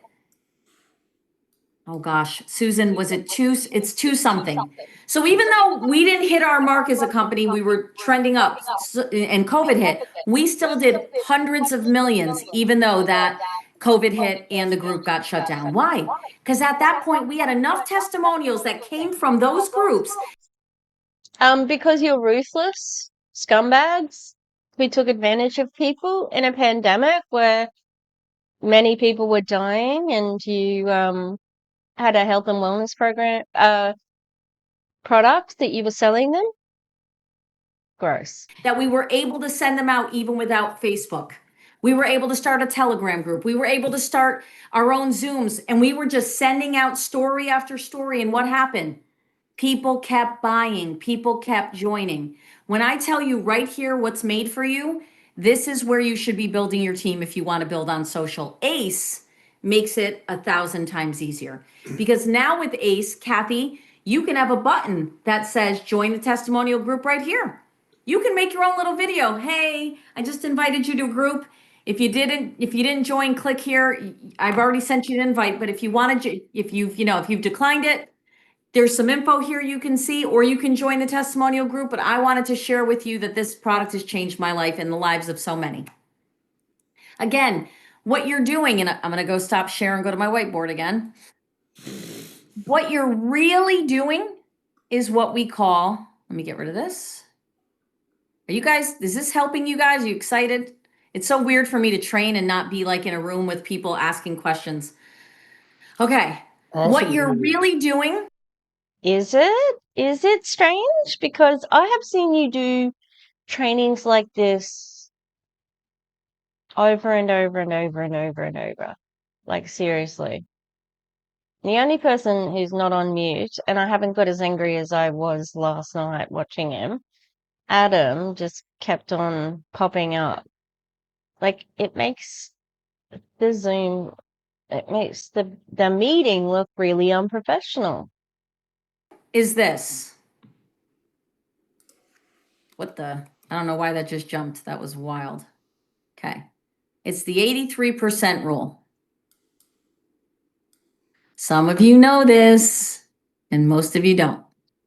oh gosh, Susan, was it two? It's two something. So even though we didn't hit our mark as a company, we were trending up, and COVID hit, we still did hundreds of millions, even though that COVID hit and the group got shut down. Why? Because at that point, we had enough testimonials that came from those groups. Because you're ruthless scumbags who took advantage of people in a pandemic where many people were dying, and you had a health and wellness program product that you were selling them. Gross. That we were able to send them out even without Facebook. We were able to start a Telegram group. We were able to start our own Zooms, and we were just sending out story after story. And what happened? People kept buying. People kept joining. When I tell you right here what's made for you, this is where you should be building your team if you want to build on social. ACE makes it 1,000 times easier, because now with ACE, Kathy, you can have a button that says join the testimonial group right here. You can make your own little video. Hey, I just invited you to a group. If you didn't join, click here. I've already sent you an invite, but if you wanted, if you've declined it, there's some info here you can see, or you can join the testimonial group. But I wanted to share with you that this product has changed my life and the lives of so many. Again, what you're doing, and I'm going to go stop share and go to my whiteboard again. What you're really doing is what we call, let me get rid of this. Are you guys, is this helping you guys? Are you excited? It's so weird for me to train and not be like in a room with people asking questions. Okay. Awesome. What you're really doing. Is it strange? Because I have seen you do trainings like this over and over and over and over and over. Like, seriously. The only person who's not on mute, and I haven't got as angry as I was last night watching him, Adam, just kept on popping up. Like, it makes the Zoom, it makes the meeting look really unprofessional. Is this. What the? I don't know why that just jumped. That was wild. Okay. It's the 83% rule. Some of you know this, and most of you don't.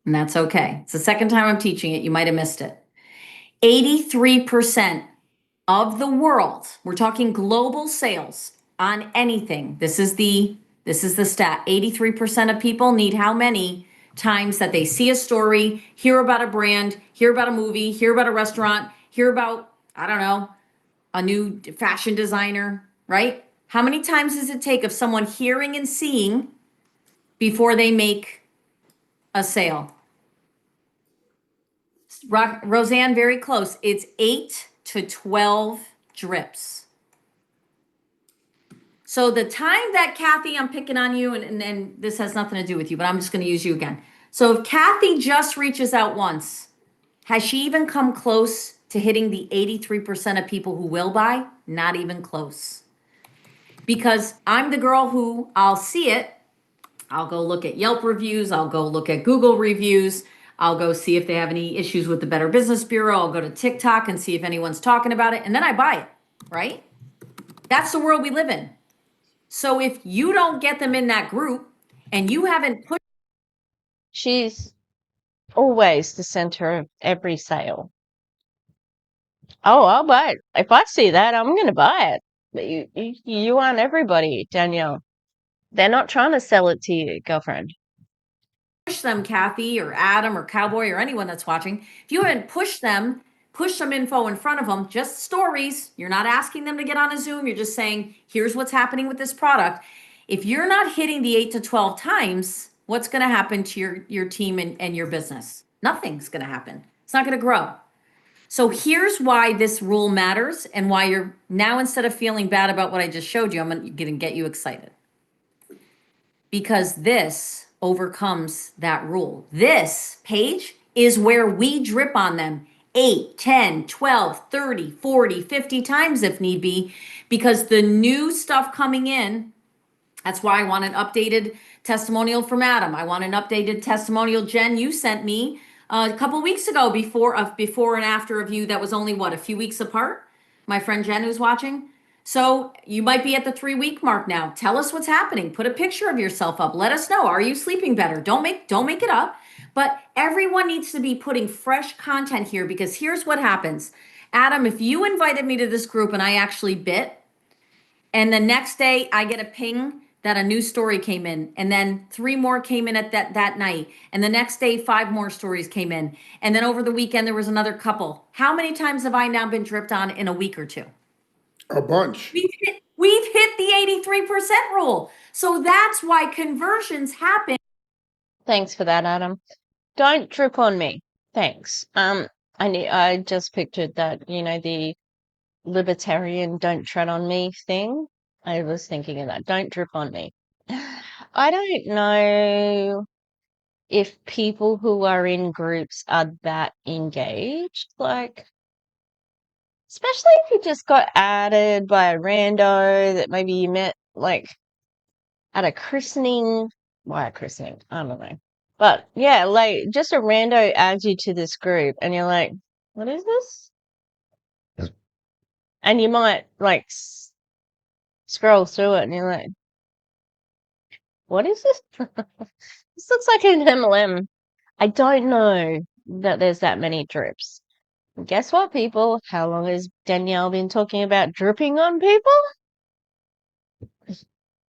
And that's okay. It's the second time I'm teaching it. You might have missed it. 83% of the world, we're talking global sales on anything. This is the stat. 83% of people need how many times that they see a story, hear about a brand, hear about a movie, hear about a restaurant, hear about, I don't know, a new fashion designer, right? How many times does it take of someone hearing and seeing before they make a sale? Roseanne, very close. It's 8 to 12 drips. So the time that Kathy, I'm picking on you, and this has nothing to do with you, but I'm just going to use you again. So if Kathy just reaches out once, has she even come close to hitting the 83% of people who will buy? Not even close. Because I'm the girl who, I'll see it. I'll go look at Yelp reviews. I'll go look at Google reviews. I'll go see if they have any issues with the Better Business Bureau. I'll go to TikTok and see if anyone's talking about it. And then I buy it, right? That's the world we live in. So if you don't get them in that group and you haven't put. She's always the center of every sale. Oh, I'll buy it. If I see that, I'm going to buy it. But you aren't everybody, Danielle. They're not trying to sell it to you, girlfriend. Push them, Kathy or Adam or Cowboy or anyone that's watching. If you haven't pushed them, push some info in front of them, just stories. You're not asking them to get on a Zoom. You're just saying, here's what's happening with this product. If you're not hitting the 8 to 12 times, what's going to happen to your team and your business? Nothing's going to happen. It's not going to grow. So here's why this rule matters and why you're now, instead of feeling bad about what I just showed you, I'm going to get you excited. Because this overcomes that rule. This page is where we drip on them 8, 10, 12, 30, 40, 50 times if need be, because the new stuff coming in, that's why I want an updated testimonial from Adam. I want an updated testimonial, Jen, you sent me a couple weeks ago before and after of you that was only what, a few weeks apart? My friend Jen who's watching. So you might be at the 3-week mark now. Tell us what's happening. Put a picture of yourself up. Let us know. Are you sleeping better? Don't make it up. But everyone needs to be putting fresh content here, because here's what happens. Adam, if you invited me to this group and I actually bit, and the next day I get a ping that a new story came in, and then 3 more came in at that night, and the next day 5 more stories came in, and then over the weekend there was another couple. How many times have I now been dripped on in a week or two? A bunch. We've hit the 83% rule. So that's why conversions happen. Thanks for that, Adam. Don't drip on me. Thanks. I just pictured that, the libertarian don't tread on me thing. I was thinking of that. Don't drip on me. I don't know if people who are in groups are that engaged, like, especially if you just got added by a rando that maybe you met, like, at a christening. Why a christening? I don't know. But yeah, like, just a rando adds you to this group and you're like, what is this? And you might, like, scroll through it and you're like, what is this? This looks like an MLM. I don't know that there's that many drips. Guess what, people? How long has Danielle been talking about dripping on people?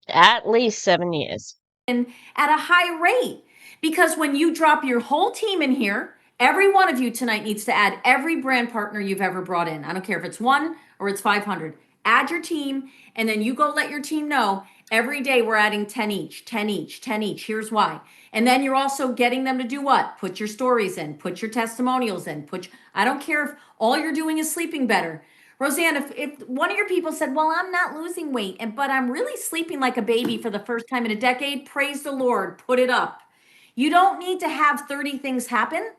At least 7 years. At a high rate, because when you drop your whole team in here, every one of you tonight needs to add every brand partner you've ever brought in. I don't care if it's 1 or it's 500. Add your team, and then you go let your team know every day we're adding 10 each, 10 each, 10 each. Here's why. And then you're also getting them to do what? Put your stories in, put your testimonials in, I don't care if all you're doing is sleeping better. Roseanne, if one of your people said, well, I'm not losing weight, but I'm really sleeping like a baby for the first time in a decade, praise the Lord, put it up. You don't need to have 30 things happen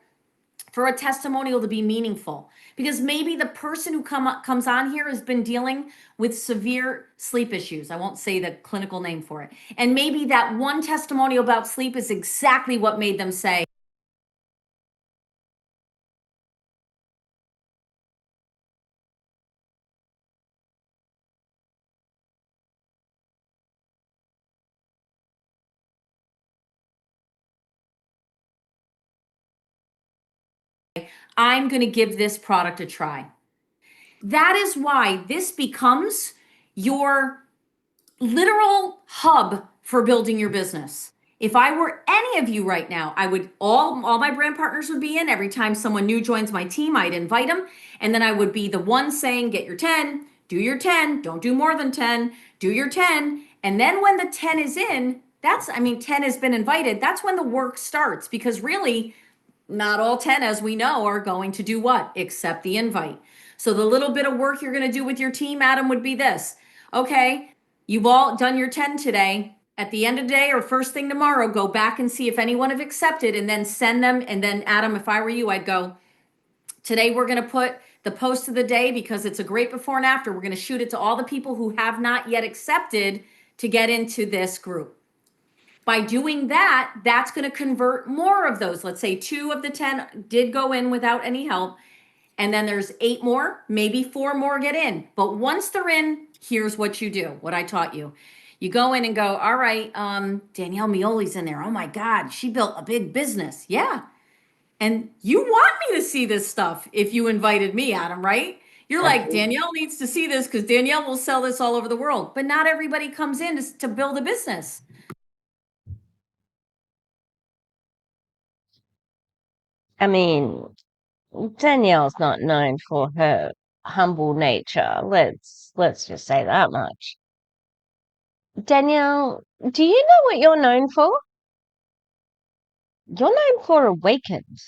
for a testimonial to be meaningful, because maybe the person who comes on here has been dealing with severe sleep issues. I won't say the clinical name for it. And maybe that one testimonial about sleep is exactly what made them say, I'm going to give this product a try. That is why this becomes your literal hub for building your business. If I were any of you right now, I would all my brand partners would be in. Every time someone new joins my team, I'd invite them, and then I would be the one saying, get your 10, do your 10, don't do more than 10, do your 10. And then when the 10 is in, 10 has been invited. That's when the work starts, because really not all 10, as we know, are going to do what? Accept the invite. So the little bit of work you're going to do with your team, Adam, would be this. Okay, you've all done your 10 today. At the end of the day or first thing tomorrow, go back and see if anyone have accepted, and then send them. And then, Adam, if I were you, I'd go, today we're going to put the post of the day, because it's a great before and after. We're going to shoot it to all the people who have not yet accepted to get into this group. By doing that, that's going to convert more of those. Let's say 2 of the 10 did go in without any help. And then there's 8 more, maybe 4 more get in. But once they're in, here's what you do, what I taught you. You go in and go, all right, Danelle Meoli's in there. Oh my God, she built a big business. Yeah. And you want me to see this stuff if you invited me, Adam, right? You're like, Danelle needs to see this because Danelle will sell this all over the world. But not everybody comes in to build a business. I mean, Danielle's not known for her humble nature. Let's just say that much. Danielle, do you know what you're known for? You're known for Awakened.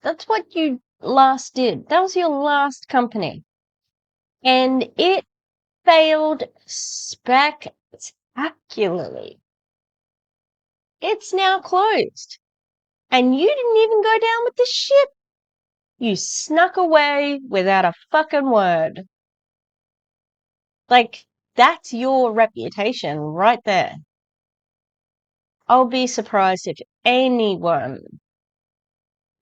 That's what you last did. That was your last company. And it failed spectacularly. It's now closed. And you didn't even go down with the ship. You snuck away without a fucking word. Like, that's your reputation right there. I'll be surprised if anyone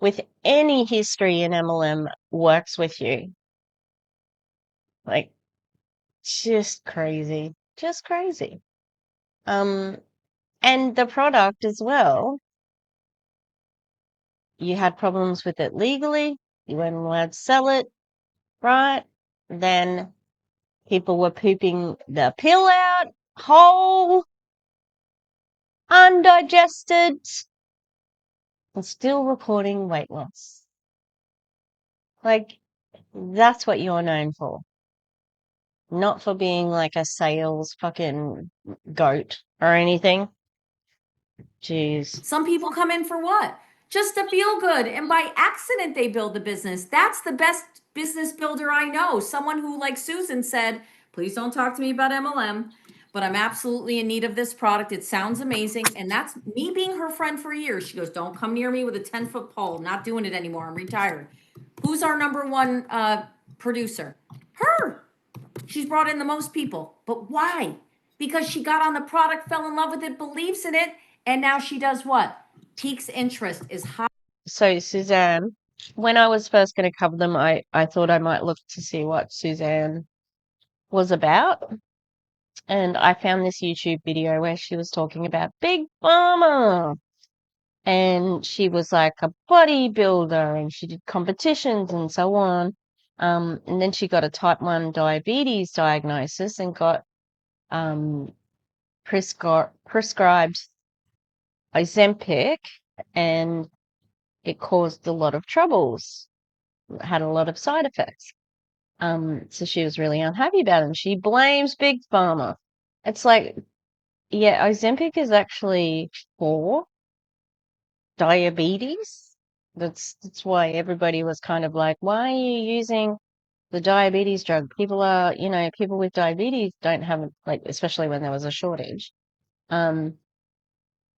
with any history in MLM works with you. Like, just crazy. Just crazy. And the product as well, you had problems with it legally, you weren't allowed to sell it, right? Then people were pooping the pill out whole, undigested, and still reporting weight loss. Like, that's what you're known for. Not for being like a sales fucking goat or anything. Jeez. Some people come in for what? Just to feel good. And by accident, they build the business. That's the best business builder I know. Someone who, like Susan said, please don't talk to me about MLM, but I'm absolutely in need of this product. It sounds amazing. And that's me being her friend for years. She goes, don't come near me with a 10-foot pole. I'm not doing it anymore. I'm retired. Who's our number one producer? Her. She's brought in the most people. But why? Because she got on the product, fell in love with it, believes in it, and now she does what? Pique's interest is high. So, Suzanne, when I was first going to cover them, I thought I might look to see what Suzanne was about. And I found this YouTube video where she was talking about Big Pharma. And she was like a bodybuilder and she did competitions and so on. And then she got a type 1 diabetes diagnosis and got prescribed Ozempic, and it caused a lot of troubles, had a lot of side effects. So she was really unhappy about it, and she blames Big Pharma. It's like, yeah, Ozempic is actually for diabetes. That's why everybody was kind of like, why are you using the diabetes drug? People are, people with diabetes don't have, like, especially when there was a shortage.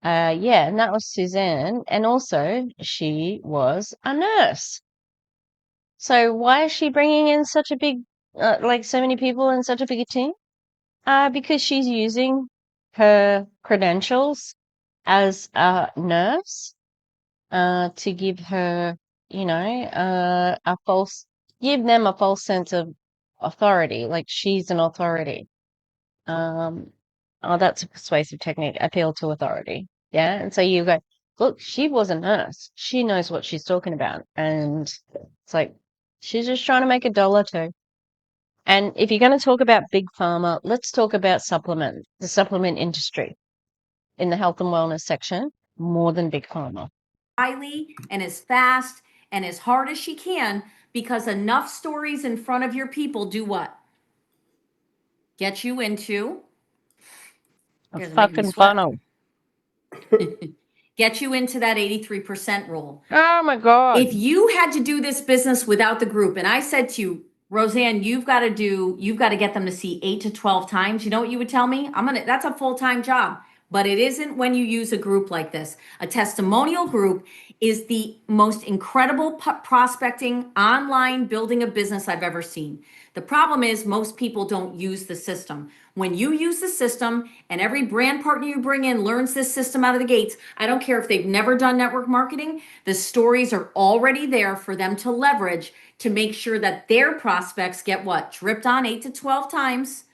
Yeah, and that was Suzanne. And also, she was a nurse. So why is she bringing in such a big, like so many people and such a big team? Because she's using her credentials as a nurse, to give her, give them a false sense of authority, like she's an authority. Oh, that's a persuasive technique, appeal to authority. Yeah. And so you go, look, she was a nurse. She knows what she's talking about. And it's like, she's just trying to make a dollar too. And if you're going to talk about big pharma, let's talk about the supplement industry in the health and wellness section, more than big pharma. Highly and as fast and as hard as she can, because enough stories in front of your people do what? Get you into A Here's making me fucking sweat. funnel. Get you into that 83% rule. Oh my God. If you had to do this business without the group, and I said to you, Roseanne, you've got to get them to see 8 to 12 times. You know what you would tell me? That's a full-time job. But it isn't when you use a group like this. A testimonial group is the most incredible prospecting online building a business I've ever seen. The problem is most people don't use the system. When you use the system and every brand partner you bring in learns this system out of the gates, I don't care if they've never done network marketing, the stories are already there for them to leverage to make sure that their prospects get what? Dripped on 8 to 12 times.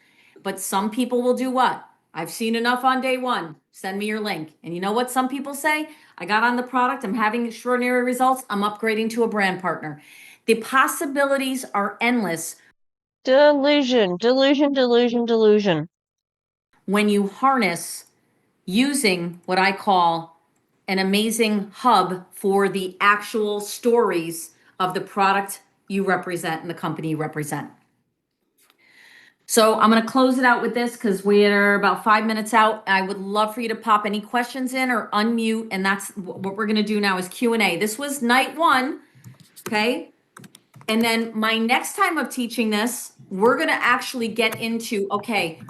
But some people will do what? I've seen enough on day one. Send me your link. And you know what some people say? I got on the product. I'm having extraordinary results. I'm upgrading to a brand partner. The possibilities are endless. Delusion, delusion, delusion, delusion. When you harness using what I call an amazing hub for the actual stories of the product you represent and the company you represent. So I'm going to close it out with this because we are about 5 minutes out. I would love for you to pop any questions in or unmute. And that's what we're going to do now is Q&A. This was night 1. Okay. And then my next time of teaching this, we're going to actually get into, okay,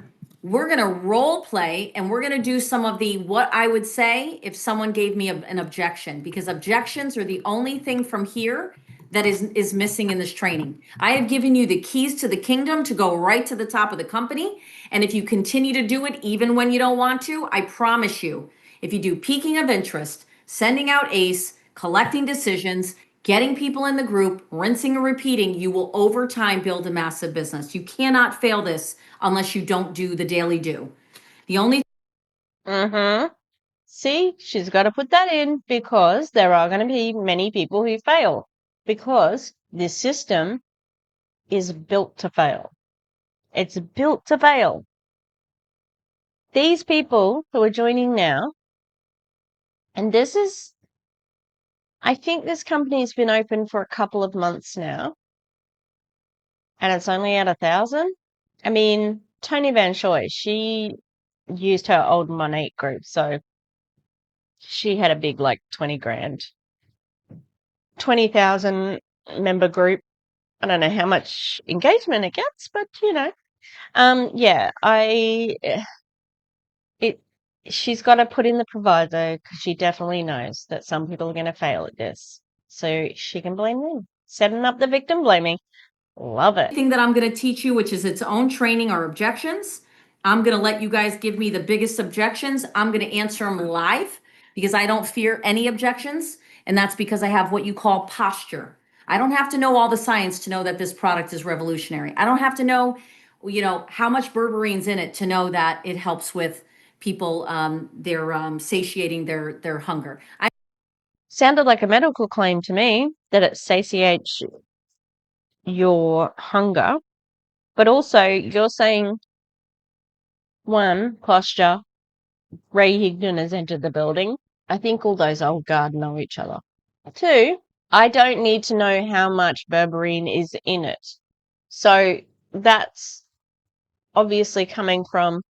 we're going to role play and we're going to do some of the, what I would say if someone gave me an objection, because objections are the only thing from here that is missing in this training. I have given you the keys to the kingdom to go right to the top of the company. And if you continue to do it, even when you don't want to, I promise you, if you do peaking of interest, sending out ACE, collecting decisions, getting people in the group, rinsing and repeating, you will over time build a massive business. You cannot fail this unless you don't do the daily do. The only Mm-hmm. See, she's got to put that in because there are going to be many people who fail because this system is built to fail. It's built to fail. These people who are joining now, and this is, I think this company's been open for a couple of months now, and it's only at 1,000. I mean, Tony Van Shoy, she used her old Monate group, so she had a big, like, 20 grand, 20,000 member group. I don't know how much engagement it gets, but yeah, she's got to put in the proviso because she definitely knows that some people are going to fail at this, so she can blame them, setting up the victim blaming. Love it. thing that I'm going to teach you, which is its own training, are objections. I'm going to let you guys give me the biggest objections. I'm going to answer them live because I don't fear any objections. And that's because I have what you call posture. I don't have to know all the science to know that this product is revolutionary. I don't have to know, how much berberene's in it to know that it helps with people, their satiating their hunger. Sounded like a medical claim to me that it satiates your hunger, but also you're saying, one, posture, Ray Higdon has entered the building. I think all those old guard know each other. Two, I don't need to know how much berberine is in it. So that's obviously coming from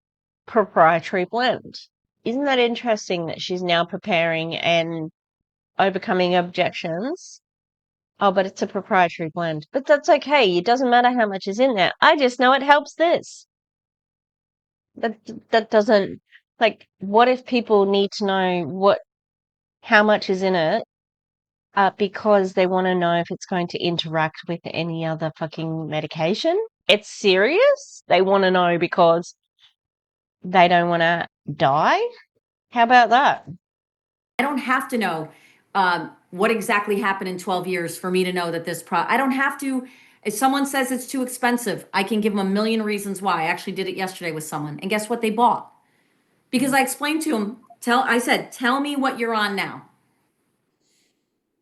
proprietary blend. Isn't that interesting that she's now preparing and overcoming objections? Oh, but it's a proprietary blend. But that's okay. It doesn't matter how much is in there. I just know it helps this. That doesn't, like, what if people need to know how much is in it because they want to know if it's going to interact with any other fucking medication? It's serious? They want to know because they don't want to die? How about that? I don't have to know what exactly happened in 12 years for me to know that I don't have to. If someone says it's too expensive, I can give them a million reasons why. I actually did it yesterday with someone. And guess what they bought? Because I explained to them, I said, tell me what you're on now.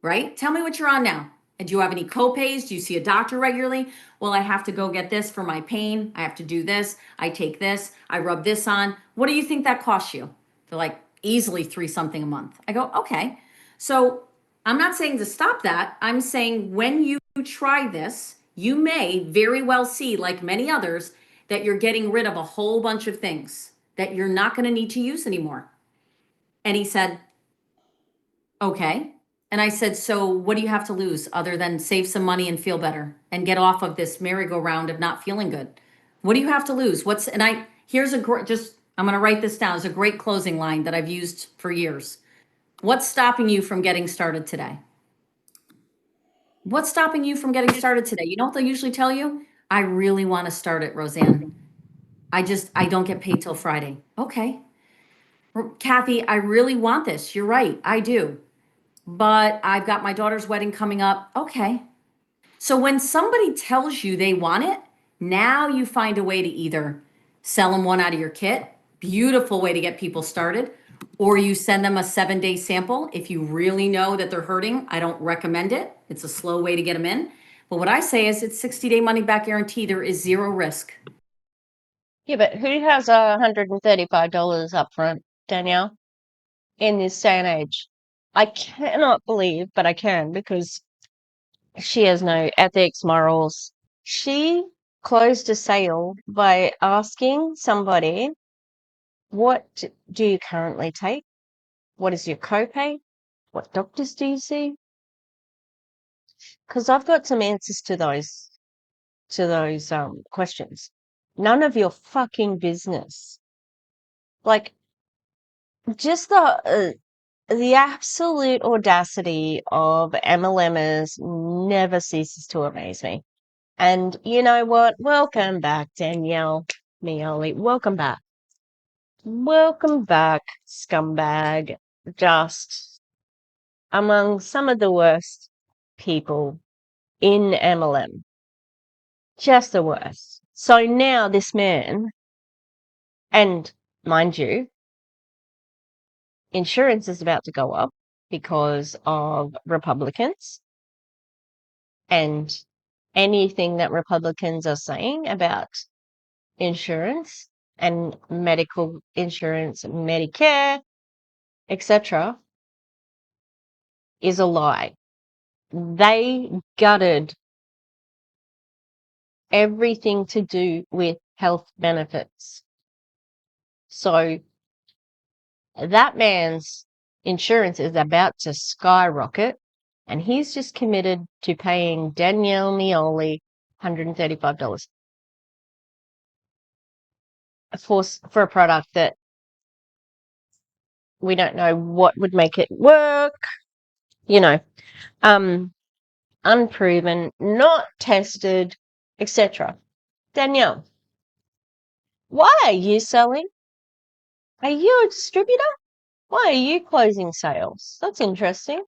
Right? Tell me what you're on now. And do you have any copays? Do you see a doctor regularly? Well, I have to go get this for my pain. I have to do this. I take this. I rub this on. What do you think that costs you? They're like, easily 3 something a month. I go, okay. So I'm not saying to stop that. I'm saying when you try this, you may very well see, like many others, that you're getting rid of a whole bunch of things that you're not going to need to use anymore. And he said, okay. And I said, so what do you have to lose other than save some money and feel better and get off of this merry-go-round of not feeling good? What do you have to lose? Here's I'm going to write this down as a great closing line that I've used for years. What's stopping you from getting started today? What's stopping you from getting started today? You know what they'll usually tell you? I really want to start it, Roseanne. I don't get paid till Friday. Okay. Kathy, I really want this. You're right. I do. But I've got my daughter's wedding coming up. Okay. So when somebody tells you they want it, now you find a way to either sell them one out of your kit, beautiful way to get people started, or you send them a 7-day sample. If you really know that they're hurting, I don't recommend it. It's a slow way to get them in. But what I say is it's 60-day money back guarantee. There is zero risk. Yeah, but who has $135 up front, Danielle, in this day and age? I cannot believe, but I can because she has no ethics, morals. She closed a sale by asking somebody, what do you currently take? What is your copay? What doctors do you see? Because I've got some answers to those questions. None of your fucking business. Like, just The absolute audacity of MLMers never ceases to amaze me. And you know what? Welcome back, Danelle Meoli. Welcome back. Welcome back, scumbag. Just among some of the worst people in MLM. Just the worst. So now this man, and mind you, insurance is about to go up because of Republicans and anything that Republicans are saying about insurance and medical insurance, Medicare, etc., is a lie. They gutted everything to do with health benefits. So that man's insurance is about to skyrocket, and he's just committed to paying Danelle Meoli $135 for a product that we don't know what would make it work, you know, unproven, not tested, etc. Danielle, why are you selling? Are you a distributor? Why are you closing sales? That's interesting.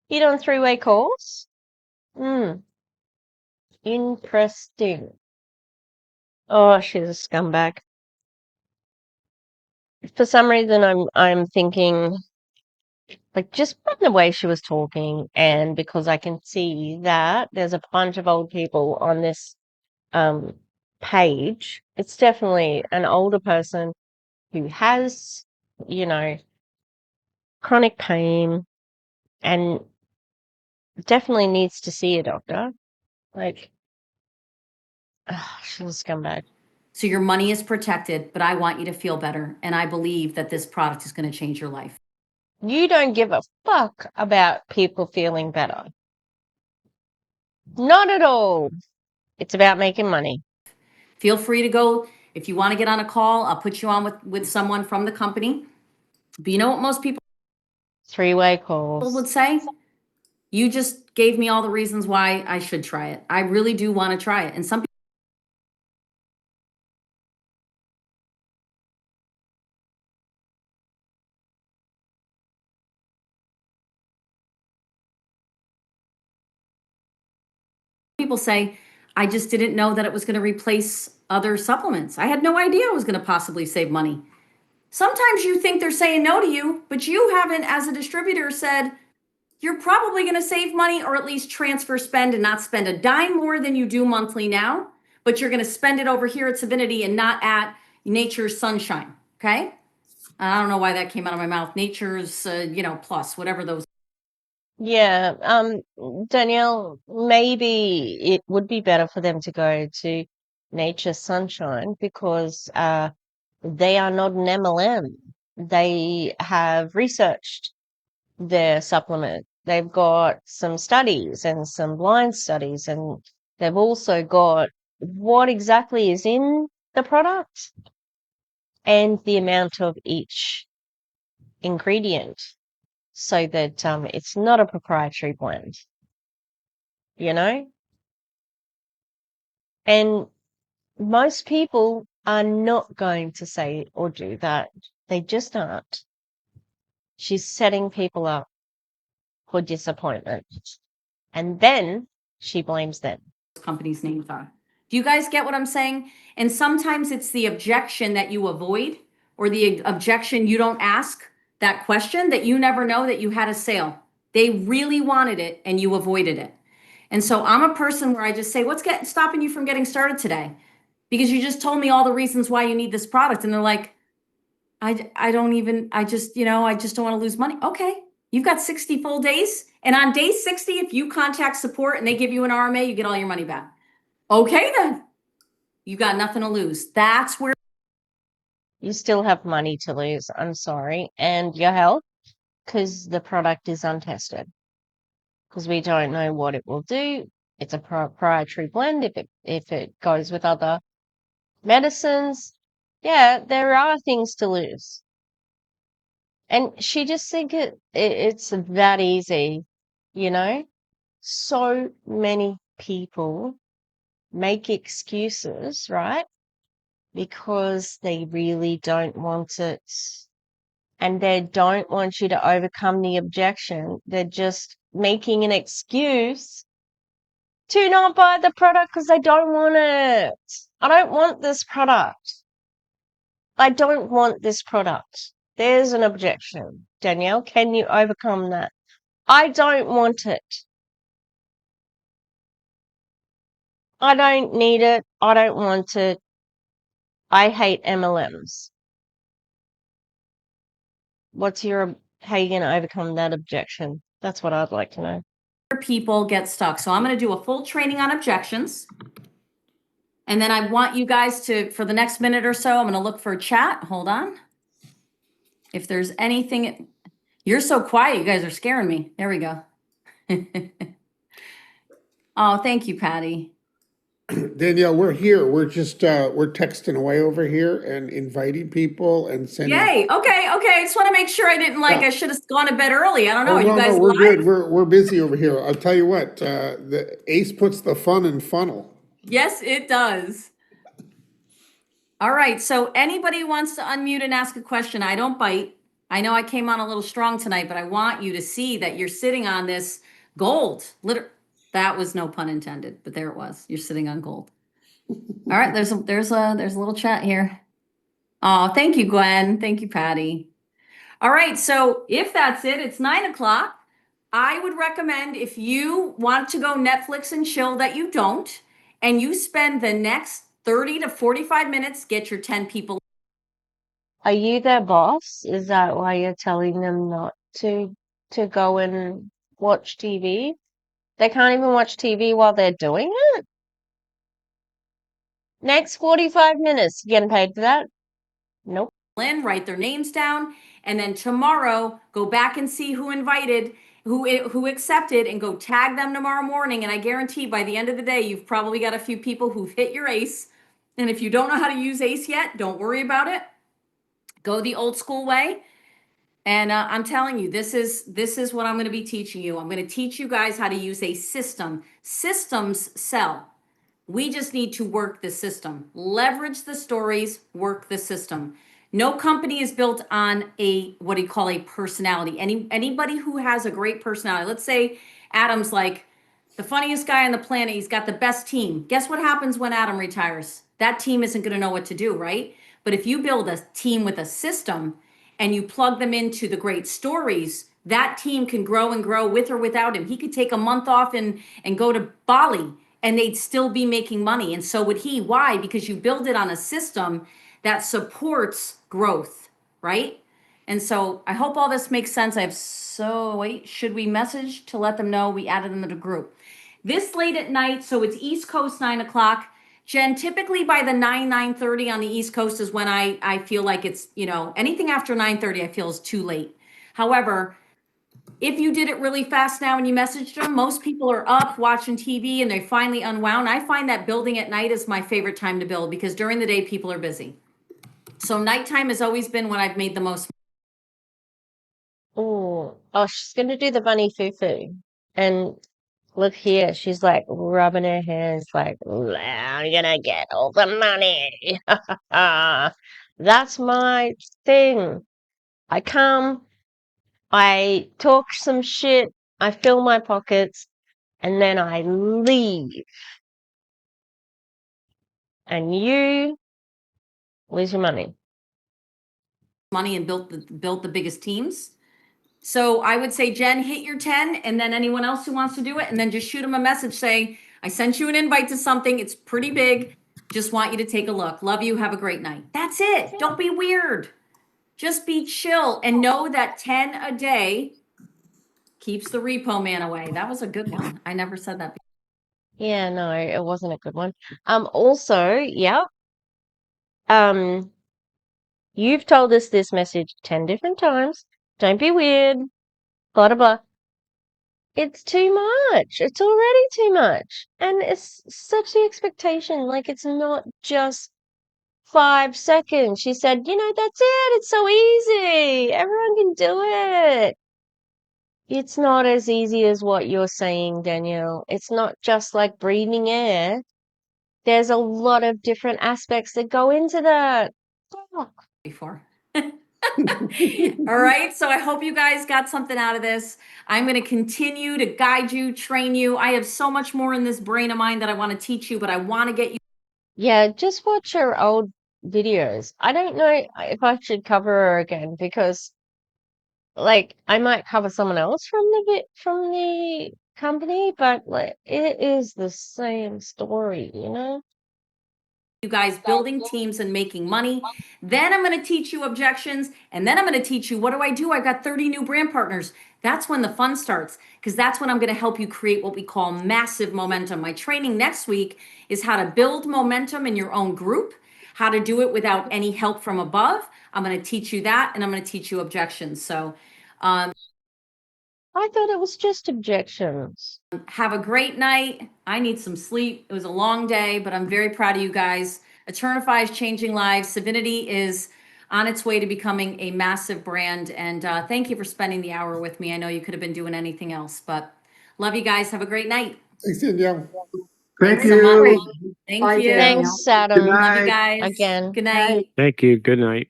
You doing three-way calls? Interesting. Oh, she's a scumbag. For some reason, I'm thinking, like, just from the way she was talking, and because I can see that there's a bunch of old people on this page, it's definitely an older person who has, you know, chronic pain and definitely needs to see a doctor. Like, she's a scumbag. So your money is protected, but I want you to feel better. And I believe that this product is going to change your life. You don't give a fuck about people feeling better. Not at all. It's about making money. Feel free to go. If you want to get on a call, I'll put you on with someone from the company. But you know what most people Three-way calls. would say? You just gave me all the reasons why I should try it. I really do want to try it. And some people say, I just didn't know that it was going to replace other supplements. I had no idea it was going to possibly save money. Sometimes you think they're saying no to you, but you haven't, as a distributor, said, you're probably going to save money or at least transfer spend and not spend a dime more than you do monthly now, but you're going to spend it over here at Savinity and not at Nature's Sunshine. Okay. I don't know why that came out of my mouth. Nature's, plus, whatever those. Yeah, Danielle, maybe it would be better for them to go to Nature Sunshine because they are not an MLM. They have researched their supplement. They've got some studies and some blind studies, and they've also got what exactly is in the product and the amount of each ingredient so that it's not a proprietary blend, you know? And most people are not going to say or do that. They just aren't. She's setting people up for disappointment. And then she blames them. Companies' names are. Do you guys get what I'm saying? And sometimes it's the objection that you avoid or the objection you don't ask that question that you never know that you had a sale. They really wanted it and you avoided it. And so I'm a person where I just say, what's stopping you from getting started today? Because you just told me all the reasons why you need this product. And they're like, I just don't want to lose money. Okay. You've got 60 full days. And on day 60, if you contact support and they give you an RMA, you get all your money back. Okay, then you got nothing to lose. That's where You still have money to lose, I'm sorry, and your health, because the product is untested. Because we don't know what it will do. It's a proprietary blend. If it goes with other medicines, yeah, there are things to lose. And she just think it's that easy, you know? So many people make excuses, right? Because they really don't want it. And they don't want you to overcome the objection. They're just making an excuse to not buy the product because they don't want it. I don't want this product. I don't want this product. There's an objection. Danielle, can you overcome that? I don't want it. I don't need it. I don't want it. I hate MLMs. How are you going to overcome that objection? That's what I'd like to know. People get stuck. So I'm going to do a full training on objections. And then I want you guys to, for the next minute or so, I'm going to look for a chat. Hold on. If there's anything, you're so quiet. You guys are scaring me. There we go. Oh, thank you, Patty. Danielle, we're here. We're just, we're texting away over here and inviting people and sending. Yay. Okay. I just want to make sure I didn't Yeah. I should have gone to bed early. I don't know. Oh, Are you guys we're live? good. We're busy over here. I'll tell you what, the Ace puts the fun in funnel. Yes, it does. All right. So anybody who wants to unmute and ask a question, I don't bite. I know I came on a little strong tonight, but I want you to see that you're sitting on this gold. That was no pun intended, but there it was. You're sitting on gold. All right. There's a little chat here. Oh, thank you, Gwen. Thank you, Patty. All right. So if that's it, it's 9:00. I would recommend, if you want to go Netflix and chill, that you don't, and you spend the next 30 to 45 minutes, get your 10 people. Are you their boss? Is that why you're telling them not to go and watch TV? They can't even watch TV while they're doing it? Next 45 minutes, you getting paid for that? Nope. Write their names down, and then tomorrow go back and see who invited, who accepted, and go tag them tomorrow morning. And I guarantee by the end of the day, you've probably got a few people who've hit your ACE. And if you don't know how to use ACE yet, don't worry about it. Go the old school way. And I'm telling you, this is what I'm going to be teaching you. I'm going to teach you guys how to use a system. Systems sell. We just need to work the system, leverage the stories, work the system. No company is built on what do you call a personality. Anybody who has a great personality, let's say Adam's like the funniest guy on the planet. He's got the best team. Guess what happens when Adam retires? That team isn't going to know what to do, right? But if you build a team with a system and you plug them into the great stories, that team can grow and grow with or without him. He could take a month off and go to Bali and they'd still be making money. And so would he. Why? Because you build it on a system that supports growth, right? And so I hope all this makes sense. Should we message to let them know we added them to the group? This late at night, so it's East Coast 9:00. Jen, typically by the 9:30 on the East Coast is when I feel like it's, anything after 9:30 I feel is too late. However, if you did it really fast now and you messaged them, most people are up watching TV and they finally unwound. I find that building at night is my favorite time to build because during the day people are busy. So nighttime has always been when I've made the most. Oh, she's going to do the bunny foo-foo. And look here, she's like rubbing her hands like, I'm gonna get all the money. That's my thing. I come, I talk some shit, I fill my pockets, and then I leave. And you lose your money. Money and built the biggest teams. So I would say, Jen, hit your 10, and then anyone else who wants to do it, and then just shoot them a message saying, I sent you an invite to something. It's pretty big. Just want you to take a look. Love you. Have a great night. That's it. Don't be weird. Just be chill and know that 10 a day keeps the repo man away. That was a good one. I never said that before. Yeah, no, it wasn't a good one. Also, yeah, you've told us this message 10 different times. Don't be weird. Blah, blah, blah. It's too much. It's already too much. And it's such the expectation. Like, it's not just 5 seconds. She said, that's it. It's so easy. Everyone can do it. It's not as easy as what you're saying, Danielle. It's not just like breathing air. There's a lot of different aspects that go into that. Before. All right. So I hope you guys got something out of this. I'm going to continue to guide you, train you. I have so much more in this brain of mine that I want to teach you, but I want to get you. Yeah, just watch her old videos. I don't know if I should cover her again because, like, I might cover someone else from the company, but like, it is the same story, You guys building teams and making money. Then I'm going to teach you objections. And then I'm going to teach you, what do? I got 30 new brand partners. That's when the fun starts, because that's when I'm going to help you create what we call massive momentum. My training next week is how to build momentum in your own group, how to do it without any help from above. I'm going to teach you that, and I'm going to teach you objections. So I thought it was just objections. have a great night. I need some sleep. It was a long day, but I'm very proud of you guys. Eternify is changing lives. Civinity is on its way to becoming a massive brand. And thank you for spending the hour with me. I know you could have been doing anything else, but love you guys. Have a great night. Thanks, Danielle. Thank Thanks so much. you. Thank Bye, you. Danielle. Thanks, Good Adam, Love you night. guys. again. Good night. Thank you. Good night.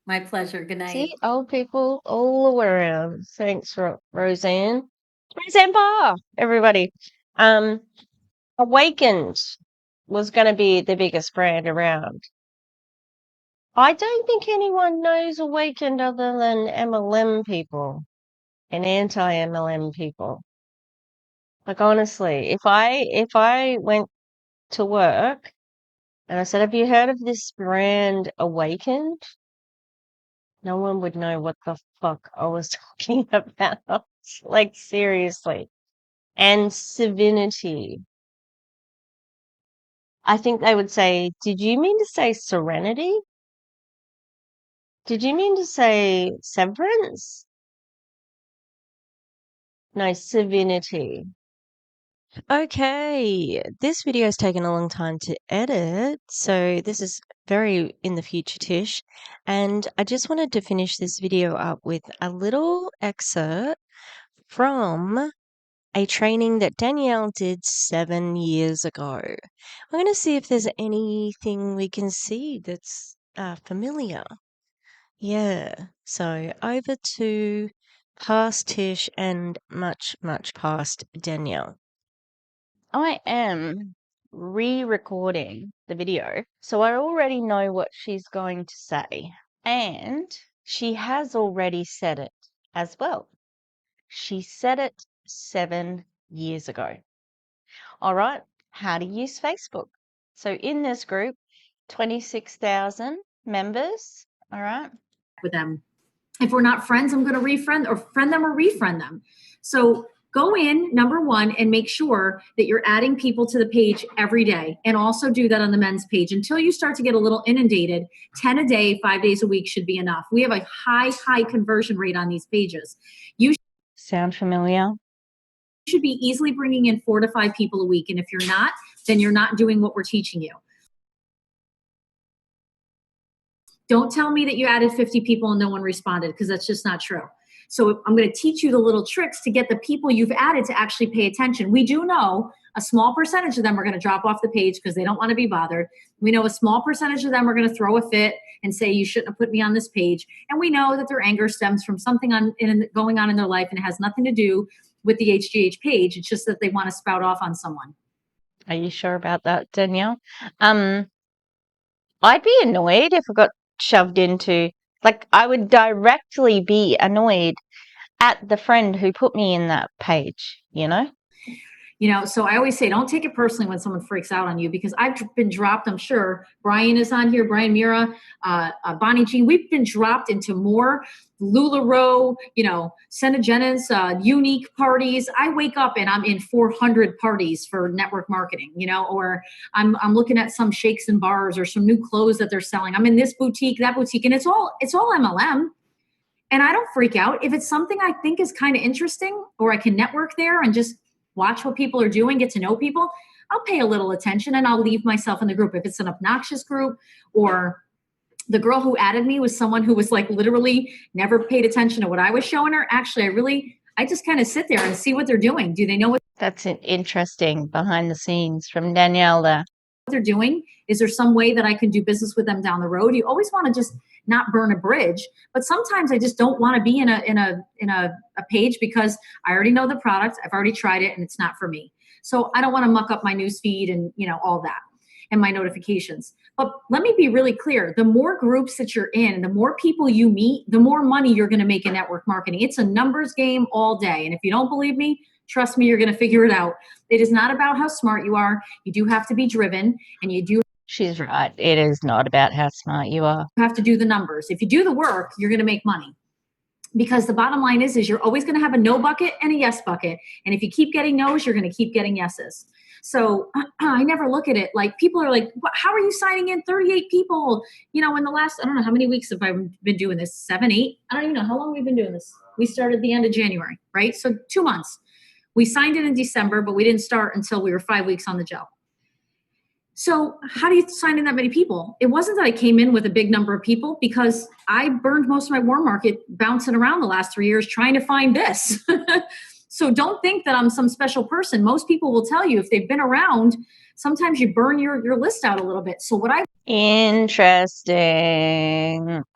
My pleasure. Good night. See, old people all around. Thanks, Roseanne. Roseanne Barr, everybody. Awakened was going to be the biggest brand around. I don't think anyone knows Awakened other than MLM people and anti-MLM people. Like, honestly, if I went to work and I said, "Have you heard of this brand Awakened?" No one would know what the fuck I was talking about. Like, seriously. And Civinity. I think they would say, "Did you mean to say Serenity? Did you mean to say Severance?" No, Civinity. Okay, this video has taken a long time to edit, so this is very in the future, Tish. And I just wanted to finish this video up with a little excerpt from a training that Danielle did 7 years ago. I'm going to see if there's anything we can see that's familiar. Yeah, so over to past Tish and much, much past Danielle. I am re-recording the video, so I already know what she's going to say. And she has already said it as well. She said it 7 years ago. All right, how to use Facebook. So in this group, 26,000 members, all right? With them. If we're not friends, I'm going to friend them or refriend them. So go in, number one, and make sure that you're adding people to the page every day, and also do that on the men's page until you start to get a little inundated. 10 a day, 5 days a week should be enough. We have a high conversion rate on these pages. You Sound familiar? should be easily bringing in 4 to 5 people a week. And if you're not, then you're not doing what we're teaching you. Don't tell me that you added 50 people and no one responded, because that's just not true. So I'm going to teach you the little tricks to get the people you've added to actually pay attention. We do know a small percentage of them are going to drop off the page because they don't want to be bothered. We know a small percentage of them are going to throw a fit and say, you shouldn't have put me on this page. And we know that their anger stems from something going on in their life, and it has nothing to do with the HGH page. It's just that they want to spout off on someone. Are you sure about that, Danielle? I'd be annoyed if I got shoved into, like, I would directly be annoyed at the friend who put me in that page, So I always say, don't take it personally when someone freaks out on you, because I've been dropped. I'm sure Brian is on here, Brian Mira, Bonnie Jean. We've been dropped into more LuLaRoe, Senegenis, unique parties. I wake up and I'm in 400 parties for network marketing, or I'm looking at some shakes and bars or some new clothes that they're selling. I'm in this boutique, that boutique, and it's all MLM. And I don't freak out. If it's something I think is kind of interesting, or I can network there and just watch what people are doing, get to know people, I'll pay a little attention and I'll leave myself in the group. If it's an obnoxious group, or the girl who added me was someone who was like literally never paid attention to what I was showing her. Actually, I just kind of sit there and see what they're doing. Do they know what That's interesting behind the scenes from Danielle there. they're doing? Is there some way that I can do business with them down the road? You always want to just not burn a bridge, but sometimes I just don't want to be in a page because I already know the product, I've already tried it, and it's not for me. So I don't want to muck up my news feed and all that and my notifications. But let me be really clear. The more groups that you're in, the more people you meet, the more money you're going to make in network marketing. It's a numbers game all day. And if you don't believe me, trust me, you're going to figure it out. It is not about how smart you are. You do have to be driven, and you do She's right. It is not about how smart you are. have to do the numbers. If you do the work, you're going to make money. Because the bottom line is you're always going to have a no bucket and a yes bucket. And if you keep getting no's, you're going to keep getting yeses. So I never look at it like people are like, how are you signing in 38 people? In the last, I don't know how many weeks have I been doing this, 7, 8? I don't even know how long we've been doing this. We started the end of January, right? So 2 months. We signed it in December, but we didn't start until we were 5 weeks on the job. So how do you sign in that many people? It wasn't that I came in with a big number of people, because I burned most of my warm market bouncing around the last 3 years trying to find this. So don't think that I'm some special person. Most people will tell you if they've been around, sometimes you burn your list out a little bit. So what I Interesting.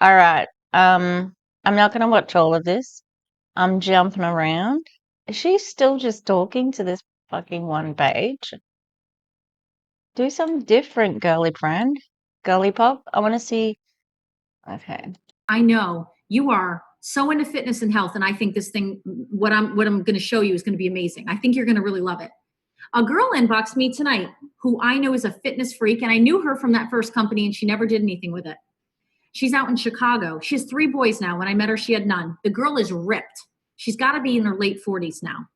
All right. I'm not going to watch all of this. I'm jumping around. Is she still just talking to this fucking one page? Do something different, girly friend. Girly pop. I want to see. Okay. I know you are so into fitness and health, and I think this thing, what I'm going to show you, is going to be amazing. I think you're going to really love it. A girl inboxed me tonight who I know is a fitness freak, and I knew her from that first company, and she never did anything with it. She's out in Chicago. She has 3 boys now. When I met her, she had none. The girl is ripped. She's got to be in her late 40s now.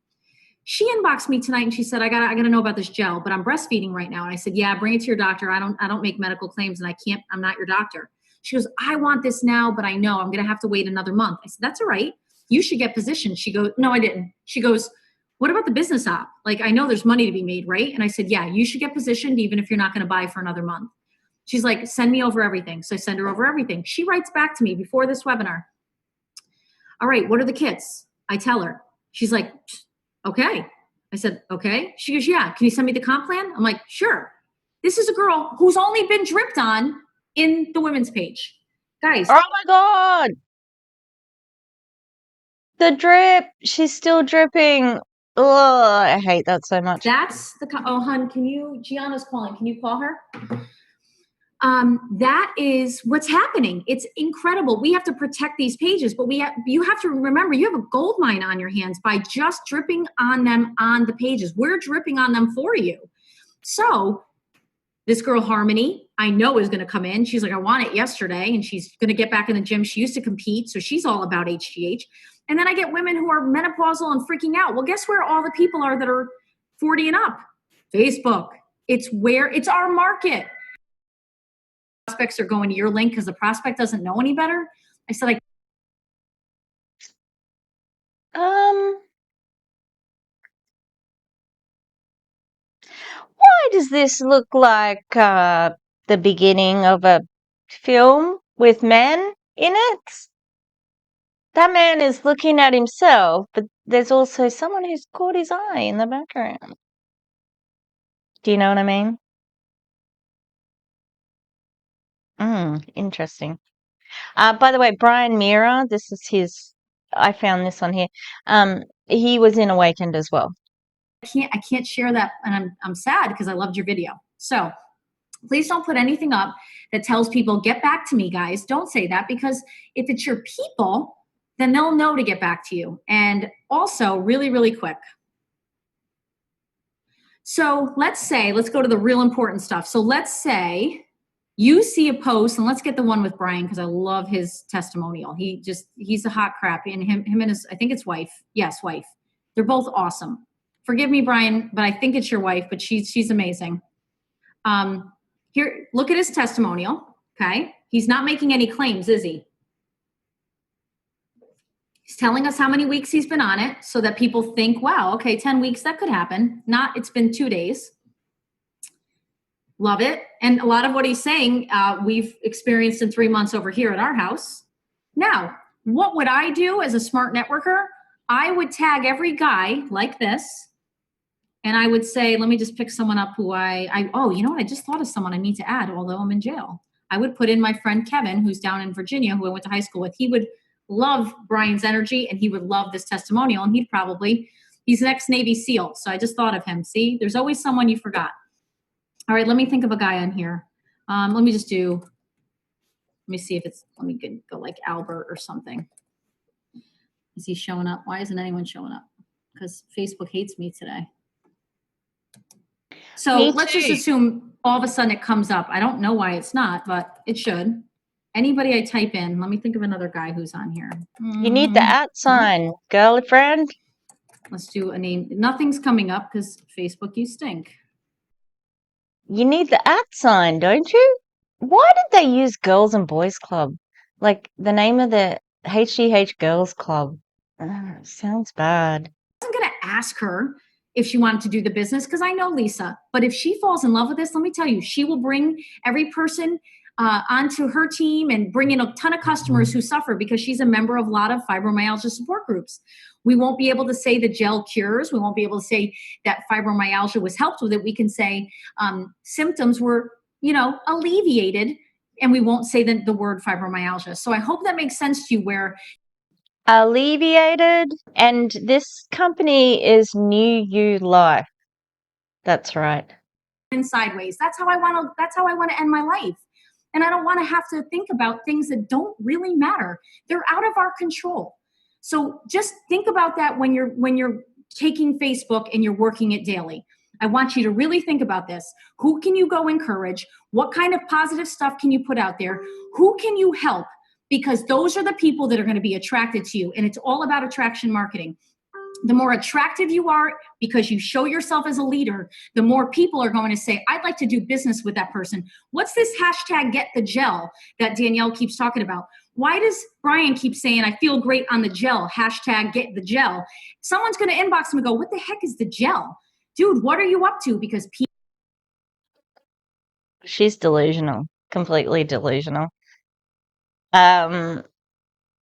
She inboxed me tonight and she said, I gotta know about this gel, but I'm breastfeeding right now. And I said, yeah, bring it to your doctor. I don't make medical claims, and I'm not your doctor. She goes, I want this now, but I know I'm going to have to wait another month. I said, that's all right. You should get positioned. She goes, no, I didn't. She goes, what about the business op? Like, I know there's money to be made, right? And I said, yeah, you should get positioned even if you're not going to buy for another month. She's like, send me over everything. So I send her over everything. She writes back to me before this webinar. All right, what are the kits? I tell her. She's like, okay. I said, okay. She goes, yeah. Can you send me the comp plan? I'm like, sure. This is a girl who's only been dripped on in the women's page. Guys. Oh my God. The drip. She's still dripping. Oh, I hate that so much. That's oh, hun, Gianna's calling. Can you call her? That is what's happening. It's incredible. We have to protect these pages, but you have to remember you have a gold mine on your hands by just dripping on them on the pages. We're dripping on them for you. So this girl, Harmony, I know is going to come in. She's like, I want it yesterday. And she's going to get back in the gym. She used to compete. So she's all about HGH. And then I get women who are menopausal and freaking out. Well, guess where all the people are that are 40 and up? Facebook. It's our market. Prospects are going to your link because the prospect doesn't know any better. I said, Why does this look like the beginning of a film with men in it? That man is looking at himself, but there's also someone who's caught his eye in the background. Do you know what I mean? Interesting. By the way, Brian Mira, this is I found this on here. He was in Awakened as well. I can't share that, and I'm sad because I loved your video. So please don't put anything up that tells people, get back to me, guys. Don't say that, because if it's your people, then they'll know to get back to you. And also, really, really quick. So let's go to the real important stuff. So let's say you see a post, and let's get the one with Brian because I love his testimonial. He's a hot crap. And him and his, I think it's wife. Yes, wife. They're both awesome. Forgive me, Brian, but I think it's your wife, but she's amazing. Here, look at his testimonial, okay? He's not making any claims, is he? He's telling us how many weeks he's been on it so that people think, wow, okay, 10 weeks, that could happen. Not, it's been 2 days. Love it. And a lot of what he's saying, we've experienced in 3 months over here at our house. Now, what would I do as a smart networker? I would tag every guy like this. And I would say, let me just pick someone up who oh, you know what? I just thought of someone I need to add, although I'm in jail. I would put in my friend Kevin, who's down in Virginia, who I went to high school with. He would love Brian's energy and he would love this testimonial. And he's an ex-Navy SEAL. So I just thought of him. See, there's always someone you forgot. All right, let me think of a guy on here. Let me see if let me go like Albert or something. Is he showing up? Why isn't anyone showing up? Because Facebook hates me today. So Me let's just too. assume all of a sudden it comes up. I don't know why it's not, but it should. Anybody I type in, let me think of another guy who's on here. You need the @ sign, girlfriend. Let's do a name. Nothing's coming up because Facebook, you stink. You need the @ sign, don't you? Why did they use Girls and Boys Club? Like the name of the HGH Girls Club. Sounds bad. I wasn't going to ask her if she wanted to do the business because I know Lisa. But if she falls in love with this, let me tell you, she will bring every person onto her team and bring in a ton of customers who suffer because she's a member of a lot of fibromyalgia support groups. We won't be able to say the gel cures. We won't be able to say that fibromyalgia was helped with it. We can say symptoms were, alleviated, and we won't say the word fibromyalgia. So I hope that makes sense to you where Alleviated. And this company is New You Life. That's right. sideways. That's how I want to end my life. And I don't want to have to think about things that don't really matter. They're out of our control. So just think about that when you're taking Facebook and you're working it daily. I want you to really think about this. Who can you go encourage? What kind of positive stuff can you put out there? Who can you help? Because those are the people that are going to be attracted to you. And it's all about attraction marketing. The more attractive you are because you show yourself as a leader, the more people are going to say, I'd like to do business with that person. What's this hashtag get the gel that Danelle keeps talking about? Why does Brian keep saying, I feel great on the gel, hashtag get the gel? Someone's going to inbox him and go, what the heck is the gel? Dude, what are you up to? Because people. She's delusional. Completely delusional.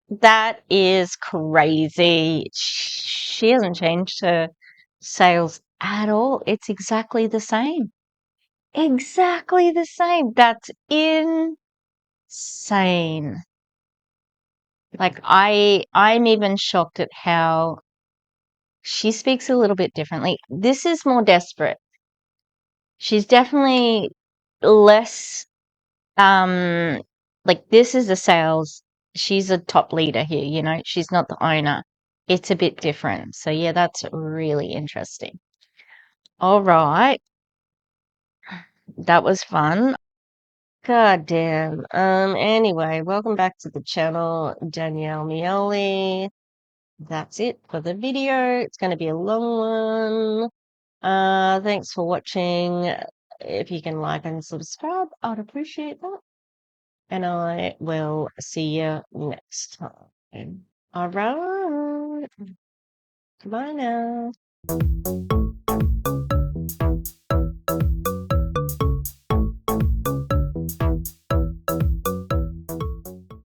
That is crazy. She hasn't changed her sales at all. It's exactly the same. Exactly the same. That's insane. Like I'm even shocked at how she speaks a little bit differently. This is more desperate. She's definitely less like this is a sales. She's a top leader here, she's not the owner. It's a bit different. So yeah, that's really interesting. All right. That was fun. God damn. Anyway, welcome back to the channel, Danelle Meoli. That's it for the video. It's going to be a long one. Thanks for watching. If you can like and subscribe, I'd appreciate that. And I will see you next time. All right. Bye now.